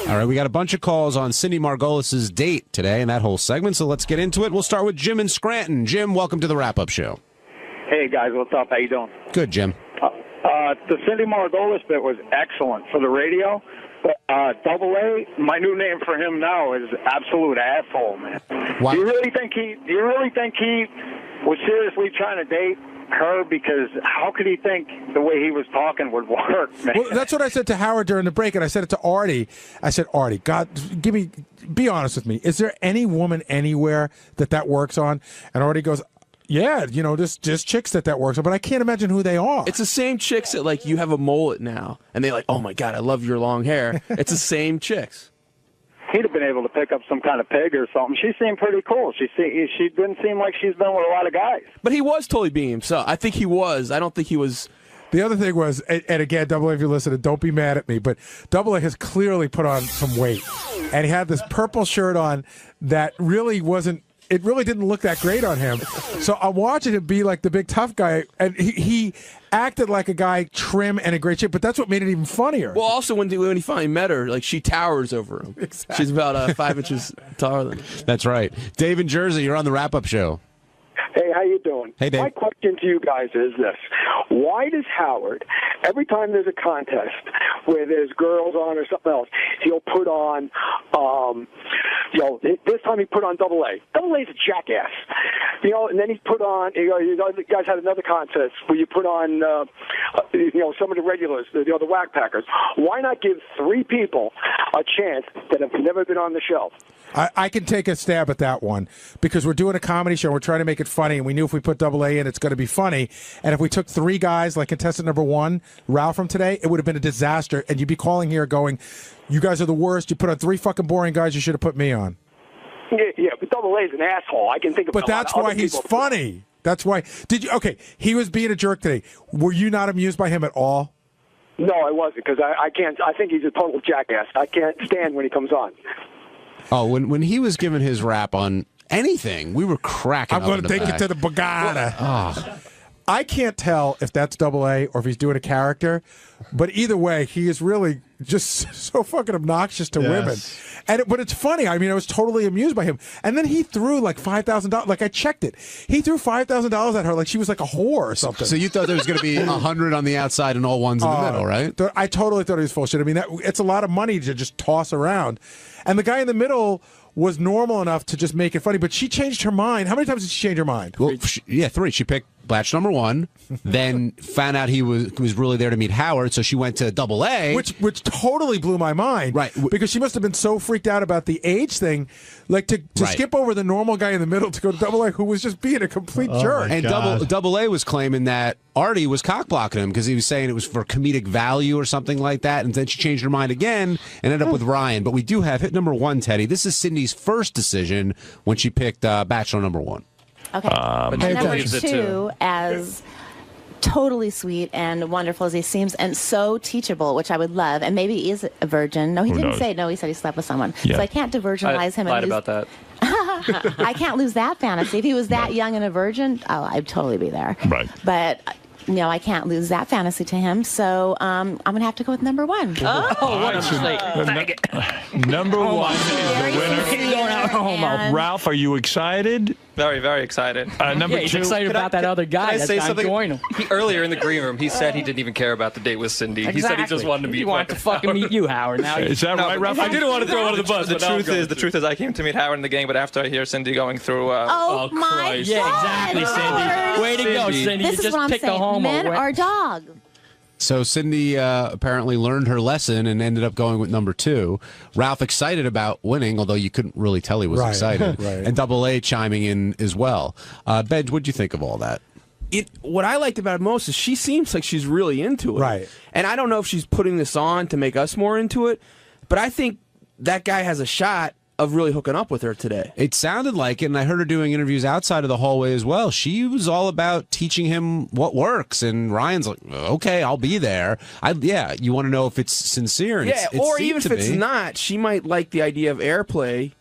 Z: All right, we got a bunch of calls on Cindy Margolis' date today and that whole segment, so let's get into it. We'll start with Jim in Scranton. Jim, welcome to the wrap-up show.
R: Hey, guys, what's up? How you doing?
Z: Good, Jim.
R: The Cindy Margolis bit was excellent for the radio, but Double A, my new name for him now is absolute asshole, man.
Z: Why?
R: Do you really think he was seriously trying to date her? Because how could he think the way he was talking would work, man?
C: Well, that's what I said to Howard during the break, and I said it to Artie. I said, Artie, God, be honest with me. Is there any woman anywhere that works on? And Artie goes, yeah, you know, just chicks that works on, but I can't imagine who they are.
J: It's the same chicks that, like, you have a mullet now, and they're like, oh, my God, I love your long hair. It's the same chicks.
R: He'd have been able to pick up some kind of pig or something. She seemed pretty cool. She didn't seem like she's been with a lot of guys.
J: But he was totally being himself. I think he was. I don't think he was.
C: The other thing was, and again, Double A, if you listen, don't be mad at me, but Double A has clearly put on some weight. And he had this purple shirt on that really wasn't, it really didn't look that great on him. So I'm watching him be like the big tough guy, and he acted like a guy trim and in great shape, but that's what made it even funnier.
J: Well, also, when he finally met her, like, she towers over him.
C: Exactly.
J: She's about 5 inches taller than him.
Z: That's right. Dave in Jersey, you're on the wrap-up show.
T: Hey, how you doing?
Z: Hey, Dave.
T: My question to you guys is this. Why does Howard, every time there's a contest where there's girls on or something else, he'll put on, this time he put on Double A. Double A's a jackass. And then he put on, you guys had another contest where you put on, some of the regulars, the whack packers. Why not give 3 people a chance that have never been on the show?
C: I can take a stab at that one because we're doing a comedy show. We're trying to make it funny, and we knew if we put Double A in, it's going to be funny. And if we took 3 guys, like contestant number 1, Ralph from today, it would have been a disaster. And you'd be calling here going, you guys are the worst. You put on 3 fucking boring guys. You should have put me on.
T: Yeah, but Double A's an asshole. I can think of.
C: But that's why he's funny. That's why. Okay, he was being a jerk today. Were you not amused by him at all?
T: No, I wasn't because I can't. I think he's a total jackass. I can't stand when he comes on.
Z: Oh, when he was giving his rap on anything, we were cracking up.
C: I'm going to take you to the Bagada. I can't tell if that's Double A or if he's doing a character, but either way, he is really just so fucking obnoxious to women. But it's funny. I mean, I was totally amused by him. And then he threw like $5,000. Like I checked it, he threw $5,000 at her like she was like a whore or something.
Z: So you thought there was going to be 100 on the outside and all ones in the middle, right?
C: I totally thought he was full shit. I mean, it's a lot of money to just toss around. And the guy in the middle was normal enough to just make it funny, but she changed her mind. How many times did she change her mind?
Z: Well, 3. She picked batch number 1, then found out he was really there to meet Howard, so she went to Double A,
C: which totally blew my mind, right? Because she must have been so freaked out about the age thing, like to skip over the normal guy in the middle to go to Double A, who was just being a complete jerk.
Z: And Double A was claiming that Artie was cockblocking him because he was saying it was for comedic value or something like that, and then she changed her mind again and ended up with Ryan. But we do have hit number 1, Teddy. This is Cindy's first decision when she picked Bachelor number 1.
A: Okay. Number 2, as totally sweet and wonderful as he seems, and so teachable, which I would love. And maybe he is a virgin. No, he didn't say. No, he said he slept with someone.
S: Yeah.
A: So I can't diversionalize him.
S: Lied about that.
A: I can't lose that fantasy. If he was that young and a virgin, I'd totally be there.
S: Right.
A: But no, I can't lose that fantasy to him. So I'm going to have to go with number 1.
S: What a mistake. Number 1 is the winner. Ralph, are you excited?
U: Very, very excited.
S: Number 2.
H: He's excited about that other guy.
U: Can I say something?
H: Join him.
U: Earlier in the green room, he said he didn't even care about the date with Cindy.
H: Exactly.
U: He said he just wanted to meet.
H: He wanted to fucking meet you, Howard. Now
S: is that right, Ralph?
U: I didn't want to throw one of the bus.
S: but
U: The truth is, I came to meet Howard in the gang, but after I hear Cindy going through,
A: oh my
U: Christ.
H: Yeah, exactly, Cindy. Way to go, Cindy.
A: This
H: You
A: is
H: just
A: what I'm
H: picked a
A: saying.
H: homo.
A: Men or dog?
Z: So Cindy apparently learned her lesson and ended up going with number 2. Ralph excited about winning, although you couldn't really tell he was excited.
C: Right.
Z: And Double A chiming in as well. Benj, what'd you think of all that?
J: What I liked about it most is she seems like she's really into it.
C: Right.
J: And I don't know if she's putting this on to make us more into it, but I think that guy has a shot of really hooking up with her today.
Z: It sounded like it, and I heard her doing interviews outside of the hallway as well. She was all about teaching him what works, and Ryan's like, okay, I'll be there. You want to know if it's sincere. And
J: or even if it's not, she might like the idea of airplay,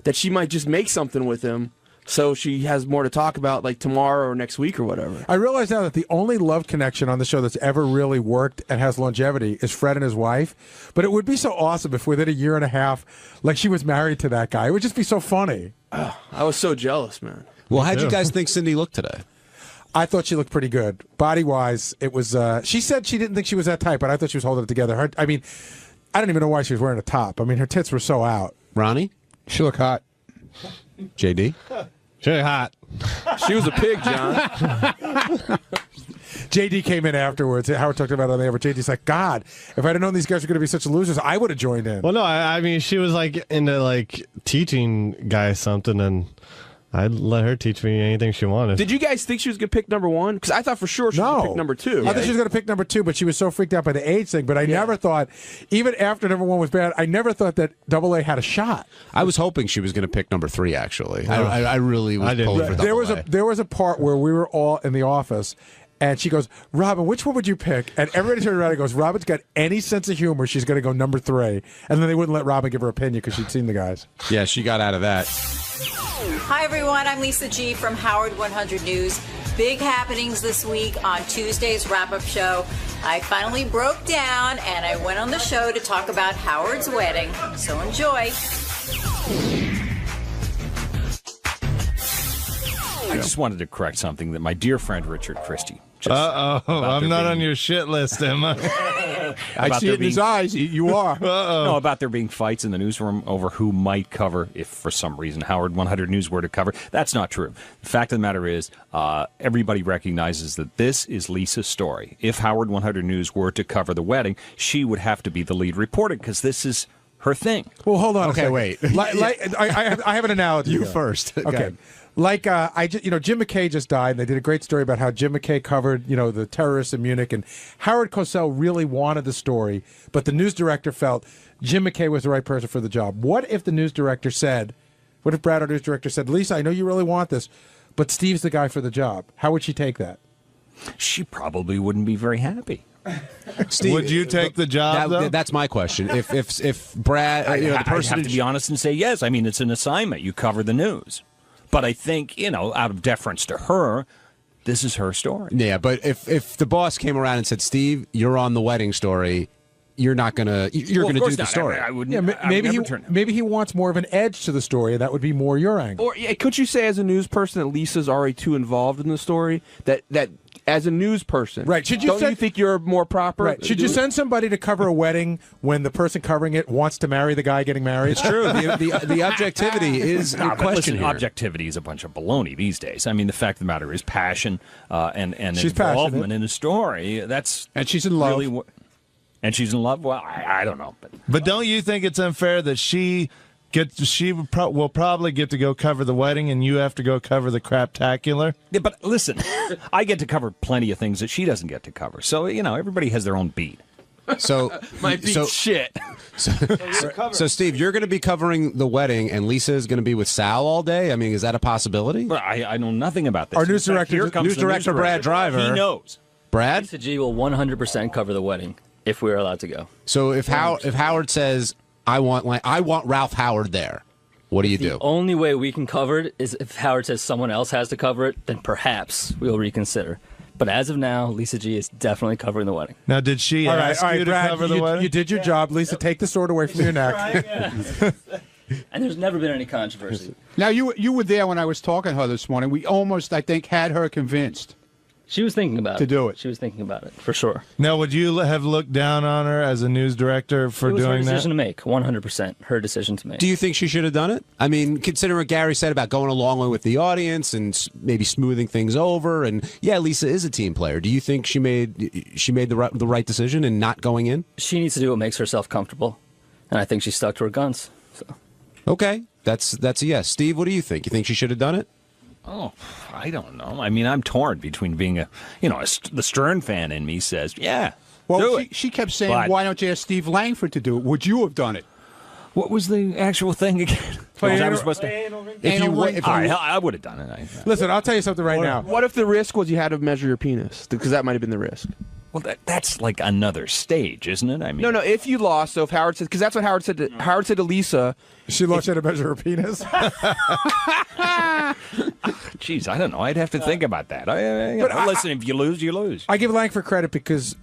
J: that she might just make something with him, so she has more to talk about like tomorrow or next week or whatever.
C: I realize now that the only love connection on the show that's ever really worked and has longevity is Fred and his wife. But it would be so awesome if within a year and a half, like she was married to that guy. It would just be so funny.
J: I was so jealous, man.
Z: Well, how'd you guys think Cindy looked today?
C: I thought she looked pretty good. Body-wise, it was... she said she didn't think she was that type, but I thought she was holding it together. I mean, I don't even know why she was wearing a top. I mean, her tits were so out.
Z: Ronnie?
V: She looked hot.
Z: JD?
V: She looked hot.
J: She was a pig, John.
C: JD came in afterwards. Howard talked about it on the air, but JD's like, God, if I'd have known these guys were going to be such losers, I would have joined in.
V: Well, no, I mean, she was like into like teaching guys something, and I'd let her teach me anything she wanted.
J: Did you guys think she was going to pick number 1? Because I thought for sure she was going to pick number 2.
C: I thought she was going to pick number 2, but she was so freaked out by the age thing. But I never thought, even after number 1 was bad, I never thought that Double A had a shot.
Z: I was hoping she was going to pick number 3, actually. I really was pulling for
C: there
Z: Double A.
C: There was a part where we were all in the office, and she goes, Robin, which one would you pick? And everybody turned around and goes, Robin's got any sense of humor, she's going to go number 3. And then they wouldn't let Robin give her opinion because she'd seen the guys.
Z: Yeah, she got out of that.
X: Hi, everyone. I'm Lisa G. from Howard 100 News. Big happenings this week on Tuesday's wrap-up show. I finally broke down, and I went on the show to talk about Howard's wedding. So enjoy.
Y: I just wanted to correct something that my dear friend Richard Christie.
V: I'm not on your shit list, am I?
C: I see it in his eyes. You are.
Y: No, about there being fights in the newsroom over who might cover if, for some reason, Howard 100 News were to cover. That's not true. The fact of the matter is, everybody recognizes that this is Lisa's story. If Howard 100 News were to cover the wedding, she would have to be the lead reporter because this is her thing.
C: Well, hold on.
Z: Okay, wait.
C: I have an analogy.
Z: You
C: here.
Z: first.
C: Okay. Like Jim McKay just died, and they did a great story about how Jim McKay covered, the terrorists in Munich, and Howard Cosell really wanted the story, but the news director felt Jim McKay was the right person for the job. What if the news director said, Brad, our news director, said, Lisa, I know you really want this, but Steve's the guy for the job? How would she take that?
Y: She probably wouldn't be very happy.
V: Steve, would you take the job?
Z: That's my question. If Brad,
Y: the person have to be honest and say yes. I mean, it's an assignment. You cover the news. But I think, out of deference to her, This is her story.
Z: Yeah, but if the boss came around and said, "Steve, you're on the wedding story," you're not gonna do the story.
Y: I wouldn't.
C: Yeah, maybe he wants more of an edge to the story. That would be more your angle.
J: Or could you say, as a news person, that Lisa's already too involved in the story? That as a news person,
C: right?
J: Don't you think you're more proper?
C: Right. Should you send somebody to cover a wedding when the person covering it wants to marry the guy getting married?
Z: It's true. The objectivity is in question here.
Y: Objectivity is a bunch of baloney these days. I mean, the fact of the matter is passion and
C: she's
Y: involvement
C: passionate
Y: in a story.
B: And she's in love.
Y: Really, and she's in love. Well, I don't know,
B: but don't you think it's unfair that she will probably get to go cover the wedding, and you have to go cover the craptacular?
Y: Yeah, but listen, I get to cover plenty of things that she doesn't get to cover. So everybody has their own beat.
Z: So
J: my beat shit.
Z: So Steve, you're going to be covering the wedding, and Lisa is going to be with Sal all day. I mean, is that a possibility?
Y: Well, I know nothing about this.
C: Our news director,
Z: Brad Driver.
Y: He knows.
Z: Brad?
I: Lisa G will 100% cover the wedding if we're allowed to go.
Z: So if Howard says, I want Ralph Howard there, what do you do?
I: The only way we can cover it is if Howard says someone else has to cover it, then perhaps we'll reconsider. But as of now, Lisa G is definitely covering the wedding.
B: Now, did she ask you to
C: Brad,
B: cover the wedding?
C: You did your job. Lisa, take the sword away from your neck.
I: And there's never been any controversy.
L: Now, you were there when I was talking to her this morning. We almost, I think, had her convinced.
I: She was thinking about
L: to do it.
I: She was thinking about it, for sure.
B: Now, would you have looked down on her as a news director for doing that?
I: It was her decision to make, 100%. Her decision to make.
Z: Do you think she should have done it? I mean, considering what Gary said about going along with the audience and maybe smoothing things over, and yeah, Lisa is a team player. Do you think she made the right decision in not going in?
I: She needs to do what makes herself comfortable, and I think she stuck to her guns. So.
Z: Okay, that's a yes. Steve, what do you think? You think she should have done it?
Y: Oh, I don't know. I mean, I'm torn between being the Stern fan in me says, yeah,
L: well, she kept saying,
Y: but
L: why don't you ask Steve Langford to do it? Would you have done it?
Y: What was the actual thing again? I was supposed to. I would have done it.
C: Listen, I'll tell you something right now.
J: What if the risk was you had to measure your penis? Because that might have been the risk.
Y: Well, that's like another stage, isn't it? I mean,
J: no. If you lost, so if Howard said, because that's what Howard said to Lisa.
C: She lost you to measure her penis.
Y: Jeez, I don't know. I'd have to think about that. Listen, if you lose, you lose.
C: I give Langford credit because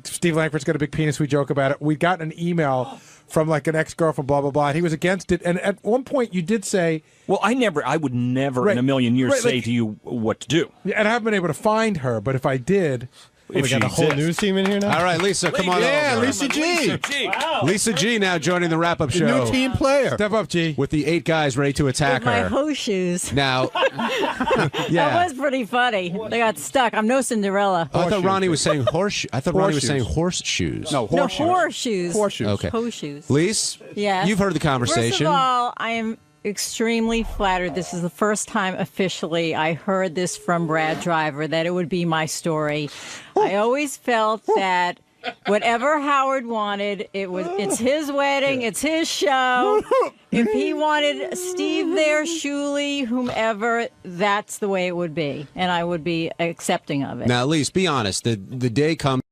C: Steve Langford's got a big penis. We joke about it. We got an email from like an ex-girlfriend, blah blah blah, and he was against it. And at one point, you did say,
Y: "Well, I would never in a million years say to you what to do."
C: And I haven't been able to find her, but if I did.
B: We got a whole news team in here now?
Z: All right, Lisa, come on over.
L: Lisa G.
Y: Wow.
Z: Lisa G now joining the wrap-up show.
L: New team player.
C: Step up, G.
Z: With the 8 guys ready to attack
N: With my
Z: her.
N: horseshoes.
Z: Now,
N: That was pretty funny. They got stuck. I'm no Cinderella.
Z: I thought Ronnie was saying Ronnie was saying horseshoes.
L: No, horseshoes.
N: No, horseshoes.
L: Horseshoes.
Z: Okay.
N: Horseshoes.
Z: Lise,
N: yes.
Z: You've heard the conversation.
N: First of all, I am extremely flattered. This is the first time officially I heard this from Brad Driver, that it would be my story. I always felt that whatever Howard wanted, it's his wedding, it's his show. If he wanted Steve there, Shuley, whomever, that's the way it would be, and I would be accepting of it.
Z: Now, Lise, be honest. The day comes